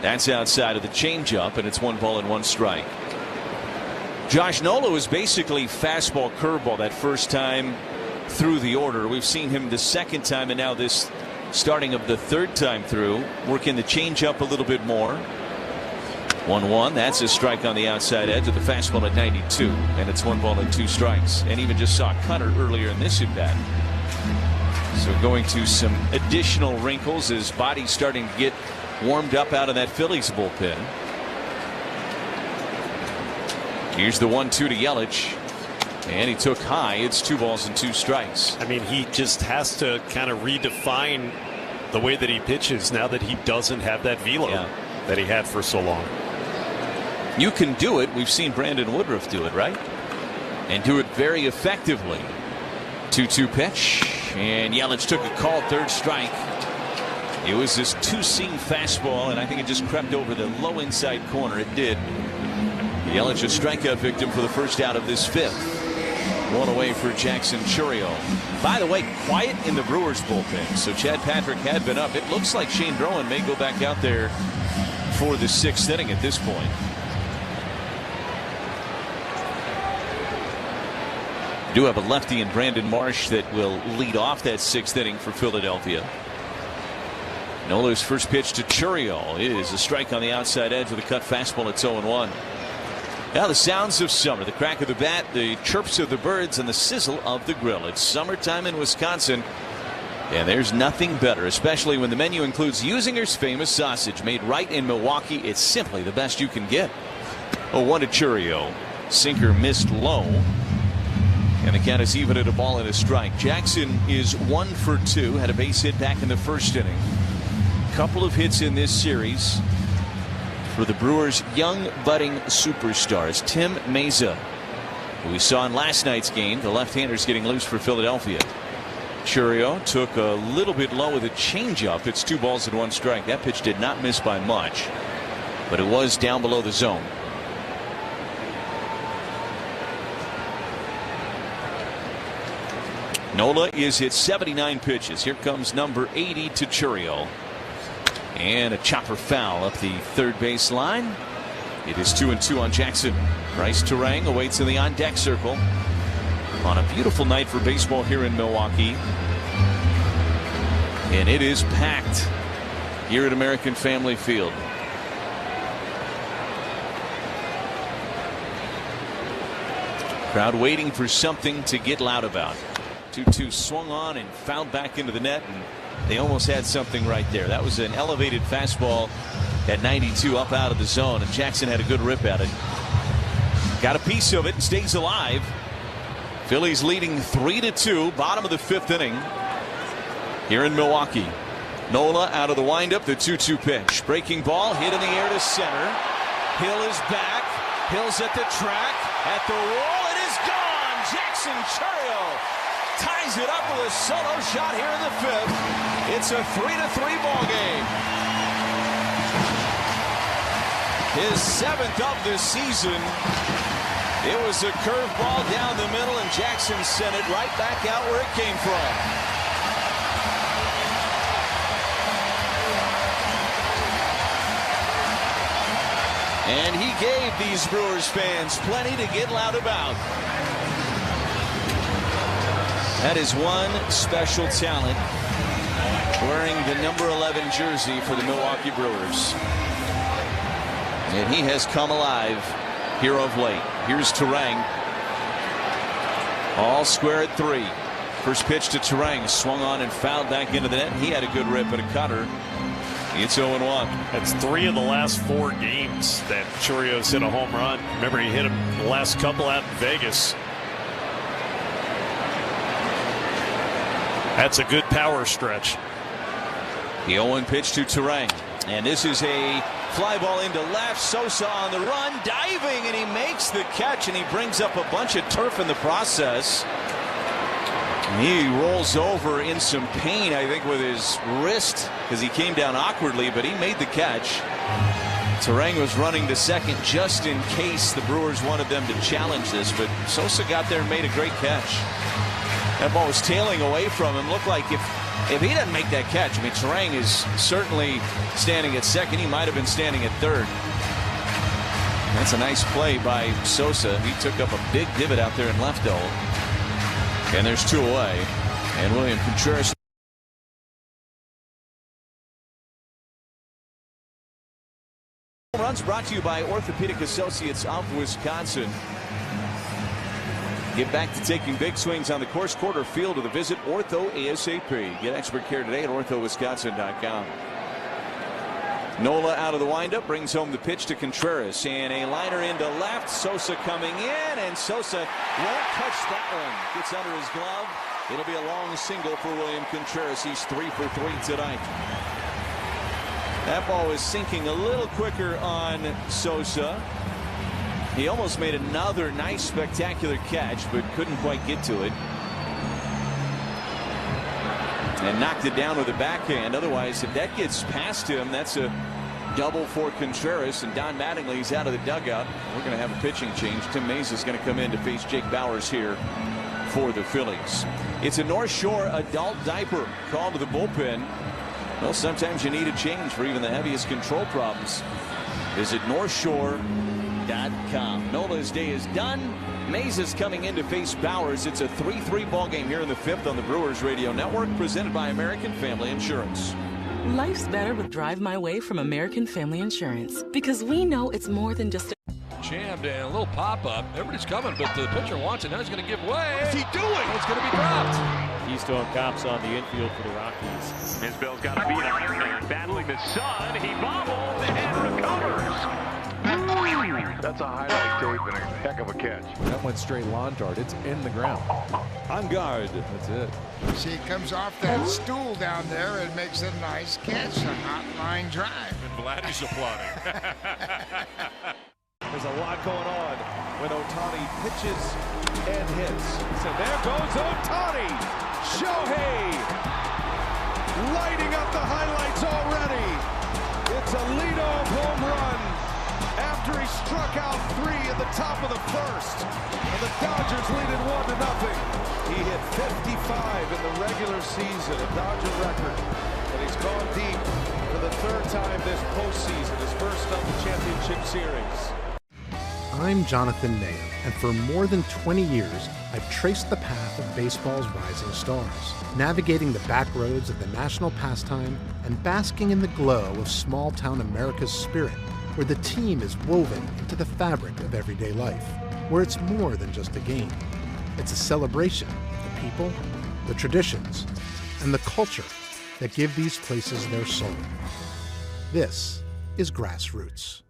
S3: that's outside of the changeup, and it's 1 ball and 1 strike. Josh Nola was basically fastball curveball that first time through the order. We've seen him the 2nd time, and now this starting of the 3rd time through, working the changeup a little bit more. 1-1, that's a strike on the outside edge of the fastball at 92, and it's 1 ball and 2 strikes. And even just saw Cutter earlier in this at-bat. So going to some additional wrinkles as body's starting to get warmed up out of that Phillies bullpen. Here's the 1-2 to Yelich. And he took high. It's 2 balls and 2 strikes.
S12: I mean, he just has to kind of redefine the way that he pitches now that he doesn't have that velo that he had for so long.
S3: You can do it. We've seen Brandon Woodruff do it, right? And do it very effectively. 2-2 pitch. And Yelich took a call, 3rd strike. It was this 2-seam fastball, and I think it just crept over the low inside corner. It did. Yelich a strikeout victim for the first out of this 5th. 1 away for Jackson Chourio. By the way, quiet in the Brewers bullpen. So Chad Patrick had been up. It looks like Shane Drowan may go back out there for the 6th inning at this point. Do have a lefty in Brandon Marsh that will lead off that 6th inning for Philadelphia. Nola's first pitch to Chourio is a strike on the outside edge with a cut fastball at 0-1. Now the sounds of summer, the crack of the bat, the chirps of the birds, and the sizzle of the grill. It's summertime in Wisconsin, and there's nothing better, especially when the menu includes Usinger's famous sausage, made right in Milwaukee. It's simply the best you can get. A 1-2 Churio. Sinker missed low, and the count is even at a ball and a strike. Jackson is 1 for 2, had a base hit back in the first inning. Couple of hits in this series for the Brewers' young budding superstars. Tim Meza, who we saw in last night's game, the left-hander's getting loose for Philadelphia. Churio took a little bit low with a changeup. It's 2 balls and 1 strike. That pitch did not miss by much, but it was down below the zone. Nola is hit 79 pitches. Here comes number 80 to Churio. And a chopper foul up the third base line. It is 2-2 on Jackson. Bryce Terang awaits in the on-deck circle on a beautiful night for baseball here in Milwaukee. And it is packed here at American Family Field. Crowd waiting for something to get loud about. 2-2 swung on and fouled back into the net, and they almost had something right there. That was an elevated fastball at 92 up out of the zone, and Jackson had a good rip at it. Got a piece of it and stays alive. Phillies leading 3-2, bottom of the 5th inning here in Milwaukee. Nola out of the windup, the 2-2 pitch. Breaking ball hit in the air to center. Hill is back. Hill's at the track, at the wall. It is gone. Jackson Churio ties it up with a solo shot here in the 5th. It's a 3-3 ball game. His 7th of the season. It was a curveball down the middle, and Jackson sent it right back out where it came from. And he gave these Brewers fans plenty to get loud about. That is one special talent wearing the number 11 jersey for the Milwaukee Brewers. And he has come alive here of late. Here's Terang. All square at 3. First pitch to Terang, swung on and fouled back into the net. He had a good rip at a cutter. It's 0-1.
S12: That's 3 of the last 4 games that Churio's hit a home run. Remember, he hit him the last couple out in Vegas. That's a good power stretch.
S3: The 0-1 pitch to Terang. And this is a fly ball into left. Sosa on the run, diving, and he makes the catch, and he brings up a bunch of turf in the process. And he rolls over in some pain, I think, with his wrist, because he came down awkwardly, but he made the catch. Terang was running to second just in case the Brewers wanted them to challenge this, but Sosa got there and made a great catch. That ball was tailing away from him. Looked like if he doesn't make that catch, I mean, Terang is certainly standing at second. He might have been standing at third. That's a nice play by Sosa. He took up a big divot out there in left though. And there's 2 away. And William Contreras. Runs brought to you by Orthopedic Associates of Wisconsin. Get back to taking big swings on the course, quarter field with a visit Ortho ASAP. Get expert care today at orthowisconsin.com. Nola out of the windup, brings home the pitch to Contreras, and a liner into left. Sosa coming in, and Sosa won't touch that one. Gets under his glove. It'll be a long single for William Contreras. He's 3 for 3 tonight. That ball was sinking a little quicker on Sosa. He almost made another nice spectacular catch, but couldn't quite get to it. And knocked it down with a backhand. Otherwise, if that gets past him, that's a double for Contreras. And Don Mattingly's out of the dugout. We're going to have a pitching change. Tim Mays is going to come in to face Jake Bauers here for the Phillies. It's a North Shore adult diaper called to the bullpen. Well, sometimes you need a change for even the heaviest control problems. Visit NorthShore.com. Nola's day is done. Mays is coming in to face Bauers. It's a 3-3 ball game here in the 5th on the Brewers Radio Network, presented by American Family Insurance.
S15: Life's better with Drive My Way from American Family Insurance, because we know it's more than just a...
S2: jammed and a little pop-up. Everybody's coming, but the pitcher wants it. Now he's going to give way.
S18: What's he doing?
S2: It's going to be dropped.
S19: Keystone Cops on the infield for the Rockies.
S20: Isbell's got a beat on him. Battling the sun. He bobbles and recovers.
S8: That's a highlight tape and a heck of a catch.
S24: That went straight lawn dart. It's in the ground.
S8: On guard.
S24: That's it.
S25: See, it comes off that stool down there and makes a nice catch, a hot line drive.
S8: And Vladdy's applauding.
S20: There's a lot going on when Ohtani pitches and hits. So there goes Ohtani. Shohei lighting up the highlights already. It's a leadoff home run after he struck out 3 at the top of the first. And the Dodgers lead it 1-0. He hit 55 in the regular season, a Dodger record. And he's gone deep for the 3rd time this postseason, his first of the championship series.
S26: I'm Jonathan Mayer, and for more than 20 years, I've traced the path of baseball's rising stars, navigating the back roads of the national pastime and basking in the glow of small-town America's spirit, where the team is woven into the fabric of everyday life, where it's more than just a game. It's a celebration of the people, the traditions, and the culture that give these places their soul. This is Grassroots.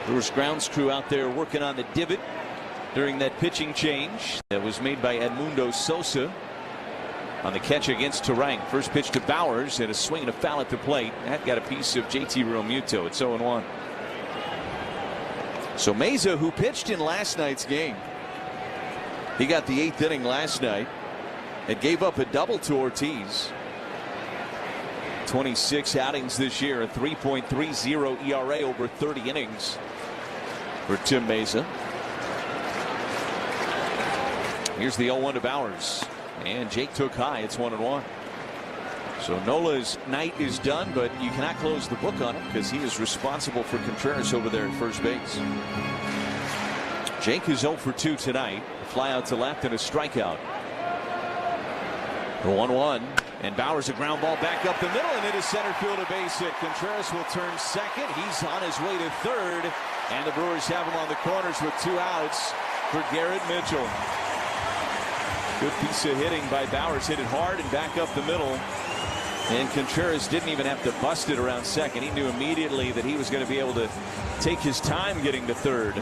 S28: Brewers grounds crew out there working on the divot during that pitching change that was made by Edmundo Sosa on the catch against Turang. First pitch to Bowers and a swing and a foul at the plate. That got a piece of JT Realmuto. It's 0-1. So Meza, who pitched in last night's game, he got the 8th inning last night and gave up a double to Ortiz. 26 outings this year, a 3.30 ERA over 30 innings for Tim Meza. Here's the 0-1 to Bowers, and Jake took high. It's 1-1. So Nola's night is done, but you cannot close the book on him because he is responsible for Contreras over there at first base. Jake is 0 for 2 tonight. A fly out to left and a strikeout. The 1-1. And Bowers a ground ball back up the middle and into center field, a base hit. Contreras will turn second. He's on his way to third. And the Brewers have him on the corners with 2 outs for Garrett Mitchell. Good piece of hitting by Bowers. Hit it hard and back up the middle. And Contreras didn't even have to bust it around second. He knew immediately that he was going to be able to take his time getting to third.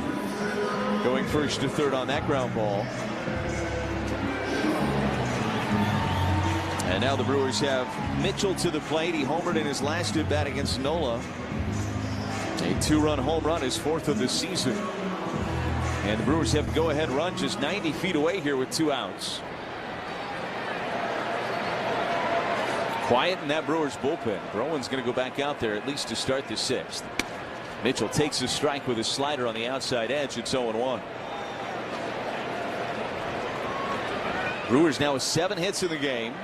S28: Going first to third on that ground ball. And now the Brewers have Mitchell to the plate. He homered in his last at bat against Nola. A 2-run home run, his 4th of the season. And the Brewers have a go-ahead run just 90 feet away here with 2 outs. Quiet in that Brewers bullpen. Browen's going to go back out there at least to start the 6th. Mitchell takes a strike with a slider on the outside edge. It's 0-1. Brewers now with 7 hits in the game.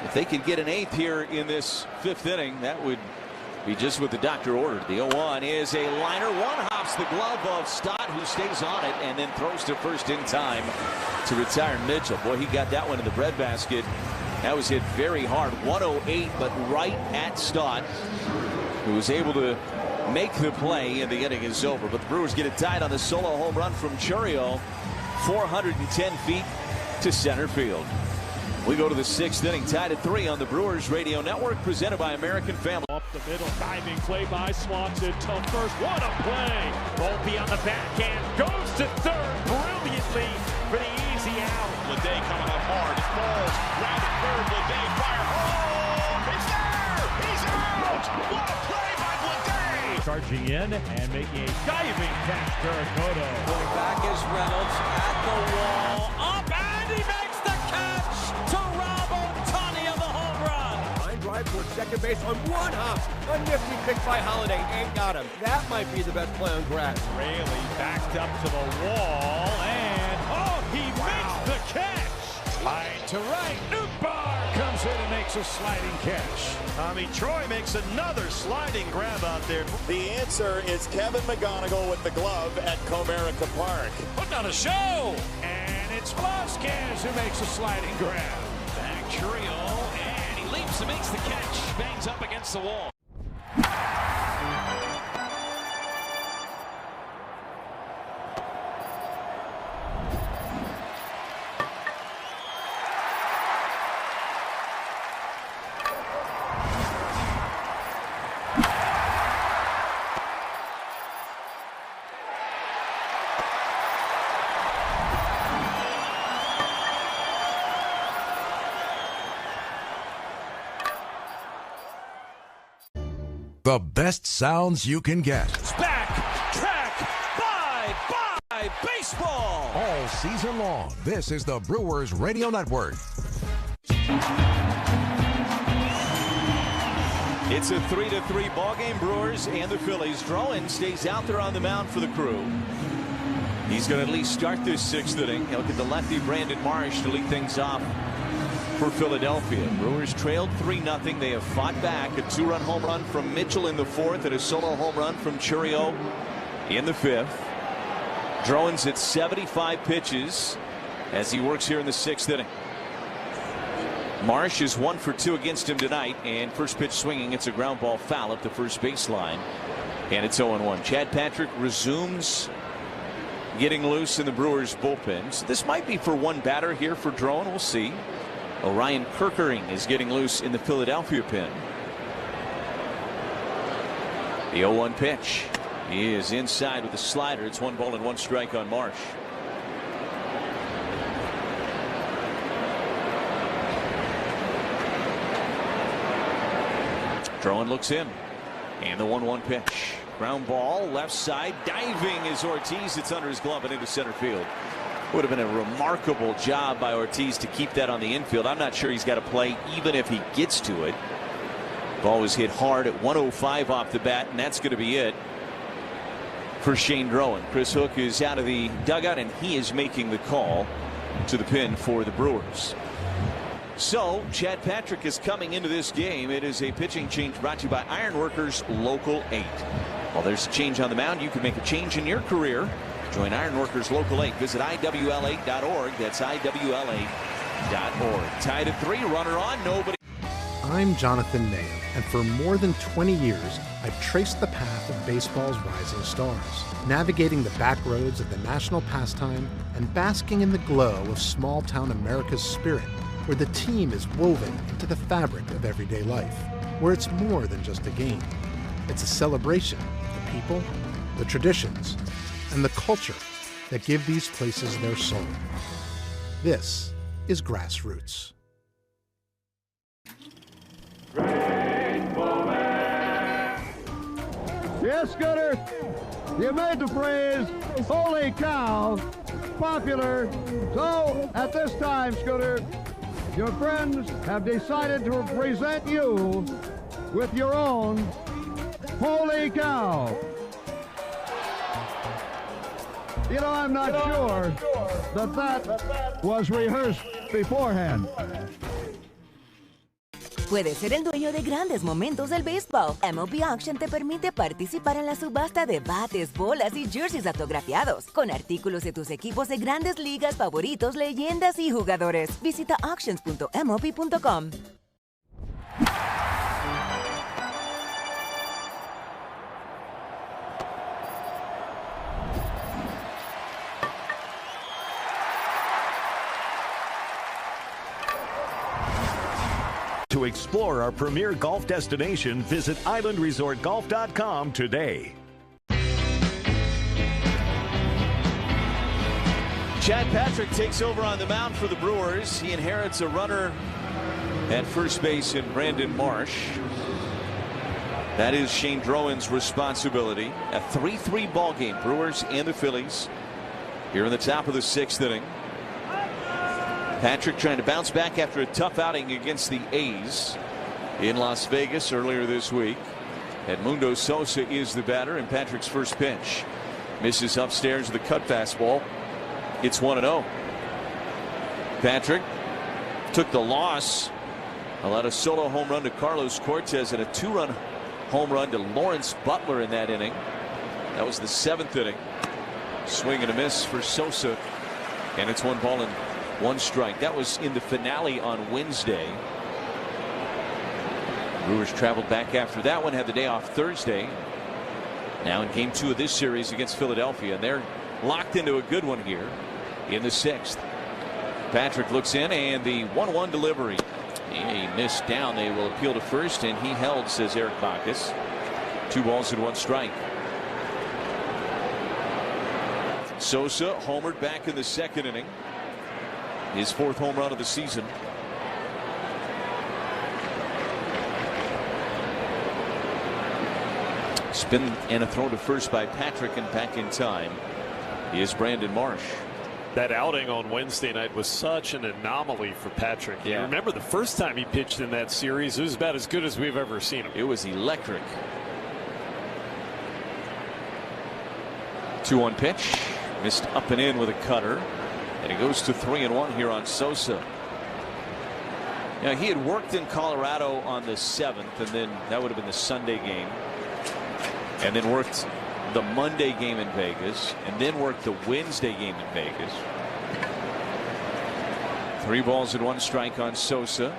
S28: If they can get an 8th here in this 5th inning, that would be just what the doctor ordered. The 0-1 is a liner. One hops the glove of Stott, who stays on it and then throws to first in time to retire Mitchell. Boy, he got that one in the breadbasket. That was hit very hard. 108, but right at Stott, who was able to make the play, and the inning is over. But the Brewers get it tied on the solo home run from Churio. 410 feet to center field. We go to the 6th inning, tied at 3 on the Brewers Radio Network, presented by American Family.
S20: Up the middle, diving play by Swanson to first. What a play! Volpe on the backhand, goes to third brilliantly for the easy out.
S27: Leday coming up hard. It falls. Round at third. Leday fire home. It's there. He's out. What a play by Leday.
S20: Charging in and making a diving catch. Terracotta.
S29: Going back is Reynolds at the wall. Up and he makes the catch to Rob Ohtani of the home run.
S30: Line drive towards second base on one hop. A nifty pick by Holiday. Ain't got him. That might be the best play on grass.
S20: Raley backed up to the wall and he makes the catch. Line to right. Nootbaar comes Moves in and makes a sliding catch.
S12: Tommy Troy makes another sliding grab out there.
S5: The answer is Kevin McGonigal with the glove at Comerica Park.
S2: Putting on a show.
S20: And it's Vasquez who makes a sliding grab.
S2: Back trio, and he leaps and makes the catch. Bangs up against the wall.
S1: The best sounds you can get.
S29: It's back, track, bye, baseball.
S1: All season long, this is the Brewers Radio Network.
S28: It's a 3-3 ball game. Brewers and the Phillies. Drowan stays out there on the mound for the Crew. He's going to at least start this 6th inning. He'll get the lefty Brandon Marsh to lead things off for Philadelphia. Brewers trailed 3-0. They have fought back. A 2-run home run from Mitchell in the 4th and a solo home run from Chourio in the 5th. Drowan's at 75 pitches as he works here in the 6th inning. Marsh is 1 for 2 against him tonight, and first pitch swinging. It's a ground ball foul at the first baseline, and it's 0-1. Chad Patrick resumes getting loose in the Brewers bullpen. So this might be for one batter here for Drowan. We'll see. Orion Kirkering is getting loose in the Philadelphia pen. The 0-1 pitch. He is inside with the slider. It's 1 ball and 1 strike on Marsh. Drowan looks in. And the 1-1 pitch. Ground ball, left side, diving is Ortiz. It's under his glove and into center field. Would have been a remarkable job by Ortiz to keep that on the infield. I'm not sure he's got to play even if he gets to it. Ball was hit hard at 105 off the bat, and that's going to be it for Shane Drowan. Chris Hook is out of the dugout, and he is making the call to the pin for the Brewers. So Chad Patrick is coming into this game. It is a pitching change brought to you by Ironworkers Local 8. While there's a change on the mound, you can make a change in your career. Join Ironworkers Local 8. Visit IWL8.org. That's IWL8.org. Tied at 3. Runner on. Nobody.
S26: I'm Jonathan Nahum, and for more than 20 years, I've traced the path of baseball's rising stars, navigating the back roads of the national pastime and basking in the glow of small-town America's spirit, where the team is woven into the fabric of everyday life, where it's more than just a game. It's a celebration of the people, the traditions, and the culture that give these places their soul. This is Grassroots.
S7: Yes, Scooter, you made the phrase, holy cow, popular. So, at this time, Scooter, your friends have decided to present you with your own holy cow. You know, I'm not sure that was rehearsed beforehand.
S9: Puedes ser el dueño de grandes momentos del béisbol. MLB Auction te permite participar en la subasta de bates, bolas y jerseys autografiados, con artículos de tus equipos de grandes ligas favoritos, leyendas y jugadores. Visita auctions.mlb.com.
S23: To explore our premier golf destination, visit islandresortgolf.com today.
S28: Chad Patrick takes over on the mound for the Brewers. He inherits a runner at first base in Brandon Marsh. That is Shane Drowan's responsibility. A 3-3 ball game. Brewers and the Phillies here in the top of the 6th inning. Patrick trying to bounce back after a tough outing against the A's in Las Vegas earlier this week. Edmundo Sosa is the batter, and Patrick's first pitch misses upstairs with a cut fastball. It's 1-0. Patrick took the loss
S3: Allowed a solo home run to Carlos Cortez and a 2-run home run to Lawrence Butler in that inning. That was the 7th inning. Swing and a miss for Sosa, and it's 1 ball and 1 strike. That was in the finale on Wednesday. Brewers traveled back after that one, had the day off Thursday. Now in game 2 of this series against Philadelphia, and they're locked into a good one here in the 6th. Patrick looks in, and the 1-1 delivery. He missed down. They will appeal to first, and he held, says Eric Bacchus. 2 balls and 1 strike. Sosa homered back in the 2nd inning. His 4th home run of the season. Spin and a throw to first by Patrick, and back in time is Brandon Marsh.
S12: That outing on Wednesday night was such an anomaly for Patrick.
S3: Yeah.
S12: You remember the first time he pitched in that series, it was about as good as we've ever seen him.
S3: It was electric. 2-1 pitch. Missed up and in with a cutter. And it goes to 3-1 here on Sosa. Now, he had worked in Colorado on the 7th, and then that would have been the Sunday game. And then worked the Monday game in Vegas, and then worked the Wednesday game in Vegas. 3 balls and 1 strike on Sosa.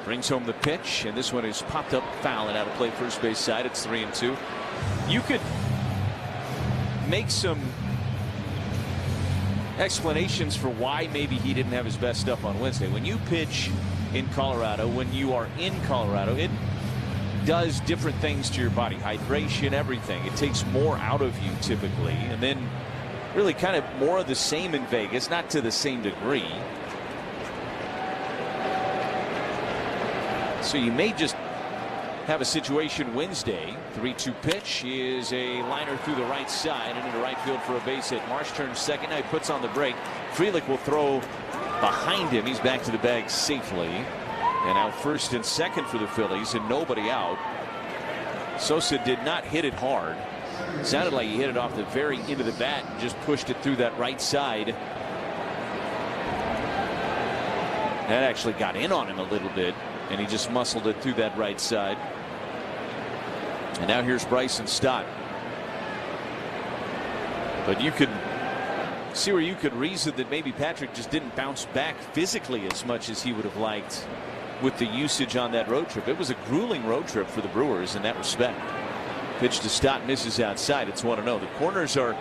S3: Brings home the pitch, and this one is popped up foul and out of play first base side. It's 3-2. You could make some explanations for why maybe he didn't have his best stuff on Wednesday. When you pitch in Colorado, when you are in Colorado, it does different things to your body. Hydration, everything. It takes more out of you typically, and then really kind of more of the same in Vegas, not to the same degree. So you may just have a situation Wednesday. 3-2 pitch is a liner through the right side and into right field for a base hit. Marsh turns second. Now he puts on the brake. Frelick will throw behind him. He's back to the bag safely. And now first and second for the Phillies, and nobody out. Sosa did not hit it hard. It sounded like he hit it off the very end of the bat and just pushed it through that right side. That actually got in on him a little bit, and he just muscled it through that right side. And now here's Bryson Stott. But you could see where you could reason that maybe Patrick just didn't bounce back physically as much as he would have liked with the usage on that road trip. It was a grueling road trip for the Brewers in that respect. Pitch to Stott, misses outside. It's 1-0. The corners are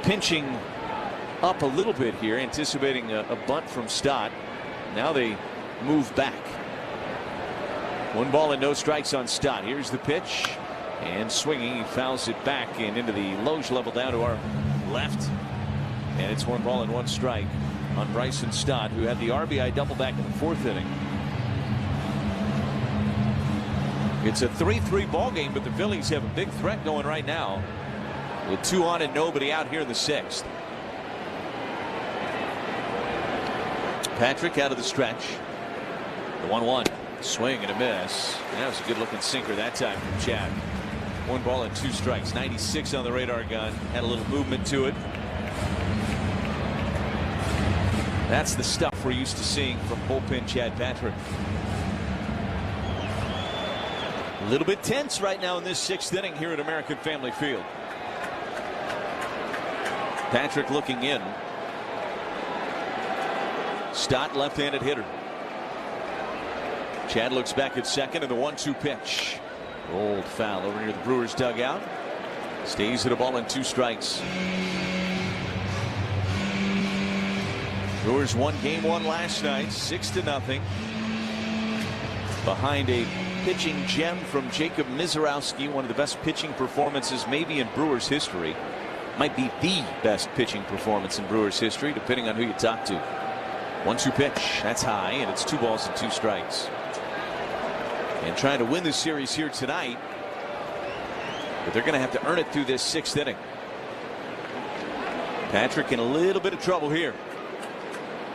S3: pinching up a little bit here, anticipating a bunt from Stott. Now they move back. 1 ball and no strikes on Stott. Here's the pitch, and swinging, he fouls it back and into the Loge level down to our left. And it's 1 ball and 1 strike on Bryson Stott, who had the RBI double back in the 4th inning. It's a 3-3 ball game, but the Phillies have a big threat going right now with 2 on and nobody out here in the 6th. Patrick out of the stretch. The 1-1 swing and a miss. And that was a good looking sinker that time from Chad. 1 ball and 2 strikes. 96 on the radar gun. Had a little movement to it. That's the stuff we're used to seeing from bullpen Chad Patrick. A little bit tense right now in this 6th inning here at American Family Field. Patrick looking in. Stott, left-handed hitter. Chad looks back at second, and the 1-2 pitch. Rolled foul over near the Brewers dugout. Stays at a ball and 2 strikes. Brewers won game 1 last night, 6-0. Behind a pitching gem from Jacob Mizorowski, one of the best pitching performances maybe in Brewers history. Might be the best pitching performance in Brewers history, depending on who you talk to. 1-2 pitch, that's high, and it's 2 balls and 2 strikes. And trying to win this series here tonight, but they're going to have to earn it through this 6th inning. Patrick in a little bit of trouble here.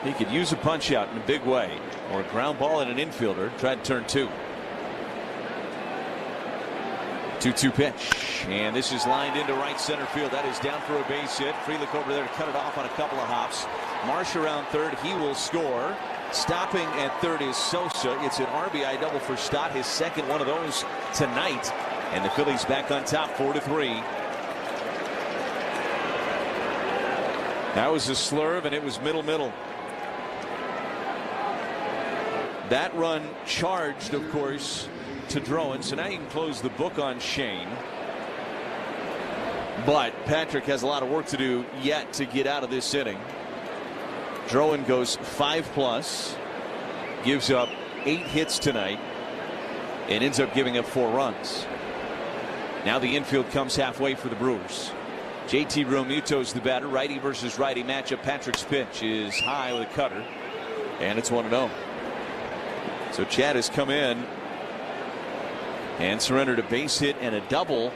S3: He could use a punch out in a big way, or a ground ball at an infielder. Tried to turn 2.
S28: 2-2 pitch, and this is lined into right center field. That is down for a base hit. Frelick over there to cut it off on a couple of hops. Marsh around third. He will score. Stopping at third is Sosa. It's an RBI double for Stott, his second one of those tonight. And the Phillies back on top 4-3. That was a slurve, and it was middle. That run charged, of course, to Drowan. So now you can close the book on Shane. But Patrick has a lot of work to do yet to get out of this inning. Drowan goes 5+, gives up 8 hits tonight, and ends up giving up 4 runs. Now the infield comes halfway for the Brewers. JT Realmuto's the batter. Righty versus righty matchup. Patrick's pitch is high with a cutter, and it's 1-0. So Chad has come in and surrendered a base hit and a double.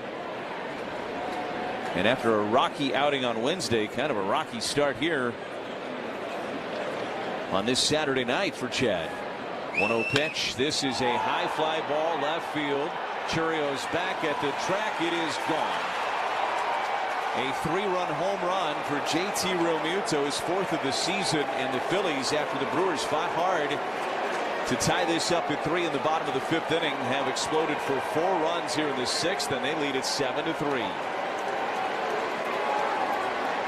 S28: And after a rocky outing on Wednesday, kind of a rocky start here on this Saturday night for Chad. 1-0 pitch. This is a high fly ball left field. Churio's back at the track. It is gone. A 3-run home run for JT Realmuto, his 4th of the season, and the Phillies, after the Brewers fought hard to tie this up at 3 in the bottom of the 5th inning, have exploded for 4 runs here in the 6th, and they lead it 7-3.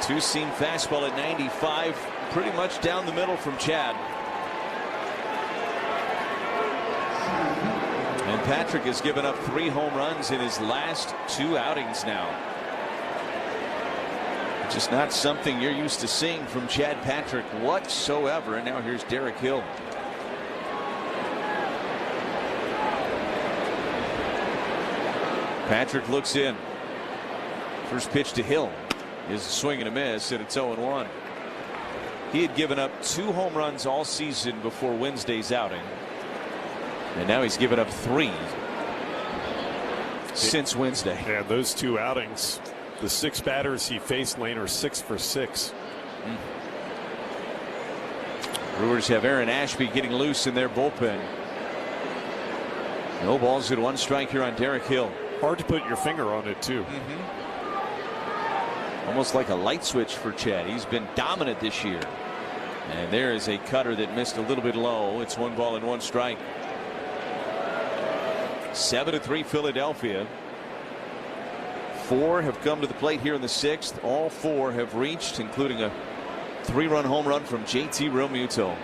S28: Two-seam fastball at 95, pretty much down the middle from Chad. And Patrick has given up 3 home runs in his last 2 outings now. Just not something you're used to seeing from Chad Patrick whatsoever. And now here's Derek Hill. Patrick looks in. First pitch to Hill is a swing and a miss, and it's 0-1. He had given up 2 home runs all season before Wednesday's outing, and now he's given up 3 since Wednesday.
S12: Yeah, those 2 outings, the 6 batters he faced, Lane, are 6 for 6.
S28: Brewers have Aaron Ashby getting loose in their bullpen. No balls and 1 strike here on Derek Hill.
S12: Hard to put your finger on it, too.
S28: Almost like a light switch for Chad. He's been dominant this year. And there is a cutter that missed a little bit low. It's 1 ball and 1 strike. 7-3 Philadelphia. 4 have come to the plate here in the 6th. All 4 have reached, including a 3-run home run from JT Realmuto.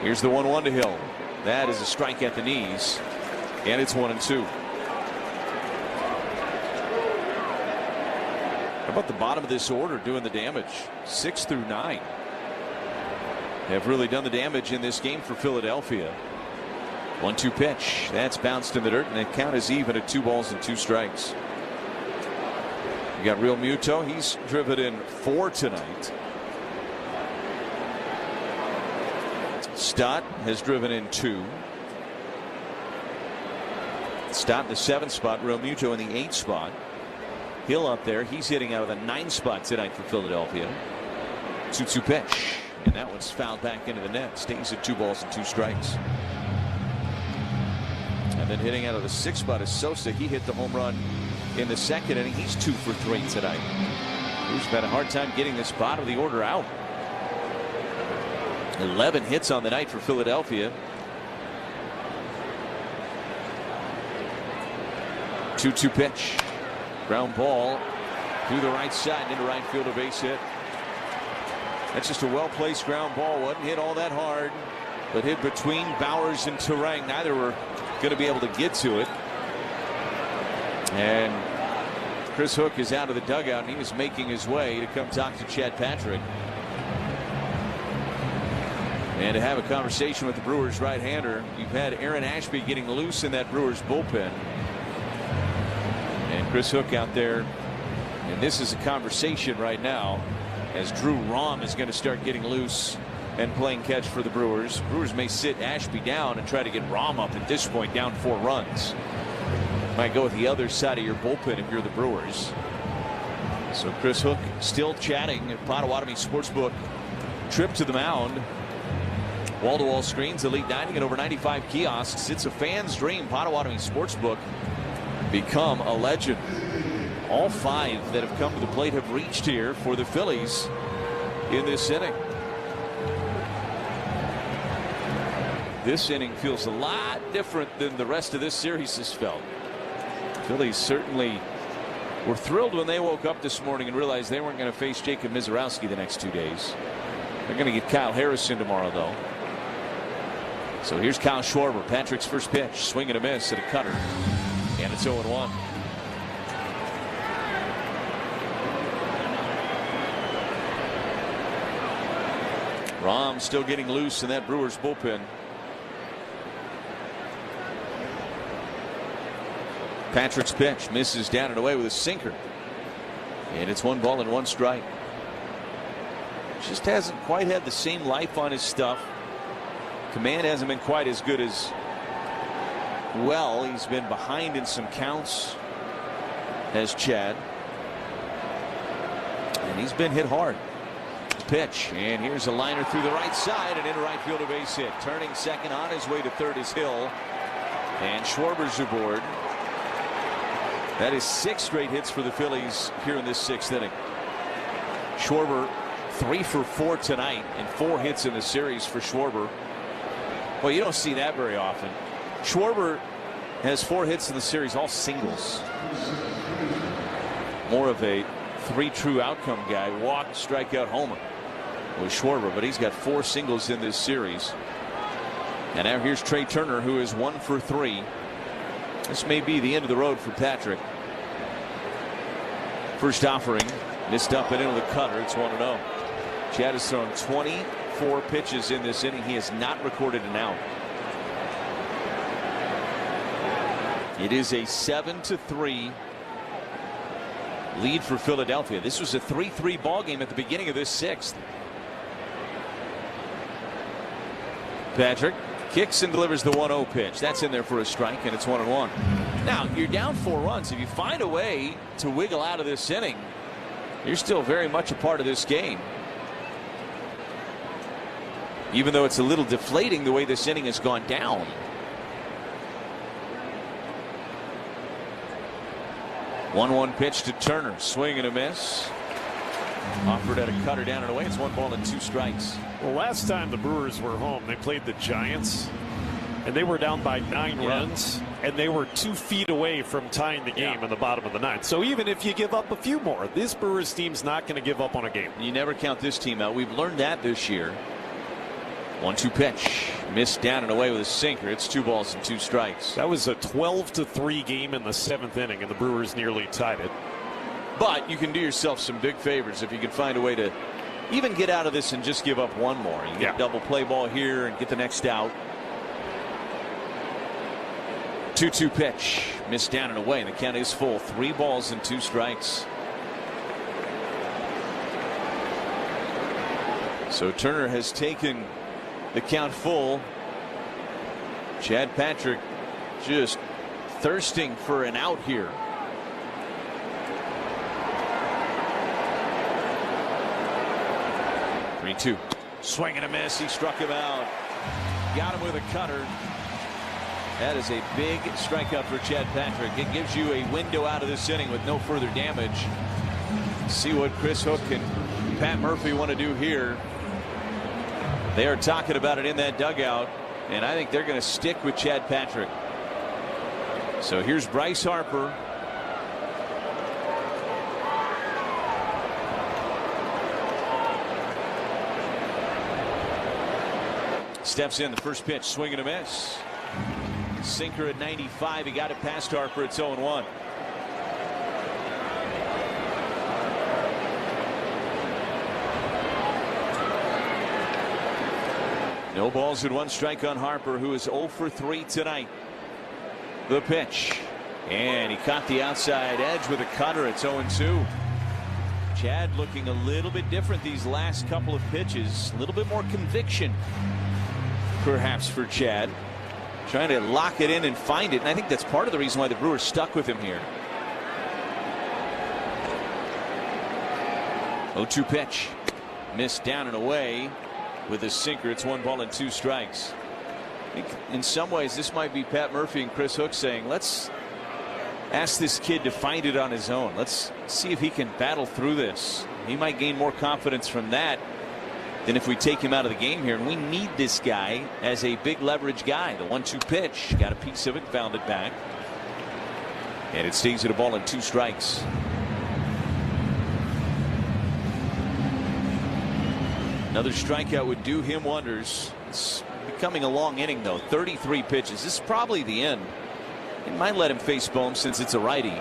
S28: Here's the 1-1 to Hill. That is a strike at the knees, and it's 1-2. How about the bottom of this order doing the damage? 6 through 9 have really done the damage in this game for Philadelphia. 1-2 pitch. That's bounced in the dirt, and the count is even at 2 balls and 2 strikes. You got Realmuto. He's driven in 4 tonight. Stott has driven in 2. Stott in the 7th spot. Realmuto in the 8th spot. Hill up there. He's hitting out of the 9th spot tonight for Philadelphia. 2-2 pitch. And that one's fouled back into the net. Stays at 2 balls and 2 strikes. And then hitting out of the 6th spot is Sosa. He hit the home run in the 2nd inning. He's 2 for 3 tonight. He's had a hard time getting this bottom of the order out. 11 hits on the night for Philadelphia. 2-2 pitch. Ground ball through the right side into right field, a base hit. That's just a well-placed ground ball. Wasn't hit all that hard, but hit between Bowers and Turang. Neither were going to be able to get to it. And Chris Hook is out of the dugout, and he was making his way to come talk to Chad Patrick and to have a conversation with the Brewers right-hander. You've had Aaron Ashby getting loose in that Brewers bullpen, and Chris Hook out there, and this is a conversation right now as Drew Rom is going to start getting loose and playing catch for the Brewers. Brewers may sit Ashby down and try to get Rom up at this point, down 4 runs. Might go with the other side of your bullpen if you're the Brewers. So Chris Hook still chatting at Potawatomi Sportsbook. Trip to the mound. Wall-to-wall screens, elite dining, and over 95 kiosks. It's a fan's dream. Potawatomi Sportsbook. become a legend. All 5 that have come to the plate have reached here for the Phillies in this inning. This inning feels a lot different than the rest of this series has felt. Phillies certainly were thrilled when they woke up this morning and realized they weren't going to face Jacob Misiorowski the next 2 days. They're going to get Kyle Harrison tomorrow, though. So here's Kyle Schwarber, Patrick's first pitch, swing and a miss at a cutter, and it's 0-1. Rom still getting loose in that Brewers bullpen. Patrick's pitch misses down and away with a sinker, and it's 1 ball and 1 strike. Just hasn't quite had the same life on his stuff. Command hasn't been quite as good as well. He's been behind in some counts as Chad, and he's been hit hard. Pitch, and here's a liner through the right side and into right field, a base hit. Turning second, on his way to third is Hill, and Schwarber's aboard. That is 6 straight hits for the Phillies here in this 6th inning. Schwarber 3 for 4 tonight, and 4 hits in the series for Schwarber. Well, you don't see that very often. Schwarber has 4 hits in the series, all singles. More of a 3 true outcome guy. Walk, strikeout, homer with Schwarber, but he's got 4 singles in this series. And now here's Trey Turner, who is 1 for 3. This may be the end of the road for Patrick. First offering, missed up and into the cutter. It's 1-0. Chad has thrown 24 pitches in this inning. He has not recorded an out. It is a 7-3 lead for Philadelphia. This was a 3-3 ball game at the beginning of this 6th. Patrick kicks and delivers the 1-0 pitch. That's in there for a strike, and it's 1-1. Now you're down 4 runs. If you find a way to wiggle out of this inning, you're still very much a part of this game. Even though it's a little deflating the way this inning has gone down. One pitch to Turner, swing and a miss. Offered at a cutter down and away. It's 1 ball and 2 strikes.
S12: Well, last time the Brewers were home, they played the Giants, and they were down by 9 runs, and they were 2 feet away from tying the game in the bottom of the 9th. So even if you give up a few more, this Brewers team's not going to give up on a game.
S28: You never count this team out. We've learned that this year. 1-2 pitch, missed down and away with a sinker. It's 2 balls and 2 strikes.
S12: That was a 12-3 game in the 7th inning, and the Brewers nearly tied it.
S28: But you can do yourself some big favors if you can find a way to even get out of this and just give up 1 more. You get double play ball here and get the next out. 2-2 pitch, missed down and away, and the count is full. 3 balls and 2 strikes. So Turner has taken the count full. Chad Patrick just thirsting for an out here. 3-2. Swing and a miss. He struck him out. Got him with a cutter. That is a big strikeout for Chad Patrick. It gives you a window out of this inning with no further damage. See what Chris Hook and Pat Murphy want to do here. They are talking about it in that dugout, and I think they're going to stick with Chad Patrick. So here's Bryce Harper. Steps in, the first pitch, swing and a miss. Sinker at 95. He got it past Harper. It's 0-1. No balls and 1 strike on Harper, who is 0 for 3 tonight. The pitch, and he caught the outside edge with a cutter. It's 0-2. Chad looking a little bit different these last couple of pitches. A little bit more conviction, perhaps, for Chad. Trying to lock it in and find it, and I think that's part of the reason why the Brewers stuck with him here. 0-2 pitch, missed down and away with a sinker. It's 1 ball and 2 strikes. I think in some ways this might be Pat Murphy and Chris Hook saying, let's
S3: ask this kid to find it on his own. Let's see if he can battle through this. He might gain more confidence from that than if we take him out of the game here. And we need this guy as a big leverage guy. The 1-2 pitch, got a piece of it, found it back. And it stays at a ball and 2 strikes. Another strikeout would do him wonders. It's becoming a long inning, though. 33 pitches. This is probably the end. He might let him face Bohm since it's a righty.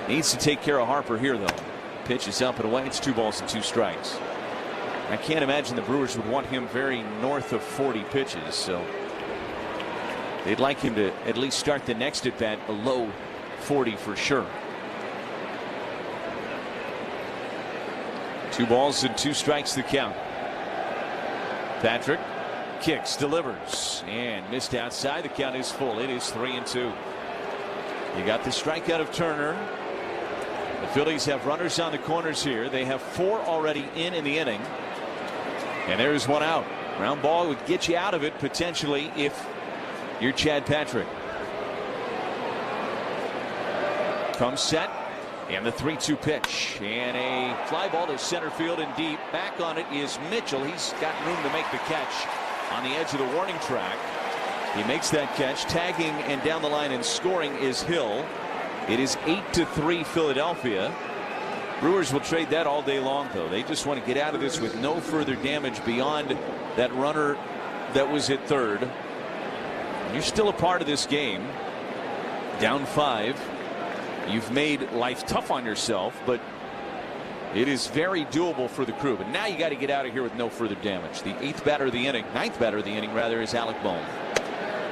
S3: Needs to take care of Harper here, though. Pitch is up and away. It's 2 balls and 2 strikes. I can't imagine the Brewers would want him very north of 40 pitches, so they'd like him to at least start the next at bat below 40 for sure. 2 balls and 2 strikes the count. Patrick kicks, delivers, and missed outside. The count is full. It is 3-2. You got the strikeout of Turner. The Phillies have runners on the corners here. They have 4 already in the inning. And there's 1 out. Ground ball would get you out of it potentially if you're Chad Patrick. Comes set. And the 3-2 pitch. And a fly ball to center field and deep. Back on it is Mitchell. He's got room to make the catch on the edge of the warning track. He makes that catch. Tagging and down the line and scoring is Hill. It is 8-3 Philadelphia. Brewers will trade that all day long, though. They just want to get out of this with no further damage beyond that runner that was at third. You're still a part of this game. Down 5. You've made life tough on yourself, but it is very doable for the crew. But now you got to get out of here with no further damage. The 8th batter of the inning, 9th batter of the inning rather, is Alec Bohm.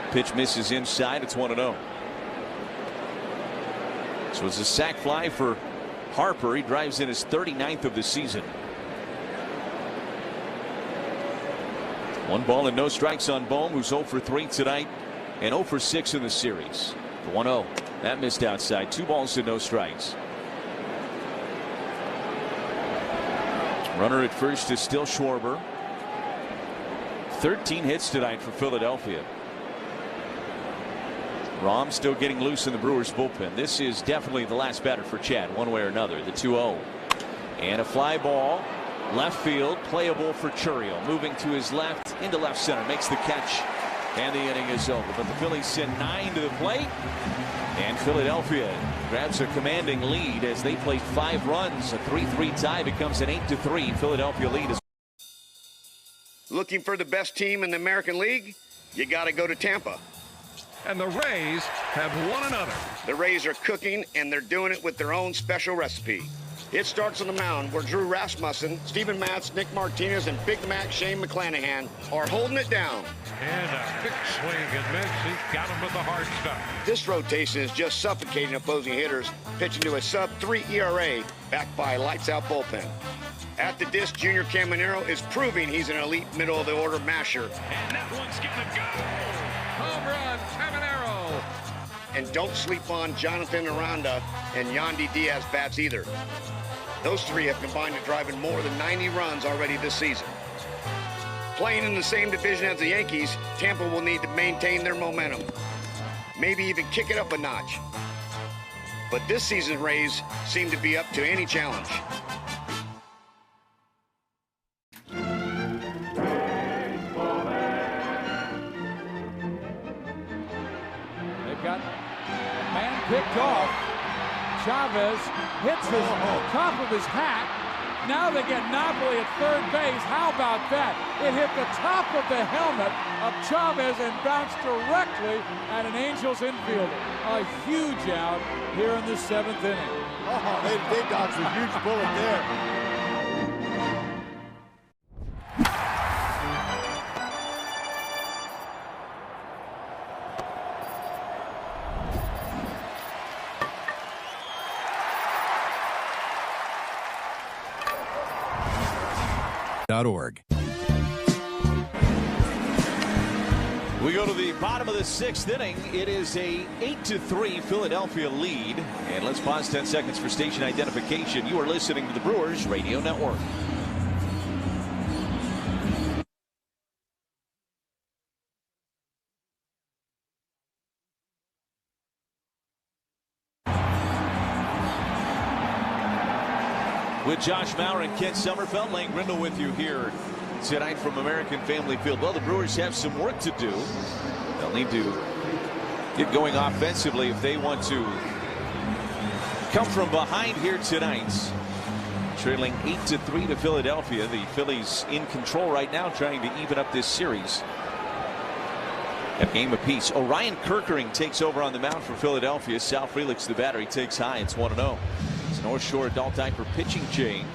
S3: Pitch misses inside. It's 1-0. So it's a sac fly for Harper. He drives in his 39th of the season. 1 ball and no strikes on Bohm, who's 0 for 3 tonight and 0 for 6 in the series. The 1-0. That missed outside. 2 balls and no strikes. Runner at first is still Schwarber. 13 hits tonight for Philadelphia. Rahm still getting loose in the Brewers bullpen. This is definitely the last batter for Chad, one way or another. The 2-0. And a fly ball. Left field. Playable for Churiel. Moving to his left into left center. Makes the catch. And the inning is over. But the Phillies send 9 to the plate. And Philadelphia grabs a commanding lead as they play 5 runs. A 3-3 tie becomes an 8-3 Philadelphia lead.
S4: Looking for the best team in the American League? You got to go to Tampa.
S8: And the Rays have won another.
S4: The Rays are cooking, and they're doing it with their own special recipe. It starts on the mound where Drew Rasmussen, Steven Matz, Nick Martinez, and Big Mac Shane McClanahan are holding it down.
S8: And a big swing and miss. He got him with the hard stuff.
S4: This rotation is just suffocating opposing hitters, pitching to a sub-3 ERA backed by a lights-out bullpen. At the disc, Junior Caminero is proving he's an elite middle-of-the-order masher.
S8: And that one's gonna go. Home run, Caminero.
S4: And don't sleep on Jonathan Aranda and Yandy Diaz bats either. Those 3 have combined to drive in more than 90 runs already this season. Playing in the same division as the Yankees, Tampa will need to maintain their momentum. Maybe even kick it up a notch. But this season's Rays seem to be up to any challenge.
S6: They've got a man picked off. Chavez hits his top of his hat. Now they get Napoli at third base. How about that? It hit the top of the helmet of Chavez and bounced directly at an Angels infielder. A huge out here in the 7th inning.
S30: Oh, they dodged a huge bullet there.
S1: .org.
S3: We go to the bottom of the 6th inning. It is a 8-3 Philadelphia lead. And let's pause 10 seconds for station identification. You are listening to the Brewers Radio Network.
S28: with Josh Maurer and Ken Sommerfeld. Lane Grindle with you here tonight from American Family Field. Well, the Brewers have some work to do. They'll need to get going offensively if they want to come from behind here tonight. Trailing 8-3 to Philadelphia. The Phillies in control right now, trying to even up this series. A game apiece. Orion Kerkering takes over on the mound for Philadelphia. Sal Frelick's the batter. He takes high. It's 1-0. It's North Shore adult diaper pitching change.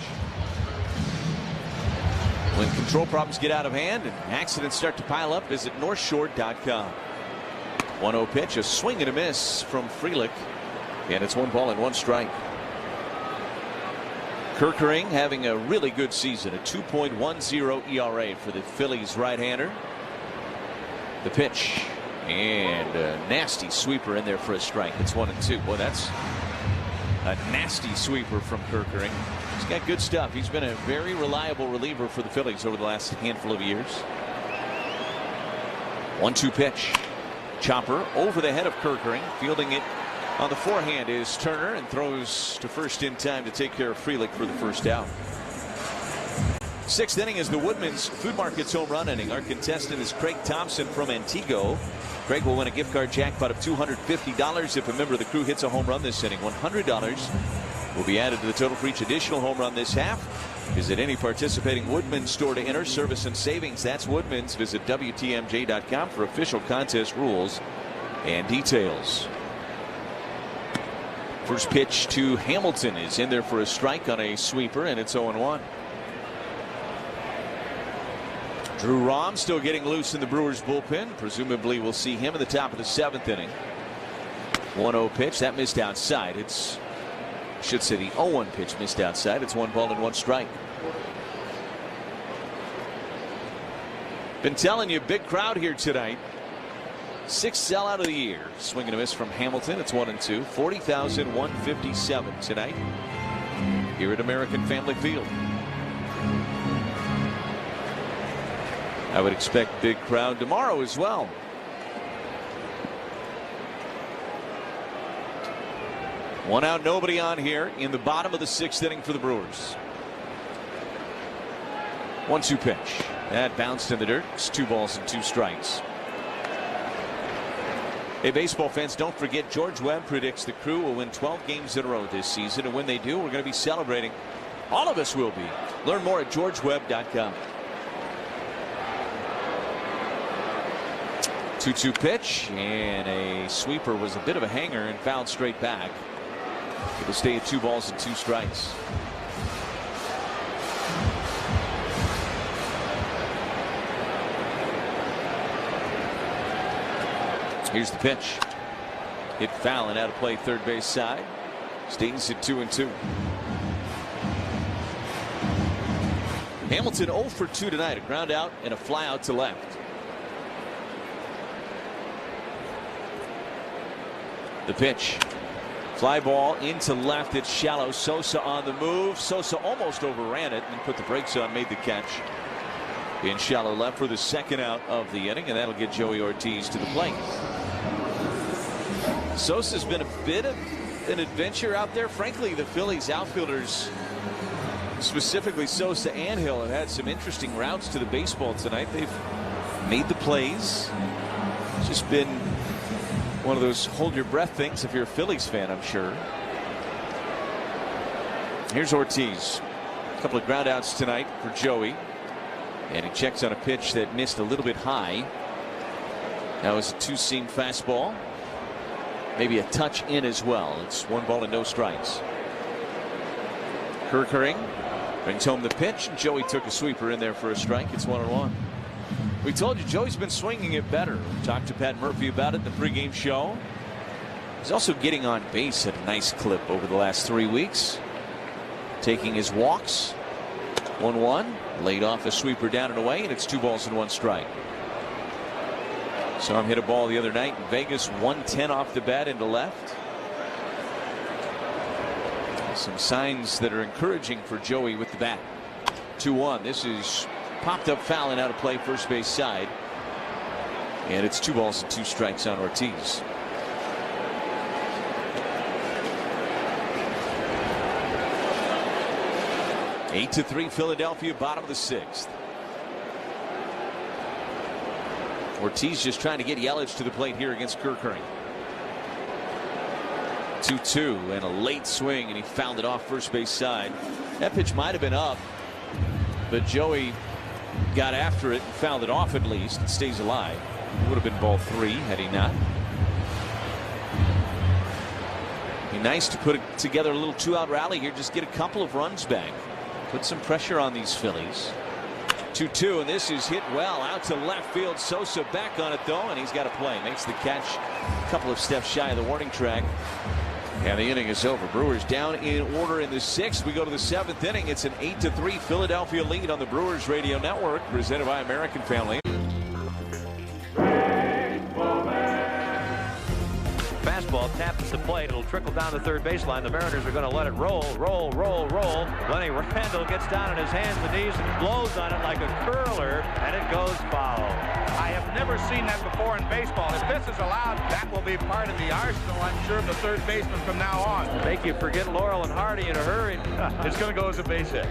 S28: When control problems get out of hand and accidents start to pile up, visit northshore.com. 1-0 pitch, a swing and a miss from Frelick. And it's 1 ball and 1 strike. Kerkering having a really good season, a 2.10 ERA for the Phillies right-hander. The pitch, and a nasty sweeper in there for a strike. It's 1-2. Boy, that's a nasty sweeper from Kerkering. He's got good stuff. He's been a very reliable reliever for the Phillies over the last handful of years. 1-2 pitch. Chopper over the head of Kerkering. Fielding it on the forehand is Turner, and throws to first in time to take care of Frelick for the first out. 6th inning is the Woodman's Food Market's home run inning. Our contestant is Craig Thompson from Antigo. Craig will win a gift card jackpot of $250 if a member of the crew hits a home run this inning. $100 will be added to the total for each additional home run this half. Visit any participating Woodman's store to enter. Service and savings, that's Woodman's. Visit WTMJ.com for official contest rules and details. First pitch to Hamilton is in there for a strike on a sweeper, and it's 0-1. Drew Rom still getting loose in the Brewers bullpen. Presumably we'll see him in the top of the 7th inning. 1-0 pitch that missed outside. It's, should say the 0-1 pitch missed outside. It's 1 ball and 1 strike. Been telling you, big crowd here tonight. 6th sellout of the year. Swing and a miss from Hamilton. It's 1-2. 40,157 tonight here at American Family Field. I would expect big crowd tomorrow as well. One out, nobody on here in the bottom of the 6th inning for the Brewers. 1-2 pitch. That bounced in the dirt. It's 2 balls and 2 strikes. Hey, baseball fans, don't forget George Webb predicts the crew will win 12 games in a row this season. And when they do, we're going to be celebrating. All of us will be. Learn more at georgewebb.com. 2-2 pitch, and a sweeper was a bit of a hanger and fouled straight back. It'll stay at 2 balls and 2 strikes. Here's the pitch. Hit foul and out of play third base side. Stays at 2-2. Hamilton 0 for 2 tonight. A ground out and a fly out to left. The pitch. Fly ball into left. It's shallow. Sosa on the move. Sosa almost overran it and put the brakes on, made the catch. In shallow left for the 2nd out of the inning, and that'll get Joey Ortiz to the plate. Sosa's been a bit of an adventure out there. Frankly, the Phillies outfielders, specifically Sosa and Hill, have had some interesting routes to the baseball tonight. They've made the plays. It's just been one of those hold your breath things if you're a Phillies fan, I'm sure. Here's Ortiz. A couple of ground outs tonight for Joey. And he checks on a pitch that missed a little bit high. That was a 2-seam fastball. Maybe a touch in as well. It's 1 ball and no strikes. Kerkering brings home the pitch. Joey took a sweeper in there for a strike. It's 1-1. We told you Joey's been swinging it better. We talked to Pat Murphy about it in the pregame show. He's also getting on base at a nice clip over the last 3 weeks. Taking his walks. 1-1. Laid off a sweeper down and away, and it's 2 balls and 1 strike. Saw him hit a ball the other night in Vegas, 110 off the bat into left. Some signs that are encouraging for Joey with the bat. 2-1. This is popped up foul and out of play first base side. And it's 2 balls and 2 strikes on Ortiz. 8-3 Philadelphia, bottom of the 6th. Ortiz just trying to get Yelich to the plate here against Kirkering. 2-2 and a late swing, and he fouled it off first base side. That pitch might have been up, but Joey got after it and fouled it off at least. It stays alive. It would have been ball 3 had he not. Be nice to put together a little 2-out rally here. Just get a couple of runs back. Put some pressure on these Phillies. 2-2, and this is hit well out to left field. Sosa back on it though, and he's got a play. Makes the catch a couple of steps shy of the warning track. And the inning is over. Brewers down in order in the 6th. We go to the 7th inning. It's an 8-3 Philadelphia lead on the Brewers Radio Network, presented by American Family.
S10: Fastball tapped at the plate. It'll trickle down the third baseline. The Mariners are going to let it roll. Lenny Randle gets down on his hands and knees and blows on it like a curler, and it goes foul.
S11: I have never seen that before in baseball. If this is allowed, that will be part of the arsenal, I'm sure, of the third baseman from now on.
S10: Make you forget Laurel and Hardy in a hurry.
S11: It's going to go as a base hit.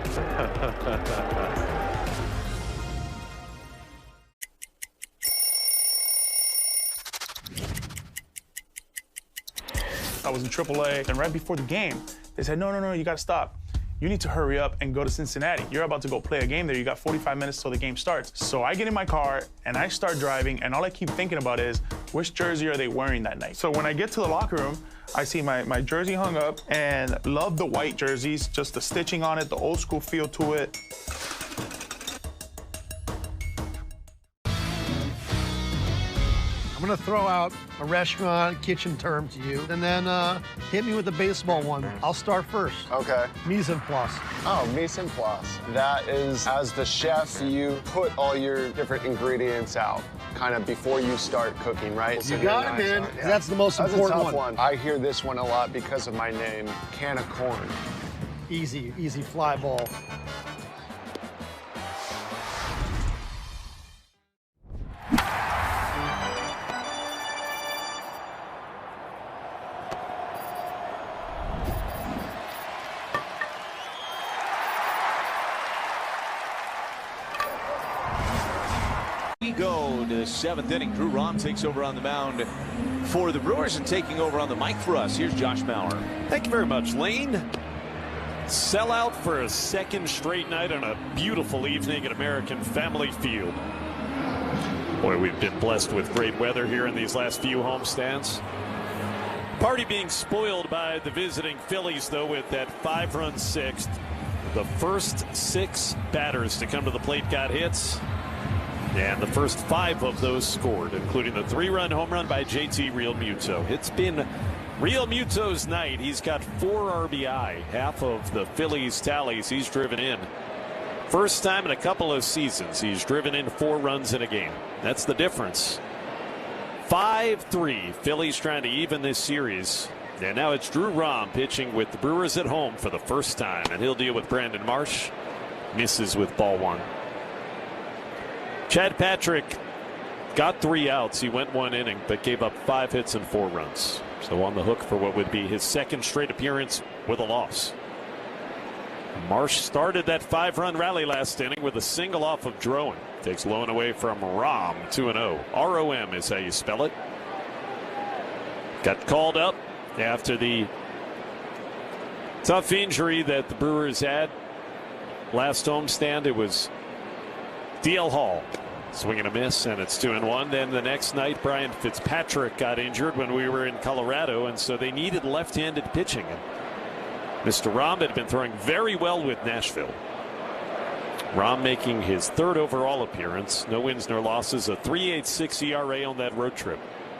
S13: I was in AAA, and right before the game, they said, no, you got to stop. You need to hurry up and go to Cincinnati. You're about to go play a game there. You got 45 minutes till the game starts. So I get in my car, and I start driving, and all I keep thinking about is, which jersey are they wearing that night? So when I get to the locker room, I see my jersey hung up, and love the white jerseys, just the stitching on it, the old school feel to it.
S14: I'm going to throw out a restaurant kitchen term to you, and then hit me with the baseball one. I'll start first.
S15: Okay.
S14: Mise en place.
S15: Oh, mise en place. That is, as the chef, you put all your different ingredients out, kind of before you start cooking, right?
S14: You got it, man. Yeah. That's the most important
S15: That's a tough one. I hear this one a lot because of my name, can of corn.
S14: Easy fly ball.
S28: We go to 7th inning. Drew Rahm takes over on the mound for the Brewers, and taking over on the mic for us, here's Josh Mauer.
S12: Thank you very much, Lane. Sellout for a second straight night on a beautiful evening at American Family Field. Boy, we've been blessed with great weather here in these last few homestands. Party being spoiled by the visiting Phillies, though, with that 5-run 6th. The first 6 batters to come to the plate got hits. And the first 5 of those scored, including the 3-run home run by JT Realmuto. It's been Realmuto's night. He's got 4 RBI, half of the Phillies' tallies he's driven in. First time in a couple of seasons he's driven in 4 runs in a game. That's the difference. 5-3, Phillies trying to even this series. And now it's Drew Rahm pitching with the Brewers at home for the first time, and he'll deal with Brandon Marsh. Misses with ball 1. Chad Patrick got 3 outs. He went 1 inning, but gave up 5 hits and 4 runs. So on the hook for what would be his second straight appearance with a loss. Marsh started that 5-run rally last inning with a single off of Drowan. Takes Lowen away from Rahm, 2-0. R-O-M is how you spell it. Got called up after the tough injury that the Brewers had last homestand. It was DL Hall. Swing and a miss, and it's 2-1. Then the next night, Brian Fitzpatrick got injured when we were in Colorado, and so they needed left-handed pitching. And Mr. Rahm had been throwing very well with Nashville. Rahm making his 3rd overall appearance. No wins nor losses. A 3.86 ERA on that road trip.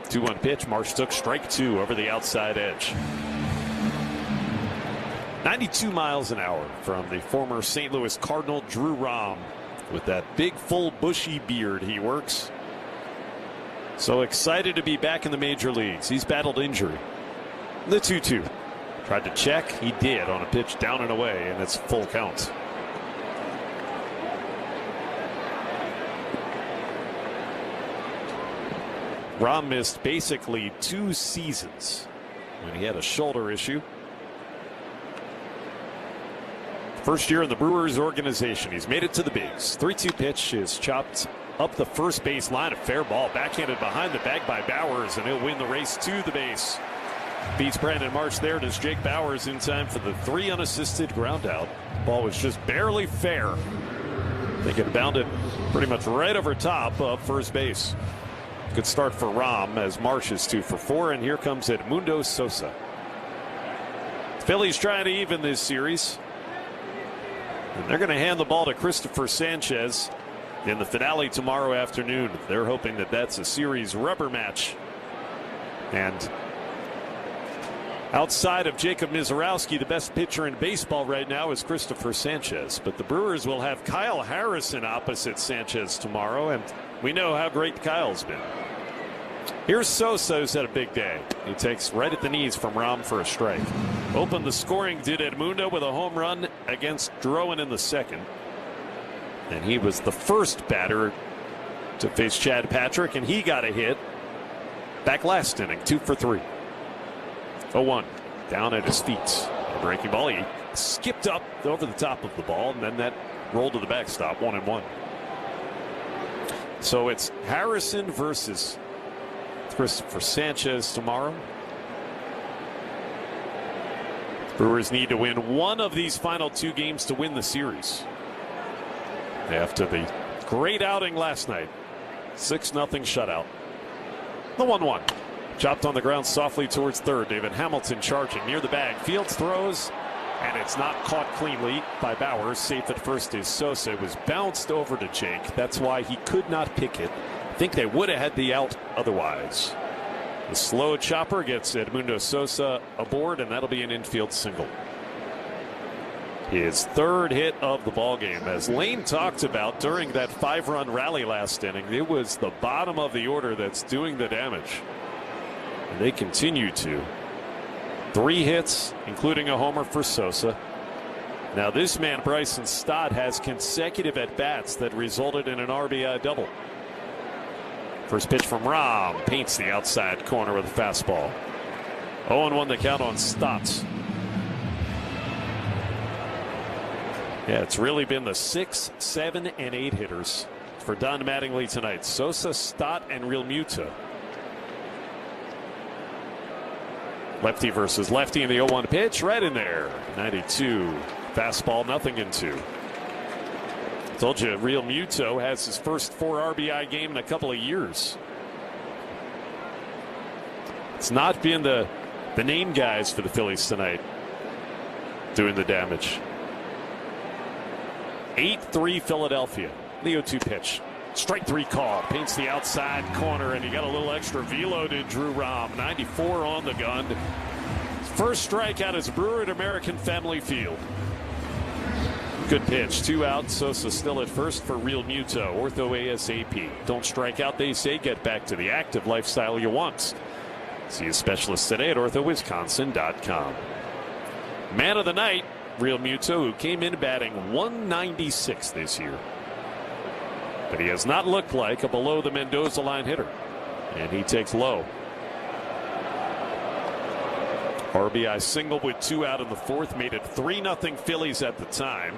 S12: 2-1 pitch. Marsh took strike 2 over the outside edge. 92 miles an hour from the former St. Louis Cardinal Drew Rahm. With that big, full, bushy beard, he works. So excited to be back in the major leagues. He's battled injury. The 2-2. Tried to check. He did on a pitch down and away, and it's full count. Rahm missed basically 2 seasons when he had a shoulder issue. First year in the Brewers organization. He's made it to the bigs. 3-2 pitch is chopped up the first base line. A fair ball backhanded behind the bag by Bowers, and he'll win the race to the base. Beats Brandon Marsh there. Does Jake Bowers in time for the 3 unassisted ground out. Ball was just barely fair. I think it bounded pretty much right over top of first base. Good start for Rom as Marsh is 2 for 4, and here comes Edmundo Sosa. Phillies trying to even this series. And they're going to hand the ball to Christopher Sanchez in the finale tomorrow afternoon. They're hoping that that's a series rubber match. And outside of Jacob Mizorowski, the best pitcher in baseball right now is Christopher Sanchez. But the Brewers will have Kyle Harrison opposite Sanchez tomorrow, and we know how great Kyle's been. Here's Sosa, who's had a big day. He takes right at the knees from Rom for a strike. Opened the scoring did Edmundo with a home run against Drowan in the second. And he was the first batter to face Chad Patrick, and he got a hit back last inning, 2 for 3. 0-1 down at his feet. A breaking ball. He skipped up over the top of the ball, and then that rolled to the backstop. 1-1. So it's Harrison versus Christopher Sanchez tomorrow. Brewers need to win one of these final 2 games to win the series. After the great outing last night, 6-0 shutout. The 1-1. Chopped on the ground softly towards third. David Hamilton charging near the bag. Fields throws, and it's not caught cleanly by Bowers. Safe at first is Sosa. It was bounced over to Jake. That's why he could not pick it. I think they would have had the out otherwise. The slow chopper gets Edmundo Sosa aboard, and that'll be an infield single. His 3rd hit of the ballgame. As Lane talked about during that 5-run rally last inning, it was the bottom of the order that's doing the damage. And they continue to. 3 hits, including a homer for Sosa. Now this man, Bryson Stott, has consecutive at-bats that resulted in an RBI double. First pitch from Rom paints the outside corner with a fastball. 0-1 the count on Stott. Yeah, it's really been the 6, 7, and 8 hitters for Don Mattingly tonight. Sosa, Stott, and Realmuto. Lefty versus lefty in the 0-1 pitch. Right in there. 92. Fastball, nothing in 2. Told you, Realmuto has his first 4 RBI game in a couple of years. It's not been the name guys for the Phillies tonight doing the damage. 8-3 Philadelphia. The 0-2 pitch. Strike 3 call. Paints the outside corner, and he got a little extra velo to Drew Rom. 94 on the gun. First strikeout is Brewer at American Family Field. Good pitch. 2 out. Sosa still at first for Realmuto. Ortho ASAP. Don't strike out, they say. Get back to the active lifestyle you want. See a specialist today at orthowisconsin.com. Man of the night, Realmuto, who came in batting 196 this year. But he has not looked like a below the Mendoza line hitter. And he takes low. RBI single with 2 out in the 4th. Made it 3-0 Phillies at the time.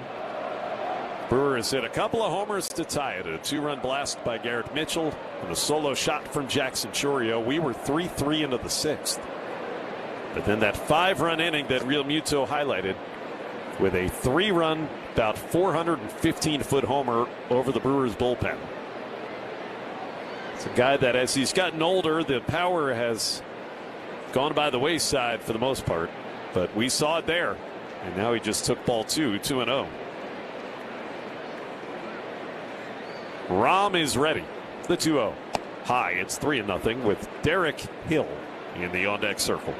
S12: Brewers hit a couple of homers to tie it. A 2-run blast by Garrett Mitchell and a solo shot from Jackson Chourio. We were 3-3 into the 6th. But then that 5-run inning that Realmuto highlighted with a 3-run, about 415-foot homer over the Brewers bullpen. It's a guy that, as he's gotten older, the power has gone by the wayside for the most part. But we saw it there. And now he just took ball 2, 2-0. Rom is ready. The 2-0. High, it's 3-0 with Derek Hill in the on-deck circle.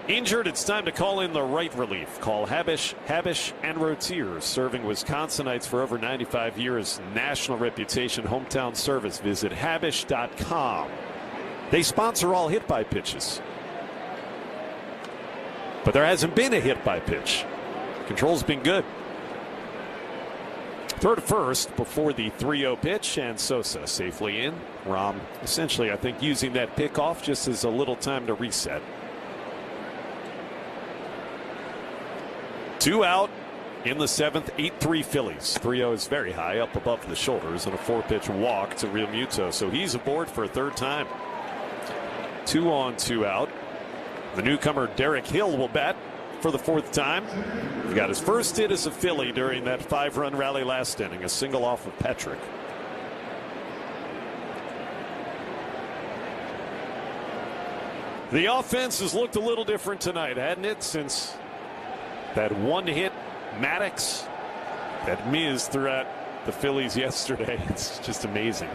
S12: Injured, it's time to call in the right relief. Call Habish, and Rotier, serving Wisconsinites for over 95 years. National reputation, hometown service. Visit Habish.com. They sponsor all hit-by pitches. But there hasn't been a hit-by pitch. Control's been good. Throw to first before the 3-0 pitch, and Sosa safely in. Rom essentially, I think, using that pickoff just as a little time to reset. 2 out in the 7th, 8-3 Phillies. 3-0 is very high, up above the shoulders, and a 4-pitch walk to Realmuto. So he's aboard for a third time. 2 on, 2 out. The newcomer Derek Hill will bat for the 4th time. He got his first hit as a Philly during that 5-run rally last inning, a single off of Patrick. The offense has looked a little different tonight, hadn't it, since that one hit Maddox that Miz threw at the Phillies yesterday. It's just amazing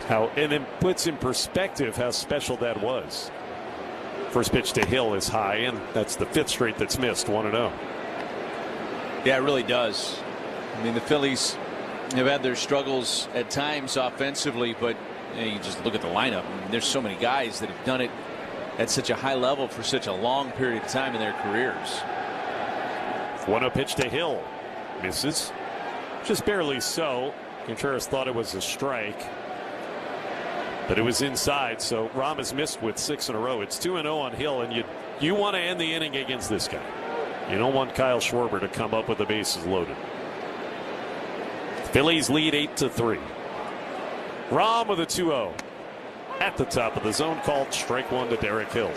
S12: how, and it puts in perspective how special that was. First pitch to Hill is high, and that's the 5th straight that's missed, 1-0.
S28: Yeah, it really does. I mean, the Phillies have had their struggles at times offensively, but you just look at the lineup. I mean, there's so many guys that have done it at such a high level for such a long period of time in their careers.
S12: 1-0 pitch to Hill. Misses. Just barely so. Contreras thought it was a strike, but it was inside. So Rom has missed with 6 in a row. It's 2-0 on Hill, and you want to end the inning against this guy. You don't want Kyle Schwarber to come up with the bases loaded. Phillies lead 8-3. Rom with a 2-0. At the top of the zone, called strike 1 to Derek Hill.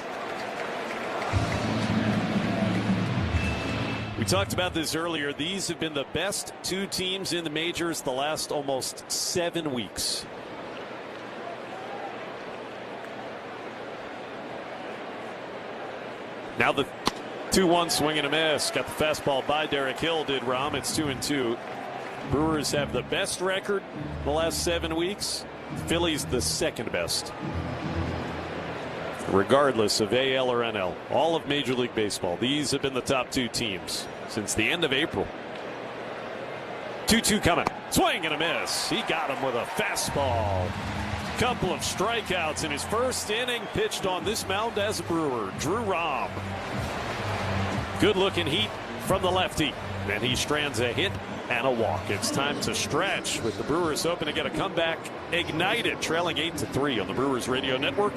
S12: We talked about this earlier. These have been the best 2 teams in the majors the last almost 7 weeks. Now the 2-1 swing and a miss. Got the fastball by Derek Hill, did Rom. It's 2-2. Brewers have the best record the last 7 weeks. Phillies the 2nd best, regardless of AL or NL. All of Major League Baseball, these have been the top 2 teams since the end of April. 2-2 coming. Swing and a miss. He got him with a fastball. Couple of strikeouts in his first inning, pitched on this mound as a Brewer. Drew Rom. Good looking heat from the lefty. Then he strands a hit and a walk. It's time to stretch, with the Brewers hoping to get a comeback ignited, trailing 8-3 on the Brewers Radio Network.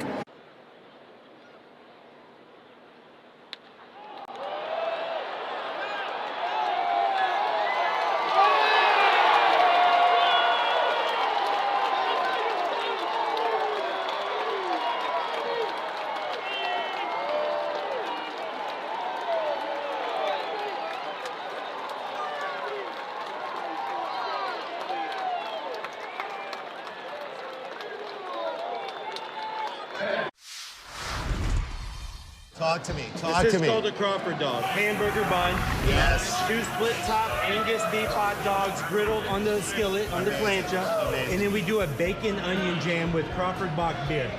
S5: Talk to me. Talk to me.
S16: This is called a Crawford dog. Hamburger bun.
S5: Yes.
S16: 2 split top Angus beef hot dogs griddled on the skillet, on the plancha.
S5: Amazing.
S16: And then we do a bacon onion jam with Crawford Bock beer.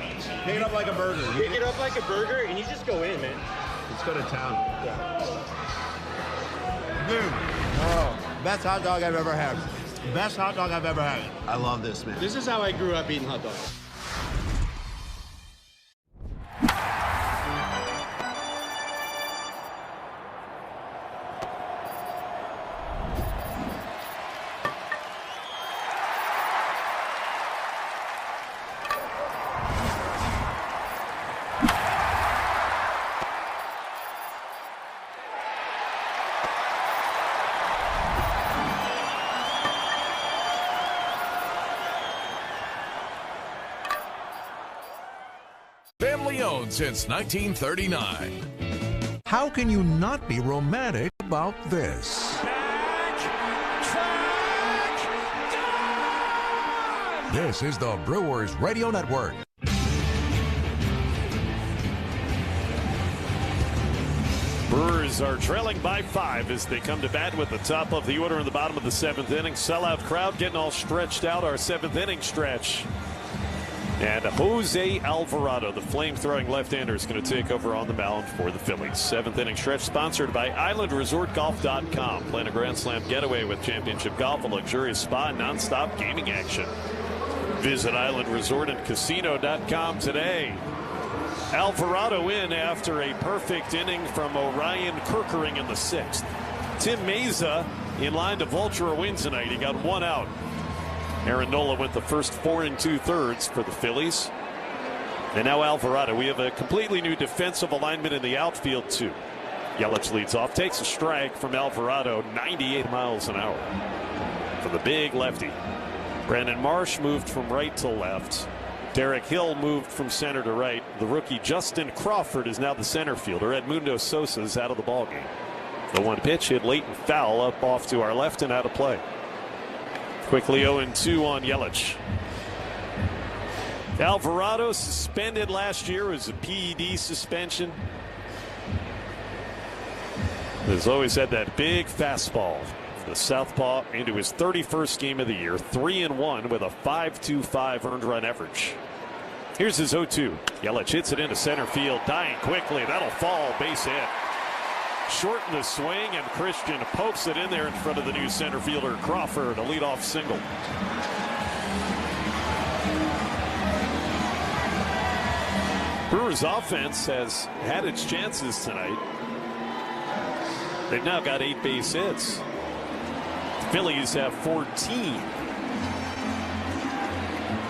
S5: Pick it up like a burger.
S16: Pick it up like a burger and you just go in, man.
S5: Let's go to town.
S16: Yeah.
S5: Dude. Oh, best hot dog I've ever had. Best hot dog I've ever had. I love this, man.
S16: This is how I grew up eating hot dogs.
S1: Family owned since 1939. How can you not be romantic about this? This is the Brewers Radio Network.
S12: Brewers are trailing by 5 as they come to bat with the top of the order in the bottom of the 7th inning. Sellout crowd getting all stretched out. Our 7th inning stretch. And Jose Alvarado, the flame-throwing left-hander, is going to take over on the mound for the Phillies. 7th inning stretch sponsored by IslandResortGolf.com. Plan a Grand Slam getaway with Championship Golf, a luxurious spa, non-stop gaming action. Visit IslandResortAndCasino.com today. Alvarado in after a perfect inning from Orion Kirkering in the 6th. Tim Meza in line to vulture a win tonight. He got 1 out. Aaron Nola went the first 4 2/3 for the Phillies. And now Alvarado. We have a completely new defensive alignment in the outfield, too. Yelich leads off, takes a strike from Alvarado, 98 miles an hour for the big lefty. Brandon Marsh moved from right to left. Derek Hill moved from center to right. The rookie Justin Crawford is now the center fielder. Edmundo Sosa is out of the ballgame. The 1 pitch hit late and foul up off to our left and out of play. Quickly 0-2 on Yelich. Alvarado suspended last year. It was a PED suspension. Has always had that big fastball. The southpaw into his 31st game of the year, 3-1 with a 5.25 earned run average. Here's his 0-2. Yelich hits it into center field, dying quickly. That'll fall, base hit. Shorten the swing, and Christian pokes it in there in front of the new center fielder Crawford, a leadoff single. Brewers offense has had its chances tonight. They've now got 8 base hits. The Phillies have 14.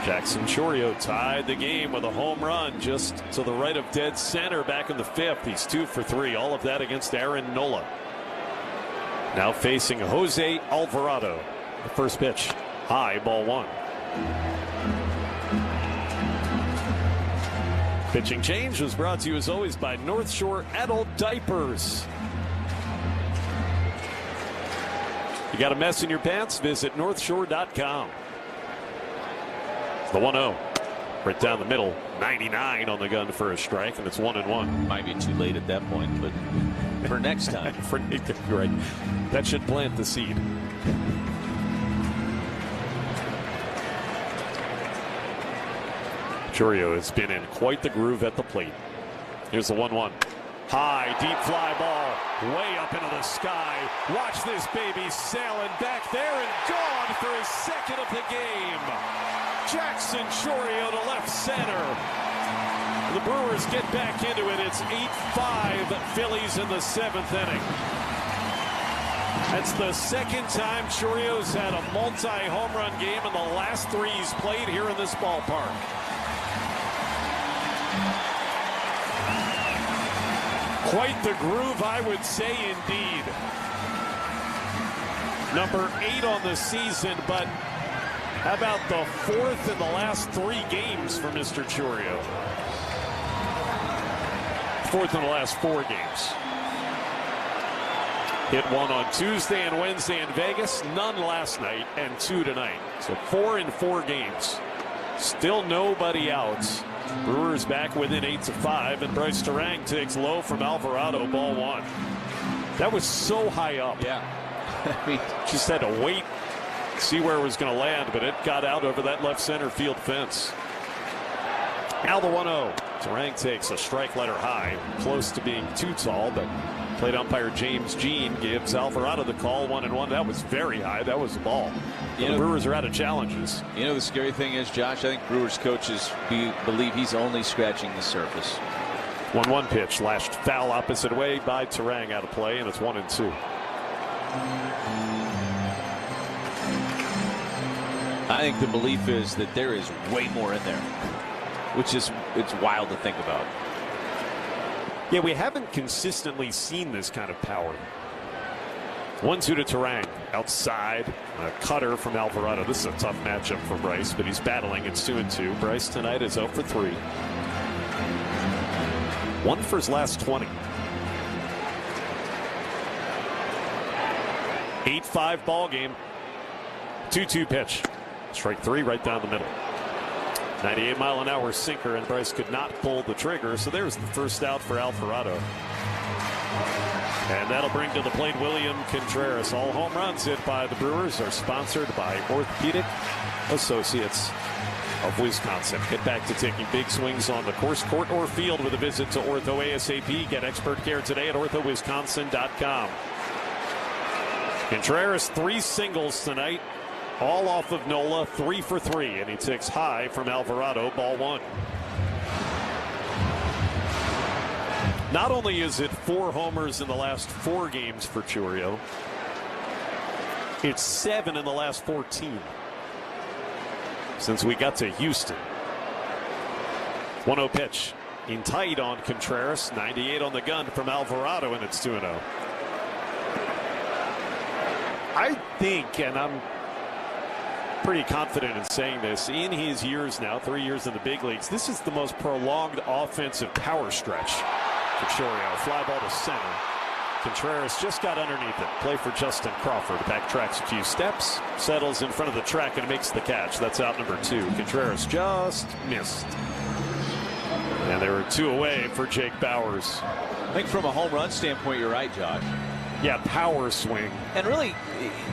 S12: Jackson Chourio tied the game with a home run just to the right of dead center back in the 5th. He's 2 for 3. All of that against Aaron Nola. Now facing Jose Alvarado. The first pitch, high, ball 1. Pitching change was brought to you as always by North Shore Adult Diapers. You got a mess in your pants? Visit northshore.com. The 1-0. Right down the middle. 99 on the gun for a strike, and it's 1-1.
S28: Might be too late at that point, but for next time.
S12: Right. That should plant the seed. Chourio has been in quite the groove at the plate. Here's the 1-1. High, deep fly ball, way up into the sky. Watch this baby sailing back there and gone for his 2nd of the game. Jackson Chourio to left center. The Brewers get back into it. It's 8-5 Phillies in the 7th inning. That's the 2nd time Chourio's had a multi-home run game in the last 3 he's played here in this ballpark. Quite the groove, I would say, indeed. Number 8 on the season, but how about the 4th in the last 3 games for Mr. Chourio? 4th in the last 4 games. Hit 1 on Tuesday and Wednesday in Vegas, none last night, and 2 tonight. So 4 in 4 games. Still nobody out. Brewers back within 8-5, and Bryce Terang takes low from Alvarado, ball 1. That was so high up.
S28: Yeah.
S12: I mean, just had to wait, see where it was going to land, but it got out over that left center field fence. Now the 1-0. Terang takes a strike letter high, close to being too tall, but plate umpire James Jean gives Alvarado the call, 1-1. That was very high. That was the ball. The Brewers are out of challenges.
S28: You know, the scary thing is, Josh, I think Brewers coaches believe he's only scratching the surface.
S12: 1-1 pitch lashed foul opposite way by Terang, out of play, and it's 1-2.
S28: I think the belief is that there is way more in there, which is, it's wild to think about.
S12: Yeah, we haven't consistently seen this kind of power. 1-2 to Terang. Outside, a cutter from Alvarado. This is a tough matchup for Bryce, but he's battling. It's 2-2. Bryce tonight is 0 for 3. 1 for his last 20. 8-5 ball game. 2-2 pitch. Strike 3 right down the middle. 98-mile-an-hour sinker, and Bryce could not pull the trigger, so there's the first out for Alvarado. And that'll bring to the plate William Contreras. All home runs hit by the Brewers are sponsored by Orthopedic Associates of Wisconsin. Get back to taking big swings on the course, court, or field with a visit to Ortho ASAP. Get expert care today at orthowisconsin.com. Contreras 3 singles tonight, all off of Nola, 3 for 3, and he takes high from Alvarado, ball 1. Not only is it 4 homers in the last 4 games for Chourio, it's 7 in the last 14 since we got to Houston. 1-0 pitch. in tight on Contreras. 98 on the gun from Alvarado, and it's 2-0. I think, and I'm pretty confident in saying this, in his years now, 3 years in the big leagues, this is the most prolonged offensive power stretch for Chourio. Fly ball to center. Contreras just got underneath it. Play for Justin Crawford. Backtracks a few steps, settles in front of the track, and makes the catch. That's out number 2. Contreras just missed. And they were 2 away for Jake Bauers.
S28: I think from a home run standpoint, you're right, Josh.
S12: Yeah, power swing.
S28: And really,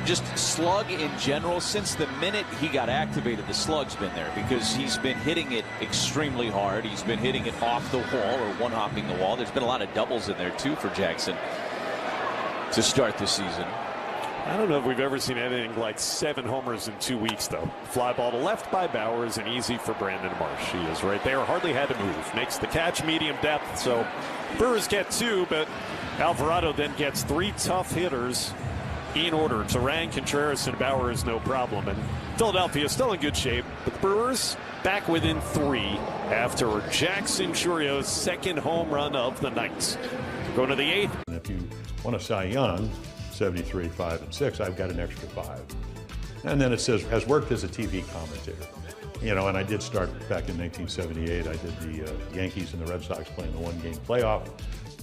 S28: just slug in general, since the minute he got activated, the slug's been there because he's been hitting it extremely hard. He's been hitting it off the wall or one-hopping the wall. There's been a lot of doubles in there, too, for Jackson to start the season.
S12: I don't know if we've ever seen anything like 7 homers in 2 weeks, though. Fly ball to left by Bauers and easy for Brandon Marsh. He is right there. Hardly had to move. Makes the catch, medium depth. So Brewers get 2, but Alvarado then gets 3 tough hitters in order. Terang, Contreras, and Bauers, no problem. And Philadelphia still in good shape, but the Brewers back within 3 after Jackson Chourio's 2nd home run of the night. Going to the 8th.
S2: And if you want to Cy Young, 73, 5, and 6, I've got an extra 5. And then it says, has worked as a TV commentator. You know, and I did start back in 1978. I did the Yankees and the Red Sox playing the 1-game playoff.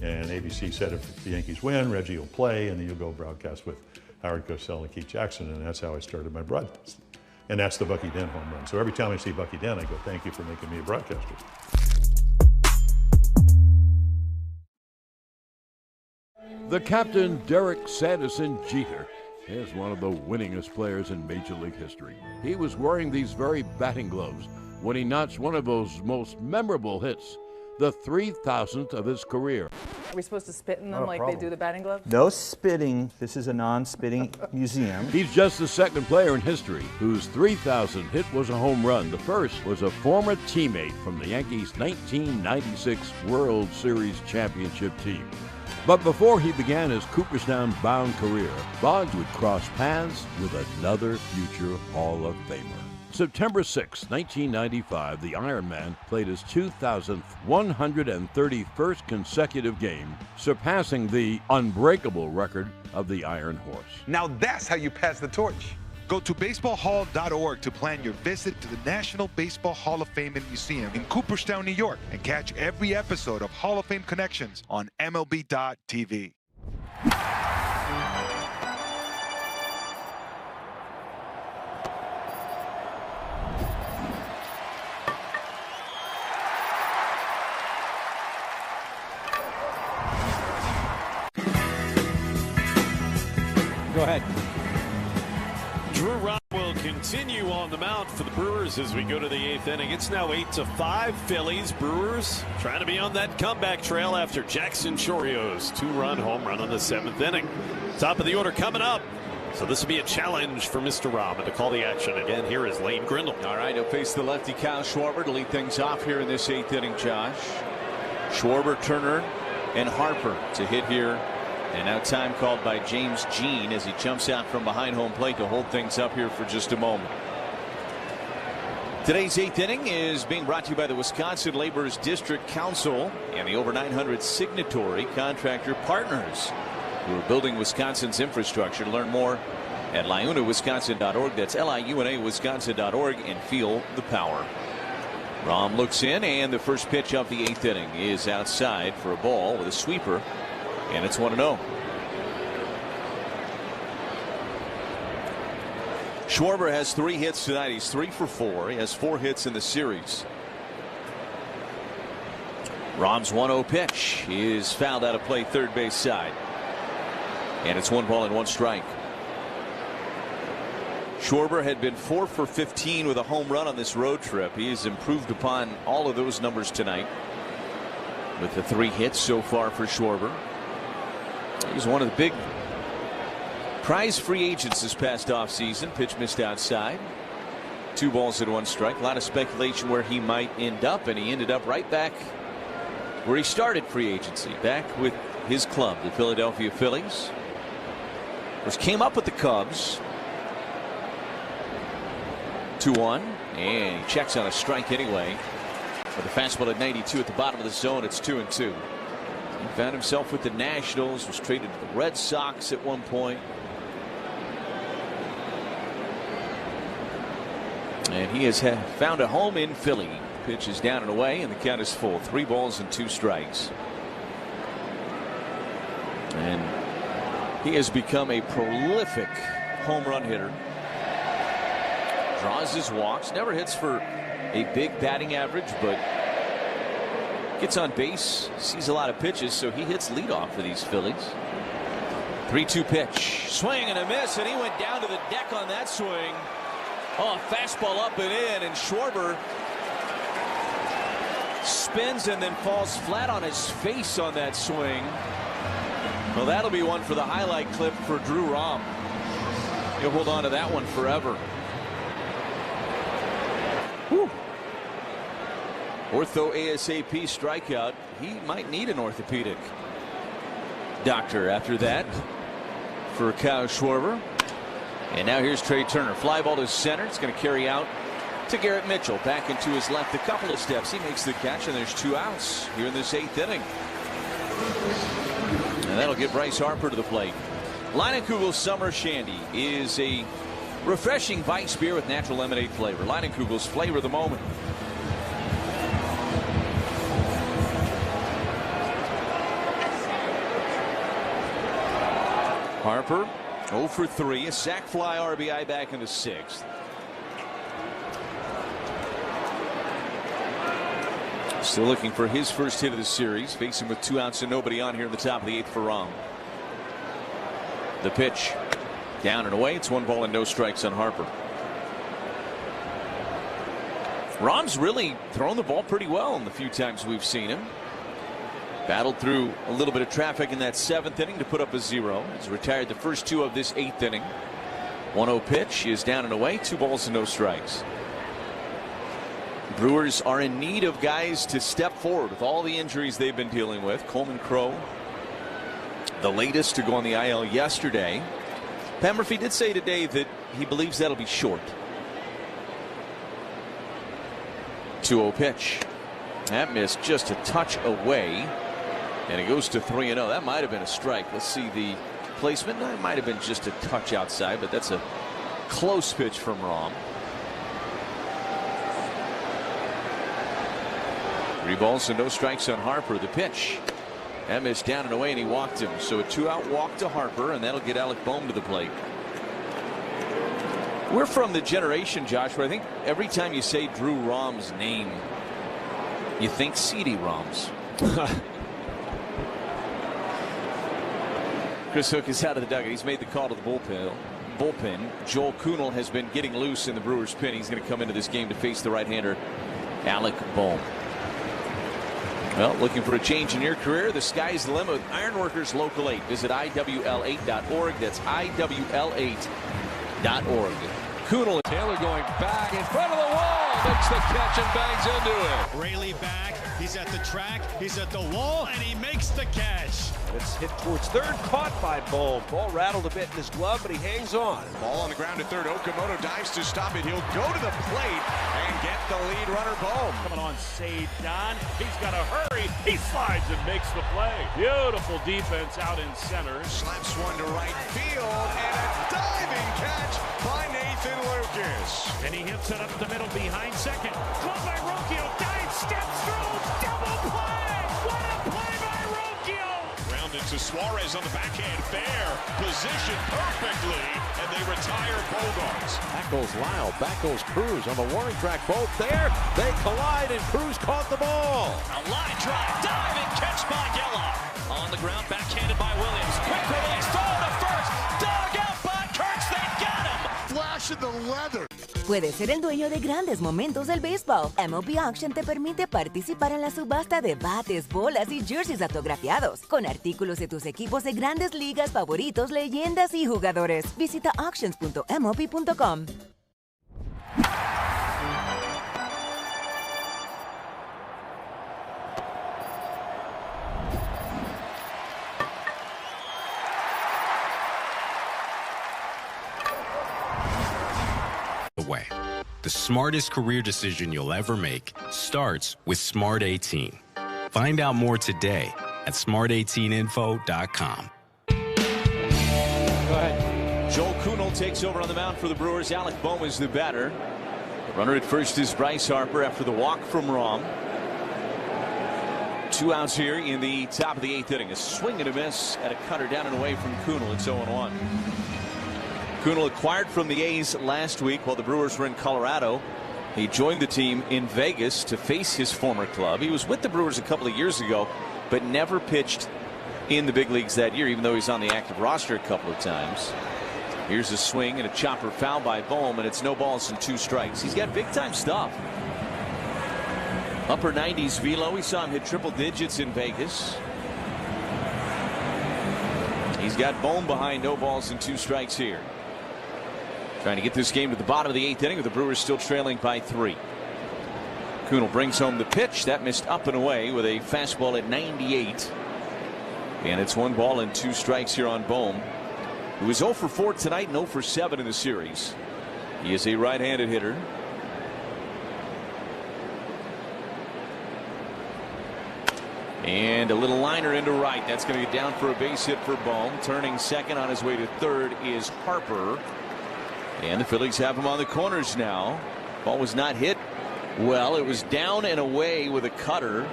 S2: And ABC said if the Yankees win, Reggie will play, and then you'll go broadcast with Howard Cosell and Keith Jackson. And that's how I started my broadcast. And that's the Bucky Dent home run. So every time I see Bucky Dent, I go, thank you for making me a broadcaster.
S17: The captain, Derek Sanderson Jeter, is one of the winningest players in Major League history. He was wearing these very batting gloves when he notched one of those most memorable hits, the 3,000th of his career.
S18: Are we supposed to spit in them like they do the batting gloves?
S19: No spitting. This is a non-spitting museum.
S17: He's just the 2nd player in history whose 3,000th hit was a home run. The first was a former teammate from the Yankees' 1996 World Series championship team. But before he began his Cooperstown-bound career, Boggs would cross paths with another future Hall of Famer. September 6, 1995, the Iron Man played his 2,000th 131st consecutive game, surpassing the unbreakable record of the Iron Horse.
S20: Now that's how you pass the torch. Go to baseballhall.org to plan your visit to the National Baseball Hall of Fame and Museum in Cooperstown, New York, and catch every episode of Hall of Fame Connections on MLB.tv.
S28: Go ahead.
S12: Drew Robb will continue on the mound for the Brewers as we go to the 8th inning. It's now 8-5 Phillies. Brewers trying to be on that comeback trail after Jackson Chourio's 2-run home run on the 7th inning. Top of the order coming up. So this will be a challenge for Mr. Robb. And to call the action again, here is Lane Grindle.
S28: All right, he'll face the lefty Kyle Schwarber to lead things off here in this 8th inning, Josh. Schwarber, Turner, and Harper to hit here. And now time called by James Jean as he jumps out from behind home plate to hold things up here for just a moment. Today's 8th inning is being brought to you by the Wisconsin Laborers District Council and the over 900 signatory contractor partners who are building Wisconsin's infrastructure. To learn more at liunawisconsin.org. That's liunawisconsin.org, and feel the power. Rom looks in, and the first pitch of the 8th inning is outside for a ball with a sweeper. And it's 1-0. Schwarber has 3 hits tonight. He's 3 for 4. He has 4 hits in the series. Rom's 1-0 pitch is fouled out of play, third base side. And it's 1 ball and 1 strike. Schwarber had been 4 for 15 with a home run on this road trip. He has improved upon all of those numbers tonight with the 3 hits so far for Schwarber. He's one of the big prize free agents this past offseason. Pitch missed outside. 2 balls and 1 strike. A lot of speculation where he might end up, and he ended up right back where he started free agency, back with his club, the Philadelphia Phillies. First came up with the Cubs. 2-1, and he checks on a strike anyway. With the fastball at 92 at the bottom of the zone, it's 2-2. He found himself with the Nationals, was traded to the Red Sox at one point. And he has found a home in Philly. Pitch is down and away, and the count is full. 3 balls and 2 strikes. And he has become a prolific home run hitter. Draws his walks, never hits for a big batting average, but gets on base, sees a lot of pitches, so he hits leadoff for these Phillies. 3-2 pitch, swing and a miss, and he went down to the deck on that swing. Oh, fastball up and in, and Schwarber spins and then falls flat on his face on that swing. Well, that'll be one for the highlight clip for Drew Rom. He'll hold on to that one forever. Whew. Ortho ASAP strikeout. He might need an orthopedic doctor after that for Kyle Schwarber. And now here's Trey Turner. Fly ball to center. It's going to carry out to Garrett Mitchell. Back into his left a couple of steps. He makes the catch, and there's 2 outs here in this 8th inning. And that'll get Bryce Harper to the plate. Leinenkugel's Summer Shandy is a refreshing Weiss beer with natural lemonade flavor. Leinenkugel's flavor of the moment. Harper 0 for 3, a sac fly RBI back in the 6th. Still looking for his first hit of the series, facing with 2 outs and nobody on here in the top of the 8th for Rom. The pitch down and away. It's 1 ball and no strikes on Harper. Rom's really thrown the ball pretty well in the few times we've seen him. Battled through a little bit of traffic in that 7th inning to put up a 0. He's retired the first 2 of this 8th inning. 1-0 pitch. He is down and away. 2 balls and no strikes. Brewers are in need of guys to step forward with all the injuries they've been dealing with. Coleman Crowe, the latest to go on the IL yesterday. Pat Murphy did say today that he believes that'll be short. 2-0 pitch. That missed just a touch away. And it goes to 3-0. That might have been a strike. Let's see the placement. That might have been just a touch outside, but that's a close pitch from Rom. 3 balls and no strikes on Harper. The pitch. That missed down and away, and he walked him. So a 2-out walk to Harper, and that'll get Alec Bohm to the plate. We're from the generation, Josh, where I think every time you say Drew Rom's name, you think CD-ROMs. Chris Hook is out of the dugout. He's made the call to the bullpen. Joel Kuhnel has been getting loose in the Brewers' pen. He's going to come into this game to face the right-hander, Alec Bohm. Well, looking for a change in your career? The sky's the limit with Ironworkers Local 8. Visit IWL8.org. That's IWL8.org. Kuhnel.
S6: Taylor going back in front of the wall. Makes the catch and bangs into it.
S7: Rayleigh back. He's at the track. He's at the wall, and he makes the catch.
S30: It's hit towards third, caught by Bohm. Ball rattled a bit in his glove, but he hangs on.
S8: Ball on the ground at third. Okamoto dives to stop it. He'll go to the plate and get the lead runner Bohm.
S7: Coming on, Don. He's got to hurry. He slides and makes the play. Beautiful defense out in center.
S8: Slaps one to right field, and a diving catch by Nathan Lucas.
S7: And he hits it up the middle behind second. Caught by Rocchio. Dives, steps through. Double play. What a play by Rocchio.
S8: Rounded to Suarez on the backhand. Fair. Positioned perfectly, and they retire Bogarts.
S30: Back goes Lyle. Back goes Cruz on the warning track. Both there. They collide, and Cruz caught the ball.
S9: A line drive. Diving catch by Gela. On the ground, backhanded by Williams. Quick release. Throw to first. Dug out by Kurtz. They got him.
S8: Flash in the leather.
S21: Puedes ser el dueño de grandes momentos del béisbol. MLB Auction te permite participar en la subasta de bates, bolas y jerseys autografiados, con artículos de tus equipos de grandes ligas favoritos, leyendas y jugadores. Visita auctions.mlb.com.
S1: Away.
S3: The smartest career decision you'll ever make starts with Smart 18. Find out more today at smart18info.com.
S6: Go ahead.
S28: Joel Kuhnel takes over on the mound for the Brewers. Alec Bohm is the batter. The runner at first is Bryce Harper after the walk from Rahm. 2 outs here in the top of the 8th inning. A swing and a miss at a cutter down and away from Kuhnel. It's 0-1. Kuhnel acquired from the A's last week while the Brewers were in Colorado. He joined the team in Vegas to face his former club. He was with the Brewers a couple of years ago, but never pitched in the big leagues that year, even though he's on the active roster a couple of times. Here's a swing and a chopper foul by Bohm, and it's no balls and 2 strikes. He's got big-time stuff. Upper 90s velo. We saw him hit triple digits in Vegas. He's got Bohm behind, no balls and 2 strikes here. Trying to get this game to the bottom of the 8th inning with the Brewers still trailing by 3. Kuhnel brings home the pitch. That missed up and away with a fastball at 98. And it's 1 ball and 2 strikes here on Bohm, who is 0 for 4 tonight and 0 for 7 in the series. He is a right-handed hitter. And a little liner into right. That's going to get down for a base hit for Bohm. Turning second on his way to third is Harper. And the Phillies have him on the corners now. Ball was not hit well. It was down and away with a cutter.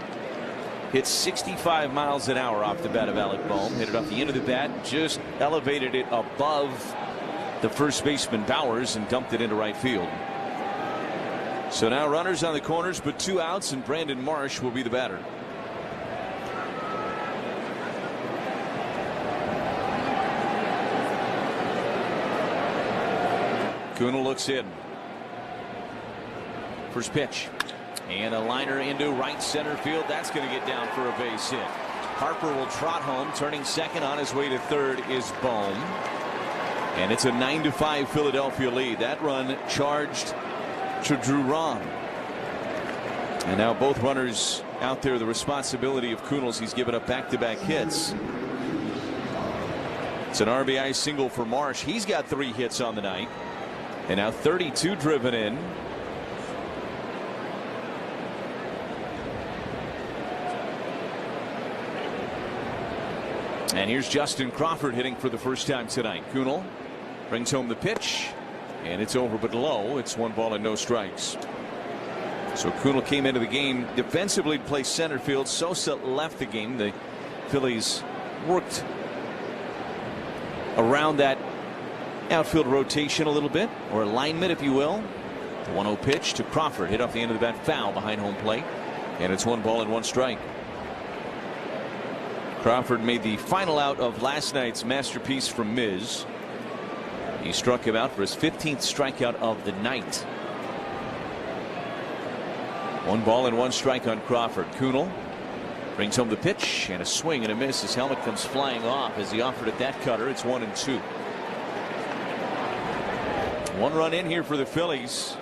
S28: Hit 65 miles an hour off the bat of Alec Bohm. Hit it off the end of the bat. Just elevated it above the first baseman Bowers and dumped it into right field. So now runners on the corners, but 2 outs, and Brandon Marsh will be the batter. Kuhnel looks in. First pitch. And a liner into right center field. That's going to get down for a base hit. Harper will trot home. Turning second on his way to third is Bohm. And it's a 9-5 Philadelphia lead. That run charged to Drew Rahm. And now both runners out there. The responsibility of Kuhnel's. He's given up back-to-back hits. It's an RBI single for Marsh. He's got 3 hits on the night. And now 32 driven in. And here's Justin Crawford hitting for the first time tonight. Kuhnel brings home the pitch, and it's over but low. It's 1 ball and no strikes. So Kuhnel came into the game defensively to play center field. Sosa left the game. The Phillies worked around that outfield rotation a little bit, or alignment if you will. The 1-0 pitch to Crawford, hit off the end of the bat, foul behind home plate, and it's 1 ball and 1 strike. Crawford made the final out of last night's masterpiece from Miz. He struck him out for his 15th strikeout of the night. 1 ball and 1 strike on Crawford. Kuhnel brings home the pitch, and a swing and a miss. His helmet comes flying off as he offered it that cutter. It's 1-2. 1 run in here for the Phillies.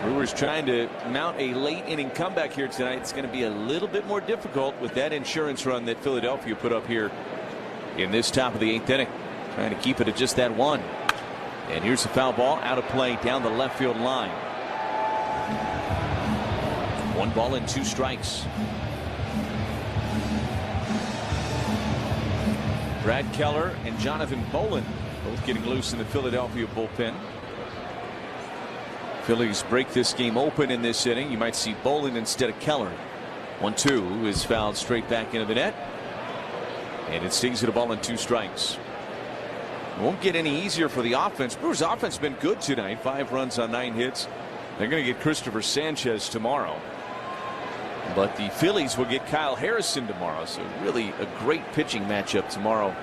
S28: Brewers trying to mount a late inning comeback here tonight. It's going to be a little bit more difficult with that insurance run that Philadelphia put up here in this top of the 8th inning. Trying to keep it at just that 1. And here's the foul ball out of play down the left field line. 1 ball and 2 strikes. Brad Keller and Jonathan Bolin both getting loose in the Philadelphia bullpen. Phillies break this game open in this inning. You might see Bolin instead of Keller. 1-2 is fouled straight back into the net. And it stings at a ball and 2 strikes. It won't get any easier for the offense. Brewers offense been good tonight. 5 runs on 9 hits. They're going to get Christopher Sanchez tomorrow. But the Phillies will get Kyle Harrison tomorrow. So really a great pitching matchup tomorrow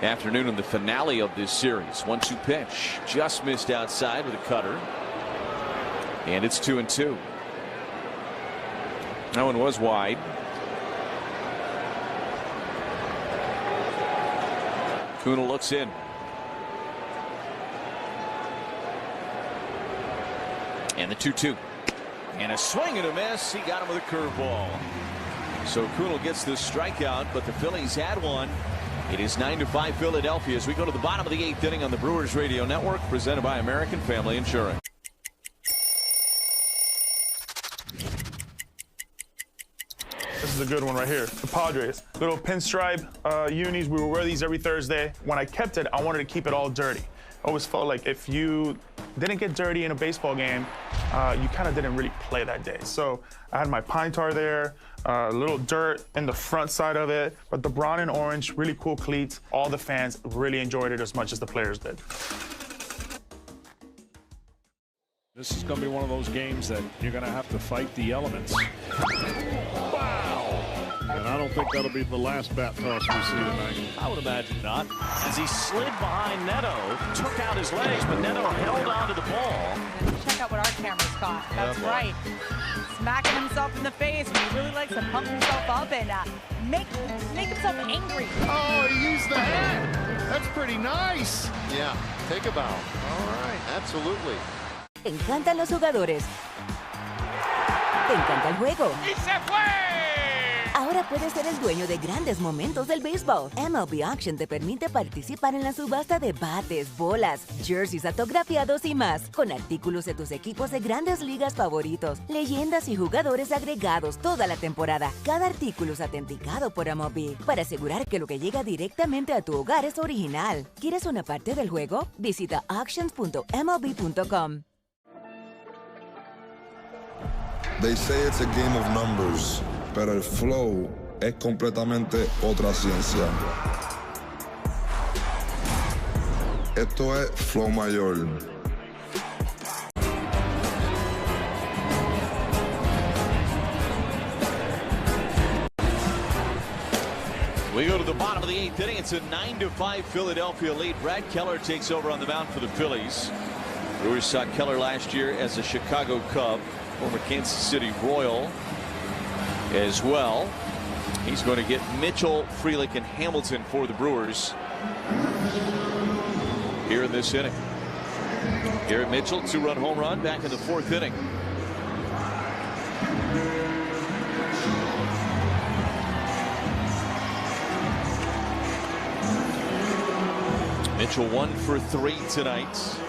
S28: afternoon in the finale of this series. 1-2 pitch. Just missed outside with a cutter. And it's 2-2. That one was wide. Kuhnel looks in. And the 2-2. And a swing and a miss. He got him with a curveball. So Kuhnel gets this strikeout, but the Phillies had one. It is 9-5 Philadelphia as we go to the bottom of the 8th inning on the Brewers Radio Network, presented by American Family Insurance.
S13: is a good one right here. The Padres. Little pinstripe unis. We would wear these every Thursday. When I kept it, I wanted to keep it all dirty. I always felt like if you didn't get dirty in a baseball game, you kind of didn't really play that day. So I had my pine tar there, a little dirt in the front side of it, but the brown and orange, really cool cleats. All the fans really enjoyed it as much as the players did.
S6: This is going to be one of those games that you're going to have to fight the elements. Wow! And I don't think that'll be the last bat toss we see tonight.
S9: I would imagine not. As he slid behind Neto, took out his legs, but Neto held onto the ball.
S18: Check out what our cameras caught. That's right. Smacking himself in the face when he really likes to pump himself up and make himself angry.
S4: Oh, he used the hand. That's pretty nice.
S5: Yeah, take a bow. All right, absolutely.
S21: Te encantan los jugadores. Te encanta el juego.
S7: ¡Y se fue!
S21: Ahora puedes ser el dueño de grandes momentos del béisbol. MLB Auction te permite participar en la subasta de bates, bolas, jerseys autografiados y más, con artículos de tus equipos de grandes ligas favoritos, leyendas y jugadores agregados toda la temporada. Cada artículo es autenticado por MLB para asegurar que lo que llega directamente a tu hogar es original. ¿Quieres una parte del juego? Visita auctions.mlb.com.
S10: They say it's a game of numbers, pero el flow es completamente otra ciencia. Esto es flow mayor.
S28: We go to the bottom of the 8th inning. It's a 9-5 Philadelphia lead. Brad Keller takes over on the mound for the Phillies. Brewers saw Keller last year as a Chicago Cub, former Kansas City Royal as well. He's going to get Mitchell, Frelick, and Hamilton for the Brewers here in this inning. Garrett Mitchell, 2-run home run back in the 4th inning. Mitchell 1 for 3 tonight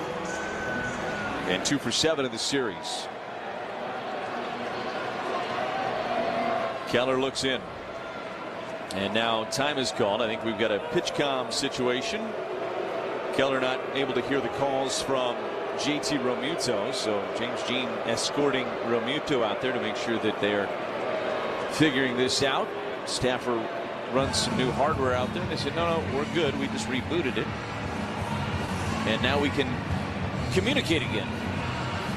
S28: and 2 for 7 in the series. Keller looks in, and now time is called. I think we've got a pitch comm situation. Keller not able to hear the calls from JT Realmuto, so James Jean escorting Realmuto out there to make sure that they're figuring this out. Staffer runs some new hardware out there, and they said, no, we're good. We just rebooted it, and now we can communicate again.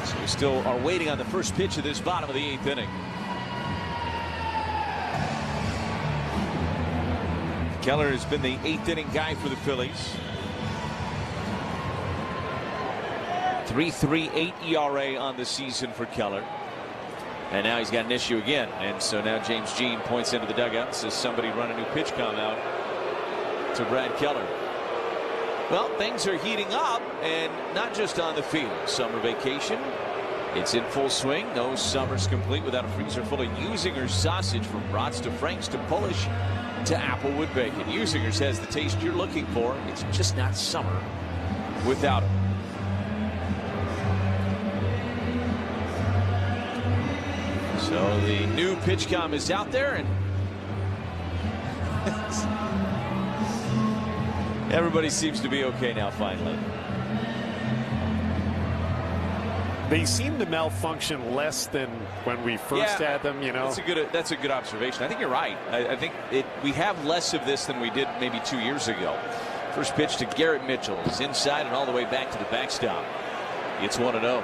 S28: So we still are waiting on the first pitch of this bottom of the 8th inning. Keller has been the 8th inning guy for the Phillies. 3.38 ERA on the season for Keller. And now he's got an issue again. And so now James Jean points into the dugout and says somebody run a new pitch comm out to Brad Keller. Well, things are heating up, and not just on the field. Summer vacation, it's in full swing. No summer's complete without a freezer full of Usinger's sausage, from brats to franks to Polish to Applewood bacon. Usinger's has the taste you're looking for. It's just not summer without it. So the new pitch comm is out there, and everybody seems to be okay now finally.
S12: They seem to malfunction less than when we first had them, you know.
S28: That's a good observation. I think you're right. I think we have less of this than we did maybe 2 years ago. First pitch to Garrett Mitchell is inside and all the way back to the backstop. It's 1-0.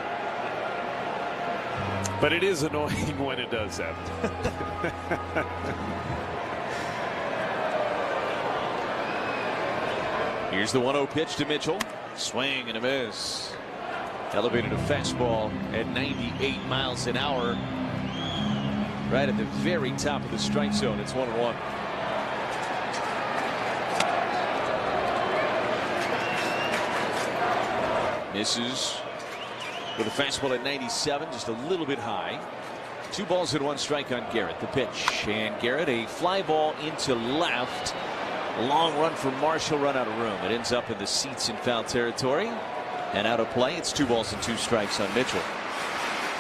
S12: But it is annoying when it does that.
S28: Here's the 1-0 pitch to Mitchell. Swing and a miss. Elevated a fastball at 98 miles an hour. Right at the very top of the strike zone. It's 1-1. Misses with a fastball at 97, just a little bit high. 2 balls and 1 strike on Garrett. The pitch, and Garrett, a fly ball into left. A long run for Marshall, run out of room. It ends up in the seats in foul territory and out of play. It's 2 balls and 2 strikes on Mitchell.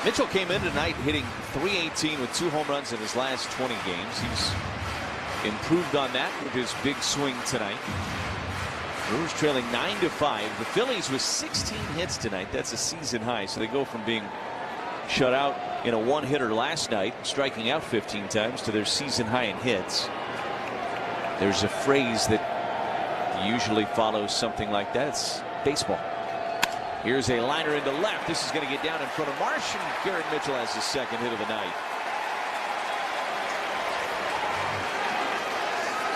S28: Mitchell came in tonight hitting .318 with 2 home runs in his last 20 games. He's improved on that with his big swing tonight. Brewers trailing 9-5. The Phillies with 16 hits tonight. That's a season high. So they go from being shut out in a 1-hitter last night, striking out 15 times, to their season high in hits. There's a phrase that usually follows something like that. It's baseball. Here's a liner into left. This is going to get down in front of Marsh, and Garrett Mitchell has his second hit of the night.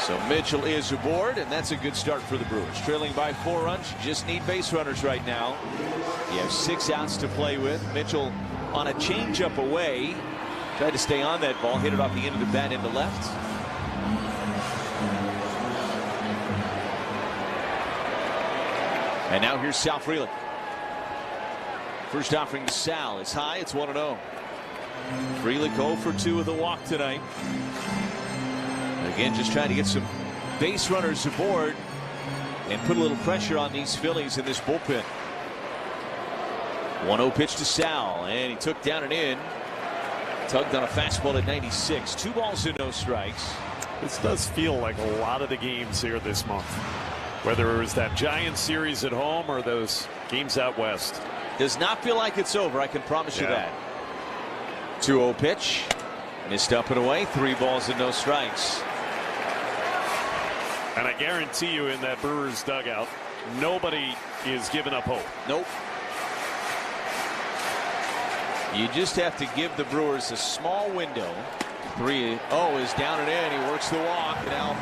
S28: So Mitchell is aboard, and that's a good start for the Brewers. Trailing by 4 runs, just need base runners right now. You have 6 outs to play with. Mitchell on a changeup away. Tried to stay on that ball, hit it off the end of the bat into left. And now here's Sal Frelick. First offering to Sal. It's high. It's 1-0. Frelick 0 for 2 with a walk tonight. Again, just trying to get some base runners aboard and put a little pressure on these Phillies in this bullpen. 1-0 pitch to Sal, and he took down and in. Tugged on a fastball at 96. 2 balls and no strikes.
S12: This does feel like a lot of the games here this month, whether it was that Giants series at home or those games out west.
S28: Does not feel like it's over, I can promise you that. 2-0 pitch. Missed up and away. 3 balls and no strikes.
S12: And I guarantee you in that Brewers dugout, nobody is giving up hope.
S28: Nope. You just have to give the Brewers a small window. 3-0 is down and in. He works the walk. Now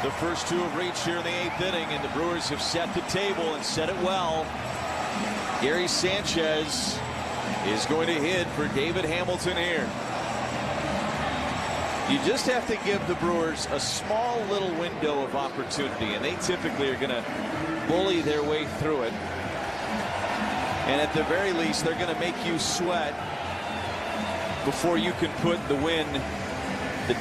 S28: the first 2 have reached here in the 8th inning, and the Brewers have set the table and set it well. Gary Sanchez is going to hit for David Hamilton here. You just have to give the Brewers a small little window of opportunity, and they typically are going to bully their way through it. And at the very least, they're going to make you sweat before you can put the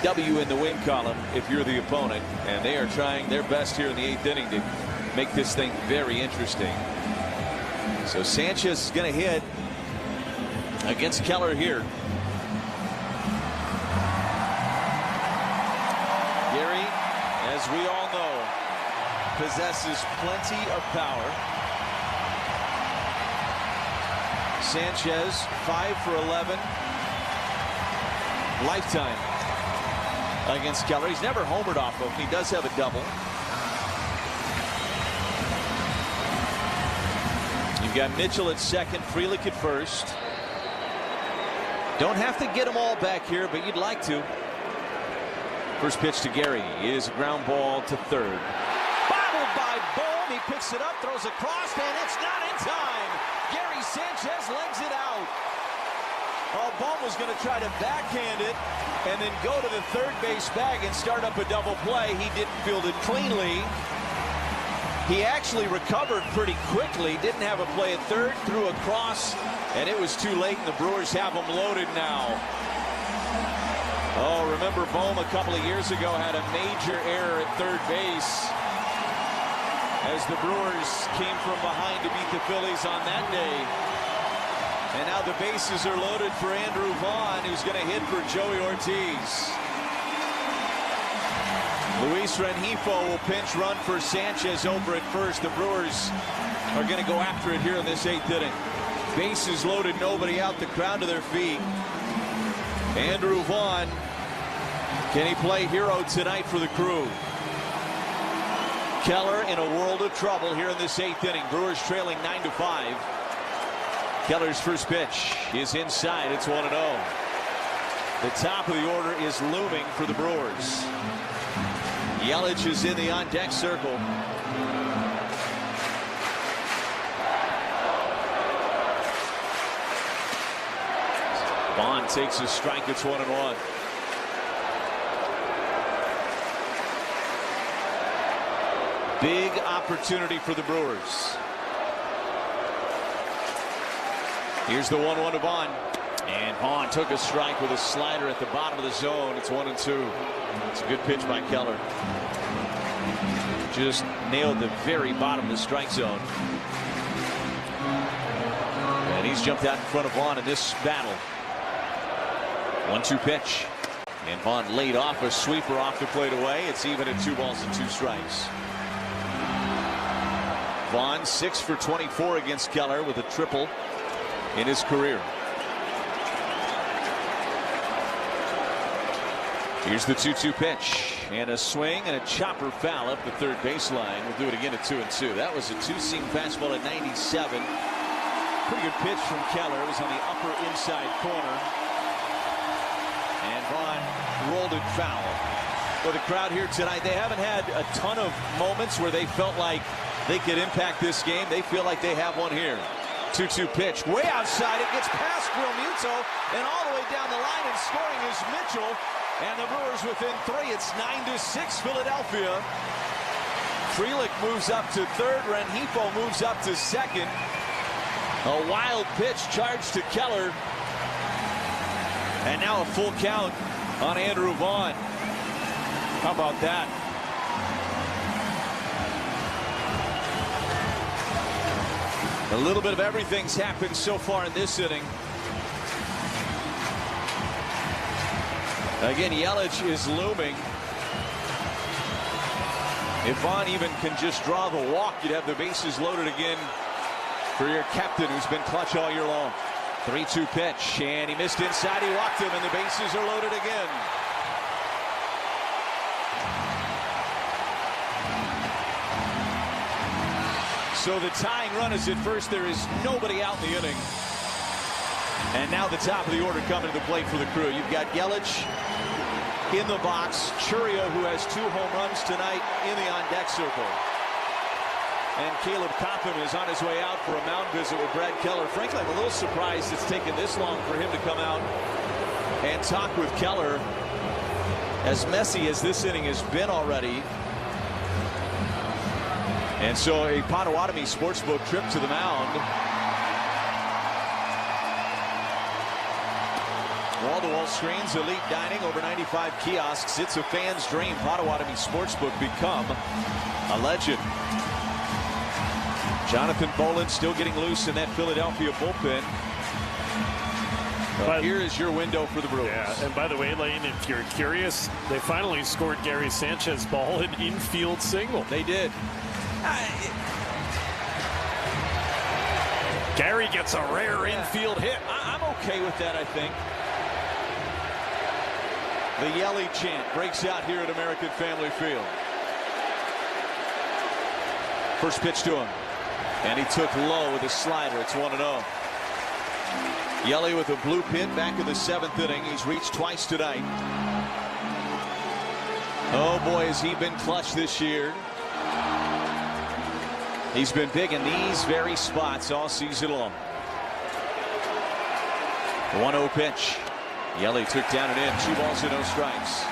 S28: W in the win column if you're the opponent. And they are trying their best here in the 8th inning to make this thing very interesting. So Sanchez is going to hit against Keller here. Gary, as we all know, possesses plenty of power. Sanchez 5 for 11 lifetime against Keller. He's never homered off of him. He does have a double. You've got Mitchell at second, Frelick at first. Don't have to get them all back here, but you'd like to. First pitch to Gary is a ground ball to third. Bobbled by Bohm. He picks it up, throws across, and it's not in time. Gary Sanchez legs it out. Oh, Bohm was going to try to backhand it and then go to the third base bag and start up a double play. He didn't field it cleanly. He actually recovered pretty quickly. Didn't have a play at third, threw across, and it was too late, and the Brewers have him loaded now. Oh, remember Bohm a couple of years ago had a major error at third base as the Brewers came from behind to beat the Phillies on that day. And now the bases are loaded for Andrew Vaughn, who's going to hit for Joey Ortiz. Luis Rengifo will pinch run for Sanchez over at first. The Brewers are going to go after it here in this 8th inning. Bases loaded, nobody out, the crowd to their feet. Andrew Vaughn, can he play hero tonight for the Crew? Keller in a world of trouble here in this 8th inning. Brewers trailing 9-5. Keller's first pitch is inside. It's 1-0. The top of the order is looming for the Brewers. Yelich is in the on-deck circle. Vaughn takes a strike. It's 1-1. Big opportunity for the Brewers. Here's the 1-1 to Vaughn. And Vaughn took a strike with a slider at the bottom of the zone. It's 1-2. It's a good pitch by Keller. Just nailed the very bottom of the strike zone. And he's jumped out in front of Vaughn in this battle. 1-2 pitch. And Vaughn laid off a sweeper off the plate away. It's even at 2 balls and 2 strikes. Vaughn 6 for 24 against Keller with a triple in his career. Here's the 2-2 pitch. And a swing and a chopper foul up the third baseline. We'll do it again at 2-2. That was a 2-seam fastball at 97. Pretty good pitch from Keller. It was on the upper inside corner. And Vaughn rolled it foul. For the crowd here tonight, they haven't had a ton of moments where they felt like they could impact this game. They feel like they have one here. 2-2 pitch. Way outside. It gets past Realmuto and all the way down the line, and scoring is Mitchell. And the Brewers within 3. It's 9-6 Philadelphia. Frelick moves up to third. Rengifo moves up to second. A wild pitch charged to Keller. And now a full count on Andrew Vaughn. How about that? A little bit of everything's happened so far in this inning. Again, Yelich is looming. If Vaughn even can just draw the walk, you'd have the bases loaded again for your captain, who's been clutch all year long. 3-2 pitch, and he missed inside. He walked him, and the bases are loaded again. So the tying run is at first. There is nobody out in the inning. And now the top of the order coming to the plate for the Crew. You've got Yelich in the box. Chourio, who has 2 home runs tonight, in the on-deck circle. And Caleb Copham is on his way out for a mound visit with Brad Keller. Frankly, I'm a little surprised it's taken this long for him to come out and talk with Keller. As messy as this inning has been already. And so a Potawatomi Sportsbook trip to the mound. Wall-to-wall screens, elite dining, over 95 kiosks. It's a fan's dream. Potawatomi Sportsbook, become a legend. Jonathan Boland still getting loose in that Philadelphia bullpen. But here is your window for the Brewers.
S12: Yeah, and by the way, Lane, if you're curious, they finally scored Gary Sanchez's ball an infield single.
S28: They did.
S12: Gary gets a rare infield hit.
S28: I'm okay with that, I think. The Yelly chant breaks out here at American Family Field. First pitch to him. And he took low with a slider. It's 1-0. Yelly with a blue pin back in the 7th inning. He's reached twice tonight. Oh boy, has he been clutch this year. He's been big in these very spots all season long. 1-0 pitch. Yelly took down and in. 2 balls and no strikes.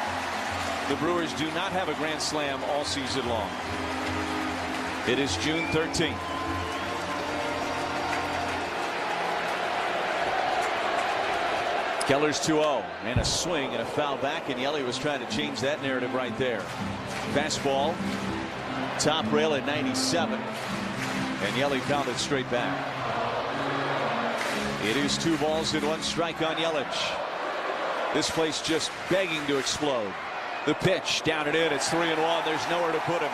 S28: The Brewers do not have a grand slam all season long. It is June 13th. Keller's 2-0 and a swing and a foul back, and Yelly was trying to change that narrative right there. Fastball, top rail at 97, and Yelly fouled it straight back. It is 2 balls and 1 strike on Yelich. This place just begging to explode. The pitch down and in. It's 3-1. There's nowhere to put him.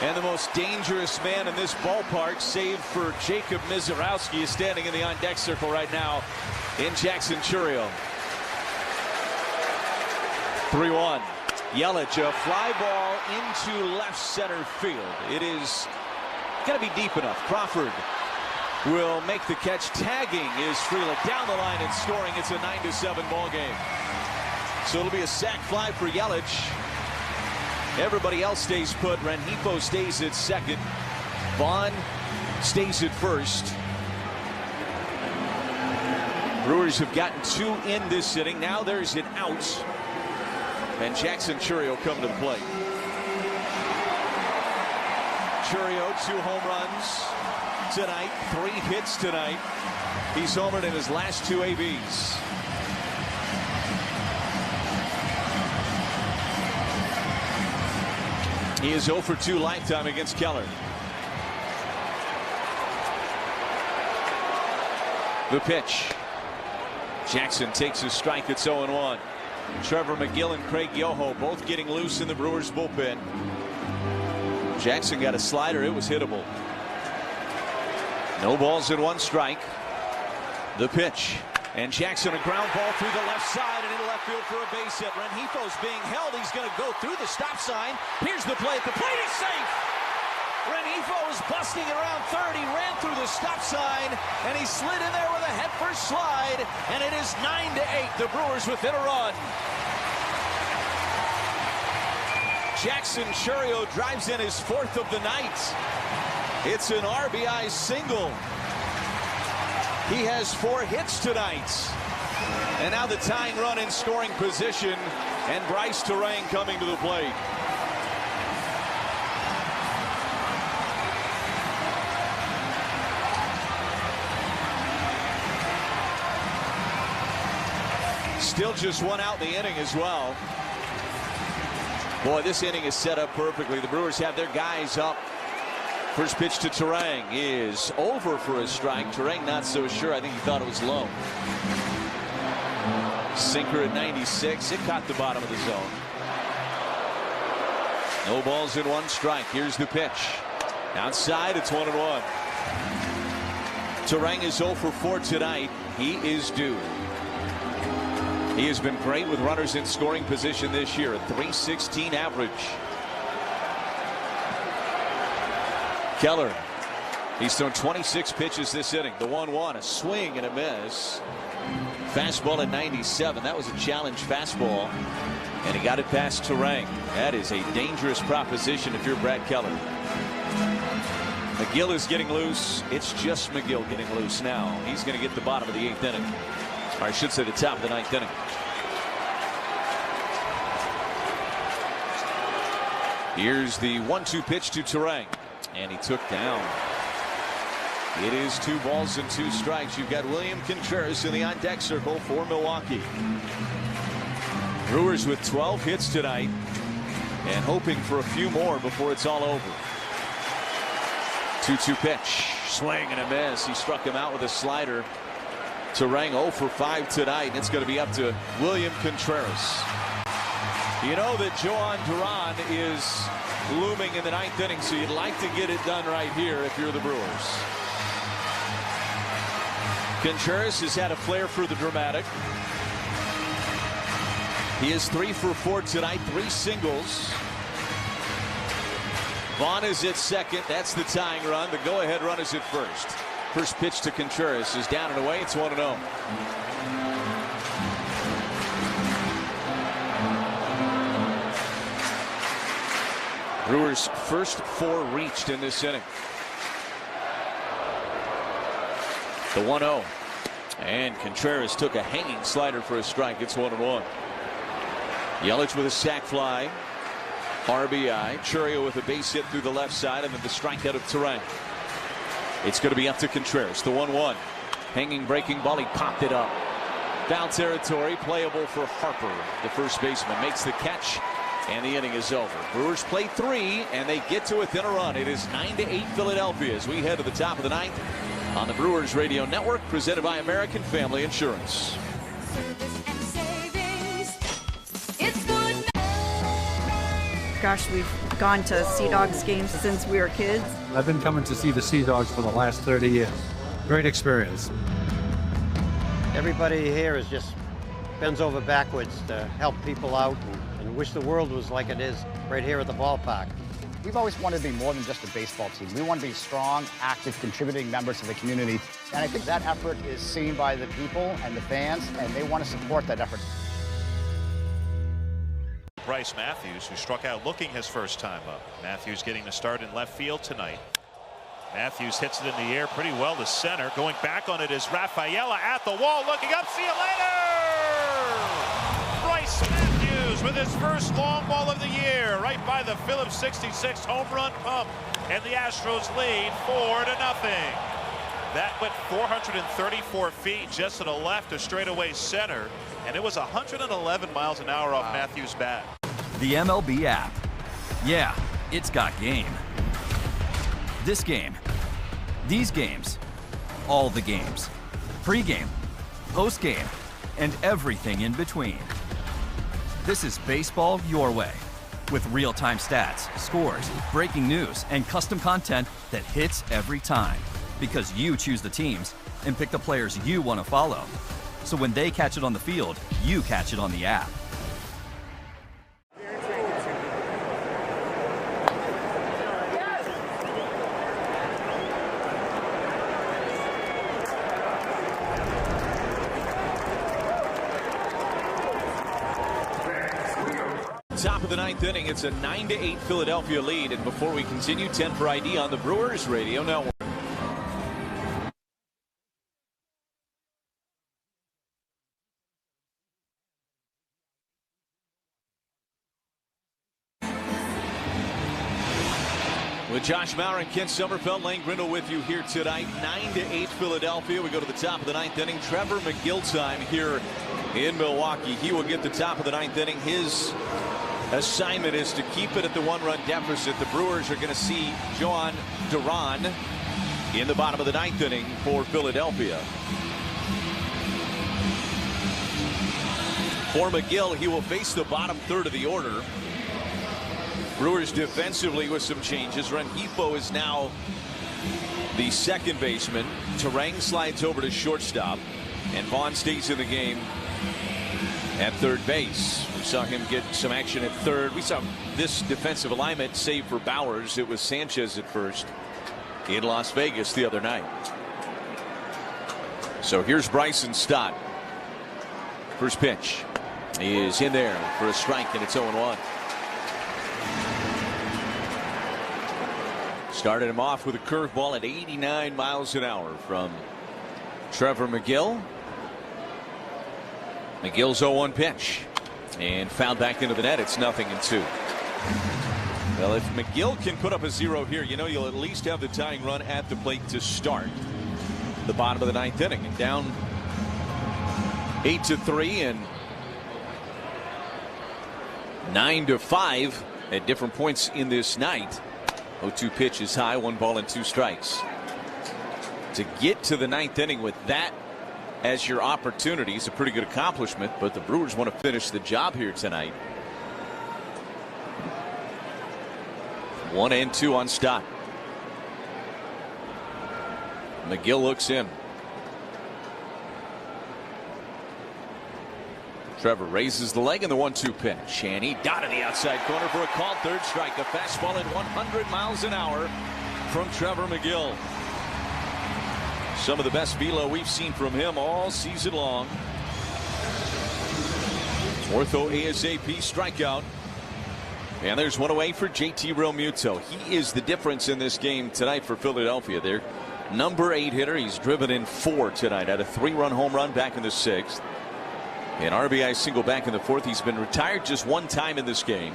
S28: And the most dangerous man in this ballpark, save for Jacob Mizorowski, is standing in the on-deck circle right now in Jackson Chourio. 3-1. Yelich, a fly ball into left center field. It is going to be deep enough. Crawford will make the catch. Tagging is Frelick down the line and scoring. It's a 9-7 ball game. So it'll be a sac fly for Yelich. Everybody else stays put. Rengifo stays at second. Vaughn stays at first. Brewers have gotten 2 in this inning. Now there's an out. And Jackson Chourio come to the plate. Chourio, 2 home runs tonight. 3 hits tonight. He's homered in his last 2 ABs. He is 0 for 2 lifetime against Keller. The pitch. Jackson takes a strike. It's 0-1. Trevor McGill and Craig Yoho both getting loose in the Brewers bullpen. Jackson got a slider. It was hittable. No balls and 1 strike. The pitch. And Jackson, a ground ball through the left side and into left field for a base hit. Rengifo's being held. He's going to go through the stop sign. Here's the play at the plate. He's safe. Rengifo was busting around third. He ran through the stop sign, and he slid in there with a headfirst slide, and it is 9-8. The Brewers within a run. Jackson Chourio drives in his 4th of the night. It's an RBI single. He has 4 hits tonight. And now the tying run in scoring position, and Bryce Terang coming to the plate. Still just 1 out in the inning as well. Boy, this inning is set up perfectly. The Brewers have their guys up. First pitch to Terang is over for a strike. Terang not so sure. I think he thought it was low. Sinker at 96. It caught the bottom of the zone. No balls in 1 strike. Here's the pitch. Outside, it's 1-1. Terang is 0 for 4 tonight. He is due. He has been great with runners in scoring position this year, a .316 average. Keller, he's thrown 26 pitches this inning. The 1-1, a swing and a miss. Fastball at 97. That was a challenge fastball, and he got it past Terang. That is a dangerous proposition if you're Brad Keller. McGill is getting loose. It's just McGill getting loose now. He's going to get the bottom of the 8th inning. Or I should say the top of the 9th inning. Here's the 1-2 pitch to Terang, and he took down. It is 2 balls and 2 strikes. You've got William Contreras in the on-deck circle for Milwaukee. Brewers with 12 hits tonight and hoping for a few more before it's all over. 2-2 pitch, swing and a miss. He struck him out with a slider. Terang 0 for 5 tonight. It's going to be up to William Contreras. You know that Joan Duran is looming in the 9th inning, so you'd like to get it done right here if you're the Brewers. Contreras has had a flair for the dramatic. He is 3 for 4 tonight, 3 singles. Vaughn is at second. That's the tying run. The go-ahead run is at first. First pitch to Contreras is down and away. It's 1-0. Brewers' first 4 reached in this inning. The 1-0. And Contreras took a hanging slider for a strike. It's 1-1. Yelich with a sac fly. RBI. Chourio with a base hit through the left side, and then the strikeout of Terang. It's going to be up to Contreras. The 1-1. Hanging breaking ball. He popped it up. Foul territory. Playable for Harper. The first baseman makes the catch, and the inning is over. Brewers play 3, and they get to within a run. It is 9-8 Philadelphia as we head to the top of the 9th on the Brewers Radio Network, presented by American Family Insurance.
S11: Gosh, we've gone to Sea Dogs games since we were kids.
S14: I've been coming to see the Sea Dogs for the last 30 years. Great experience.
S15: Everybody here is just bends over backwards to help people out and wish the world was like it is right here at the ballpark.
S22: We've always wanted to be more than just a baseball team. We want to be strong, active, contributing members of the community. And I think that effort is seen by the people and the fans, and they want to support that effort.
S8: Bryce Matthews, who struck out looking his first time up. Matthews getting the start in left field tonight. Matthews hits it in the air pretty well to center. Going back on it is Rafaela at the wall, looking up. See you later! Bryce Matthews with his first long ball of the year, right by the Phillips 66 home run pump, and the Astros lead 4-0. That went 434 feet just to the left of straightaway center, and it was 111 miles an hour off Matthews' bat.
S23: The MLB app. Yeah, it's got game. This game. These games. All the games. pregame, postgame, and everything in between. This is baseball your way, with real-time stats, scores, breaking news, and custom content that hits every time. Because you choose the teams and pick the players you want to follow. So when they catch it on the field, you catch it on the app.
S28: Top of the ninth inning, it's a 9-8 Philadelphia lead. And before we continue, 10 for ID on the Brewers Radio Network. With Josh Maurer and Kent Sommerfeld, Lane Grindle with you here tonight. 9-8 Philadelphia. We go to the top of the ninth inning. Trevor McGill time here in Milwaukee. He will get the top of the ninth inning. His assignment is to keep it at the one-run deficit. The Brewers are going to see Joan Duran in the bottom of the ninth inning for Philadelphia. For McGill, he will face the bottom third of the order. Brewers defensively with some changes. Rengifo is now the second baseman. Terang slides over to shortstop, and Vaughn stays in the game at third base. We saw him get some action at third. We saw this defensive alignment, save for Bowers. It was Sanchez at first in Las Vegas the other night. So here's Bryson Stott. First pitch is in there for a strike, and it's 0-1. Started him off with a curveball at 89 miles an hour from Trevor McGill. McGill's 0-1 pitch and fouled back into the net. It's 0-2. Well, if McGill can put up a 0 here, you know you'll at least have the tying run at the plate to start the bottom of the ninth inning. And down 8-3 and 9-5 at different points in this night. 0-2 pitch is high, 1 ball and 2 strikes. To get to the ninth inning with that as your opportunity is a pretty good accomplishment, but the Brewers want to finish the job here tonight. 1-2 on Stott. McGill looks in. Trevor raises the leg in the 1-2 pitch, and he dotted the outside corner for a called third strike. A fastball at 100 miles an hour from Trevor McGill. Some of the best velo we've seen from him all season long. Ortho ASAP strikeout. And there's one away for JT Realmuto. He is the difference in this game tonight for Philadelphia. Their number 8 hitter. He's driven in 4 tonight. Had a 3-run home run back in the 6th. An RBI single back in the 4th. He's been retired just 1 time in this game.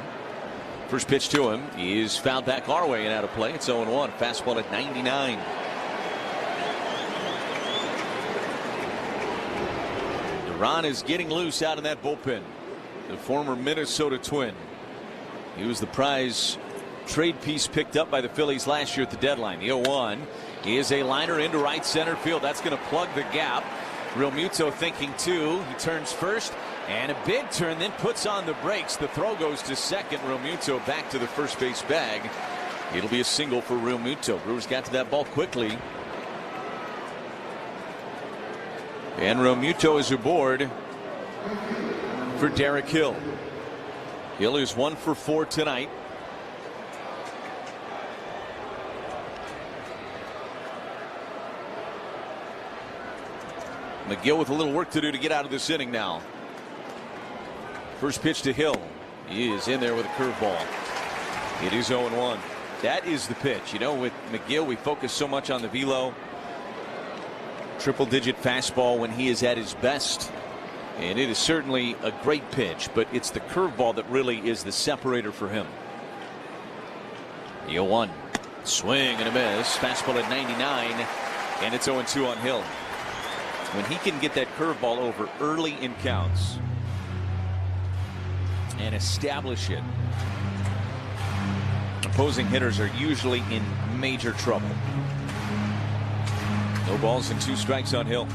S28: First pitch to him is fouled back our way and out of play. It's 0-1. Fastball at 99. Duran is getting loose out in that bullpen. The former Minnesota Twin. He was the prize trade piece picked up by the Phillies last year at the deadline. The 0-1 is a liner into right center field. That's going to plug the gap. Realmuto thinking too. He turns first and a big turn, then puts on the brakes. The throw goes to second. Realmuto back to the first base bag. It'll be a single for Realmuto. Brewers got to that ball quickly. And Realmuto is aboard for Derek Hill. Hill is 1 for 4 tonight. McGill with a little work to do to get out of this inning now. First pitch to Hill. He is in there with a curveball. It is 0-1. That is the pitch. You know, with McGill, we focus so much on the velo. Triple-digit fastball when he is at his best. And it is certainly a great pitch, but it's the curveball that really is the separator for him. The 0-1. Swing and a miss. Fastball at 99, and it's 0-2 on Hill. When he can get that curveball over early in counts and establish it, opposing hitters are usually in major trouble. No balls and 2 strikes on Hill.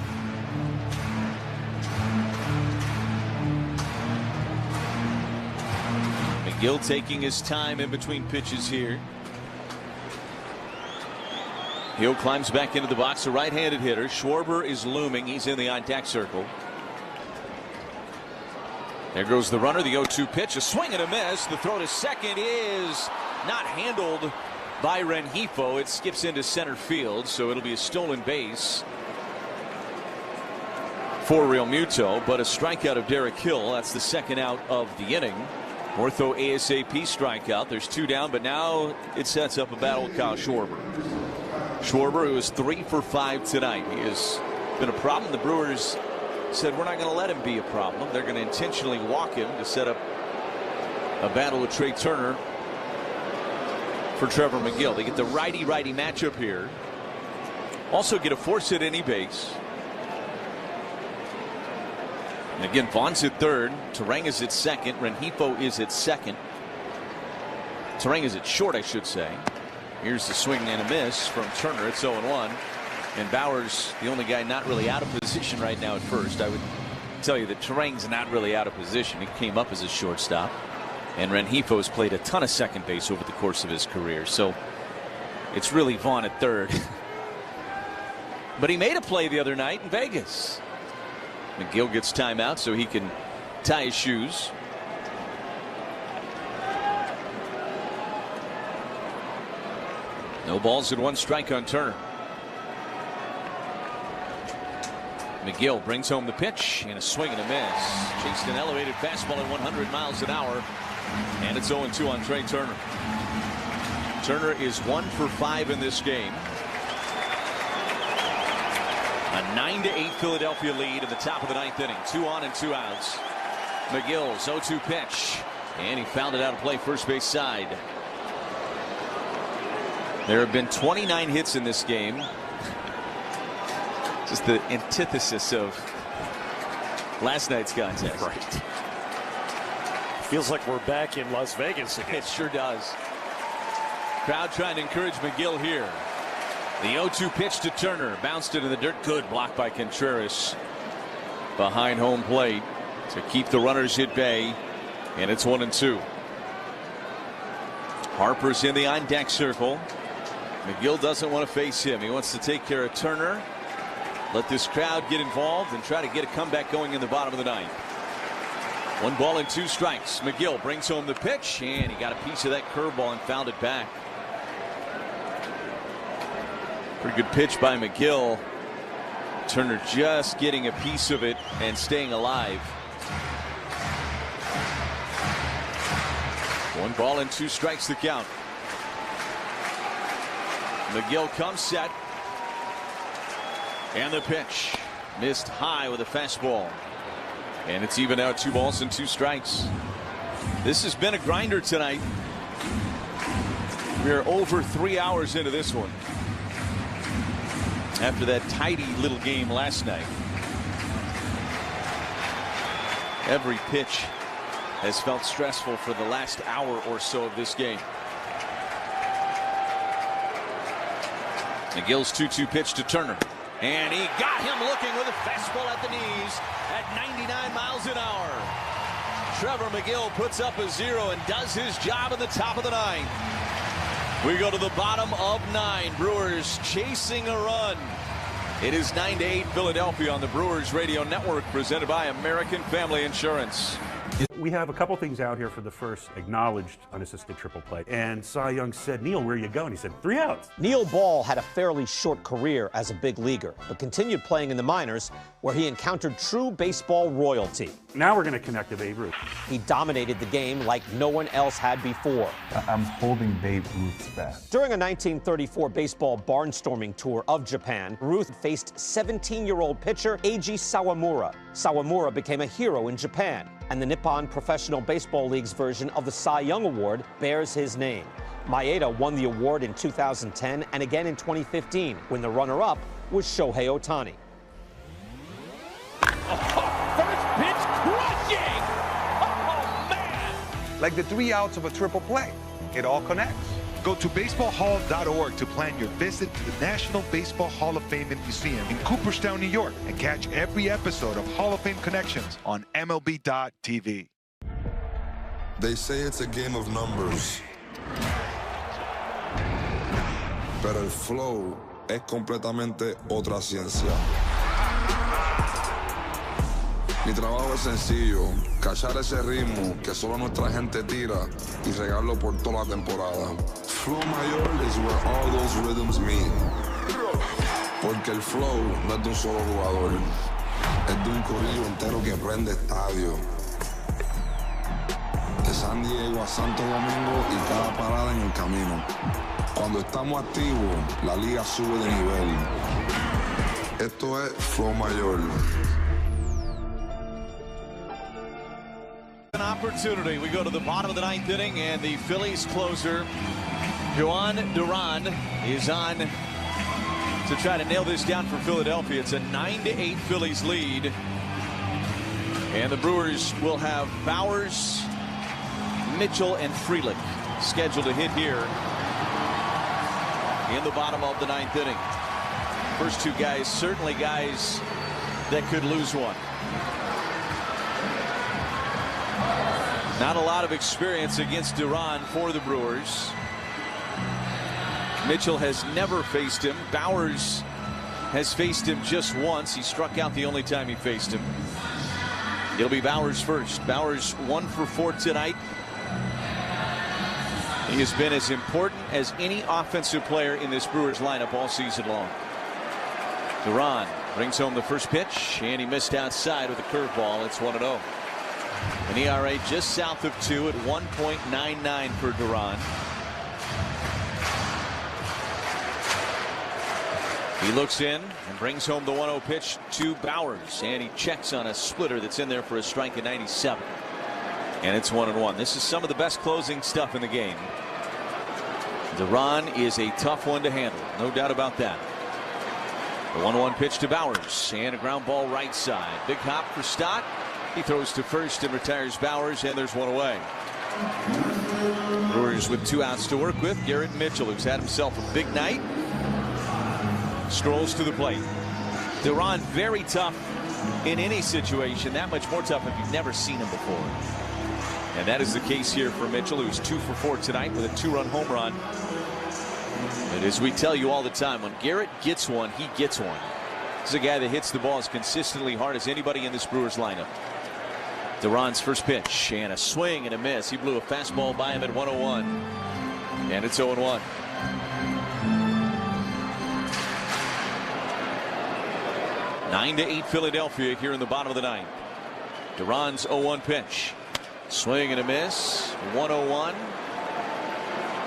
S28: McGill taking his time in between pitches here. Hill climbs back into the box, a right-handed hitter. Schwarber is looming. He's in the on-deck circle. There goes the runner, the 0-2 pitch, a swing and a miss. The throw to second is not handled by Rengifo. It skips into center field, so it'll be a stolen base for Real Muto, but a strikeout of Derek Hill. That's the second out of the inning. Ortho ASAP strikeout. There's 2 down, but now it sets up a battle with Kyle Schwarber. Schwarber, who is 3 for 5 tonight. He has been a problem. The Brewers said we're not going to let him be a problem. They're going to intentionally walk him to set up a battle with Trey Turner for Trevor McGill. They get the righty-righty matchup here. Also get a force hit any base. And again, Vaughn's at third. Terang is at second. Rengifo is at second. Terang is at short, I should say. Here's the swing and a miss from Turner. It's 0-1. And Bauer's the only guy not really out of position right now at first. I would tell you that Terang's not really out of position. He came up as a shortstop. And Rengifo's played a ton of second base over the course of his career. So it's really Vaughn at third. But he made a play the other night in Vegas. McGill gets timeout so he can tie his shoes. No balls and 1 strike on Turner. McGill brings home the pitch and a swing and a miss. Chased an elevated fastball at 100 miles an hour. And it's 0-2 on Trey Turner. Turner is 1 for 5 in this game. A 9-8 Philadelphia lead in the top of the 9th inning. 2 on and 2 outs. McGill's 0-2 pitch. And he fouled it out of play first base side. There have been 29 hits in this game. Just the antithesis of last night's contest.
S12: Right. Feels like we're back in Las Vegas again.
S28: It sure does. Crowd trying to encourage McGill here. The 0-2 pitch to Turner. Bounced into the dirt. Good block by Contreras behind home plate to keep the runners at bay. And it's 1-2. Harper's in the on-deck circle. McGill doesn't want to face him. He wants to take care of Turner. Let this crowd get involved and try to get a comeback going in the bottom of the 9th. 1 ball and 2 strikes. McGill brings home the pitch, and he got a piece of that curveball and fouled it back. Pretty good pitch by McGill. Turner just getting a piece of it and staying alive. 1 ball and 2 strikes the count. McGill comes set. And the pitch missed high with a fastball. And it's even out 2 balls and 2 strikes. This has been a grinder tonight. We're over 3 hours into this one. After that tidy little game last night. Every pitch has felt stressful for the last hour or so of this game. McGill's 2-2 pitch to Turner. And he got him looking with a fastball at the knees at 99 miles an hour. Trevor McGill puts up a 0 and does his job in the top of the 9th. We go to the bottom of 9. Brewers chasing a run. It is 9-8 Philadelphia on the Brewers Radio Network, presented by American Family Insurance.
S2: We have a couple things out here for the first acknowledged unassisted triple play. And Cy Young said, Neil, where are you going? He said, 3 outs.
S16: Neil Ball had a fairly short career as a big leaguer, but continued playing in the minors, where he encountered true baseball royalty.
S2: Now we're going to connect to Babe Ruth.
S16: He dominated the game like no one else had before.
S17: I'm holding Babe Ruth's bat.
S16: During a 1934 baseball barnstorming tour of Japan, Ruth faced 17-year-old pitcher Eiji Sawamura. Sawamura became a hero in Japan, and the Nippon Professional Baseball League's version of the Cy Young Award bears his name. Maeda won the award in 2010 and again in 2015, when the runner-up was Shohei Ohtani.
S7: First pitch crushing! Oh, man!
S19: Like the 3 outs of a triple play. It all connects.
S20: Go to baseballhall.org to plan your visit to the National Baseball Hall of Fame and Museum in Cooperstown, New York, and catch every episode of Hall of Fame Connections on MLB.tv.
S10: They say it's a game of numbers, pero el flow es completamente otra ciencia. Mi trabajo es sencillo, cachar ese ritmo que solo nuestra gente tira y regarlo por toda la temporada. Flow mayor is where all those rhythms meet. Porque el flow no es de un solo jugador, es de un corillo entero que prende estadio. De San Diego a Santo Domingo y cada parada en el camino. Cuando estamos activos, la liga sube de nivel. Esto es Flow Mayor.
S28: An opportunity. We go to the bottom of the ninth inning, and the Phillies closer, Jhoan Duran, is on to try to nail this down for Philadelphia. It's a 9-8 Phillies lead, and the Brewers will have Bowers, Mitchell, and Frelick scheduled to hit here in the bottom of the ninth inning. First two guys, certainly guys that could lose one. Not a lot of experience against Duran for the Brewers. Mitchell has never faced him. Bowers has faced him just once. He struck out the only time he faced him. It'll be Bowers first. Bowers 1 for 4 tonight. He has been as important as any offensive player in this Brewers lineup all season long. Duran brings home the first pitch, and he missed outside with a curveball. It's 1-0. An ERA just south of 2 at 1.99 for Duran. He looks in and brings home the 1-0 pitch to Bowers, and he checks on a splitter that's in there for a strike at 97. And it's 1-1. This is some of the best closing stuff in the game. Duran is a tough one to handle, no doubt about that. The 1-1 pitch to Bowers, and a ground ball right side. Big hop for Stott. He throws to first and retires Bowers, and there's one away. Brewers with 2 outs to work with. Garrett Mitchell, who's had himself a big night, strolls to the plate. Duran very tough in any situation, that much more tough if you've never seen him before. And that is the case here for Mitchell, who's 2 for 4 tonight with a 2-run home run. And as we tell you all the time, when Garrett gets one, he gets one. This is a guy that hits the ball as consistently hard as anybody in this Brewers lineup. Duran's first pitch, and a swing and a miss. He blew a fastball by him at 101, and it's 0-1. Nine to 8 Philadelphia here in the bottom of the ninth. Duran's 0-1 pitch, swing and a miss, 101,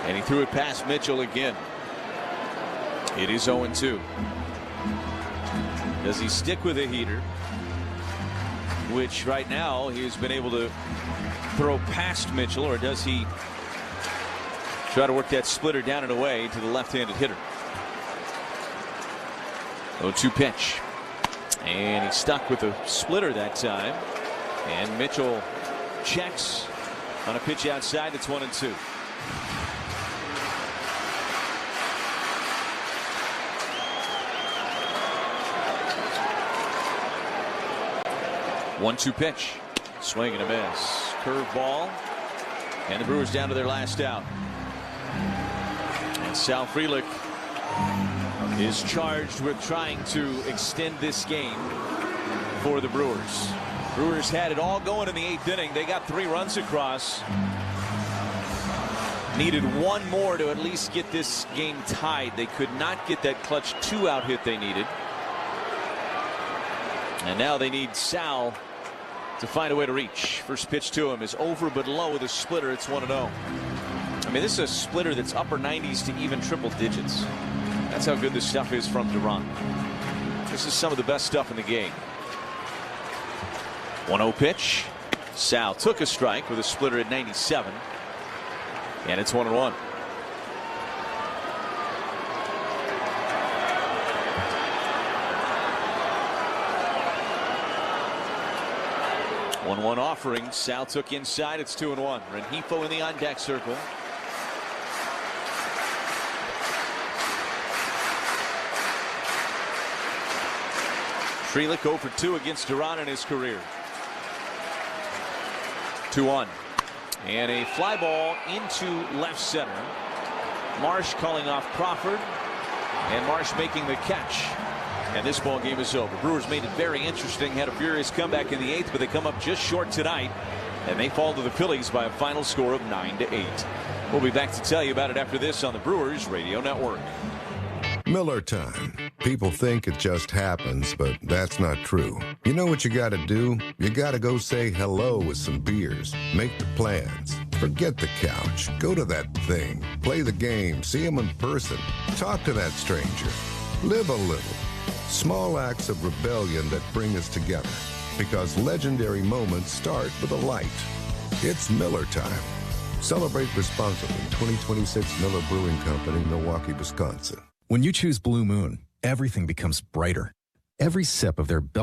S28: and he threw it past Mitchell again. It is 0-2. Does he stick with a heater, which right now he has been able to throw past Mitchell, or does he try to work that splitter down and away to the left-handed hitter? 0-2 pitch, and he stuck with a splitter that time, and Mitchell checks on a pitch outside. It's 1-2. One-two pitch, swing and a miss, curveball, and the Brewers down to their last out. And Sal Frelick is charged with trying to extend this game for the Brewers. Brewers had it all going in the 8th inning. They got 3 runs across. Needed 1 more to at least get this game tied. They could not get that clutch 2-out hit they needed. And now they need Sal to find a way to reach. First pitch to him is over but low with a splitter. It's 1-0. I mean, this is a splitter that's upper 90s to even triple digits. That's how good this stuff is from Duran. This is some of the best stuff in the game. 1-0 pitch. Sal took a strike with a splitter at 97. And it's 1-1. One offering. Sal took inside. It's 2-1. Rengifo in the on deck circle. Frelick 0 for 2 against Duran in his career. 2-1. And a fly ball into left center. Marsh calling off Crawford, and Marsh making the catch. And this ball game is over. Brewers made it very interesting, had a furious comeback in the 8th, but they come up just short tonight, and they fall to the Phillies by a final score of 9-8. We'll be back to tell you about it after this on the Brewers Radio Network.
S1: Miller time. People think it just happens, but that's not true. You know what you gotta do? You gotta go say hello with some beers. Make the plans. Forget the couch. Go to that thing. Play the game. See them in person. Talk to that stranger. Live a little. Small acts of rebellion that bring us together. Because legendary moments start with a light. It's Miller time. Celebrate responsibly. 2026 Miller Brewing Company, Milwaukee, Wisconsin.
S3: When you choose Blue Moon, everything becomes brighter. Every sip of their belt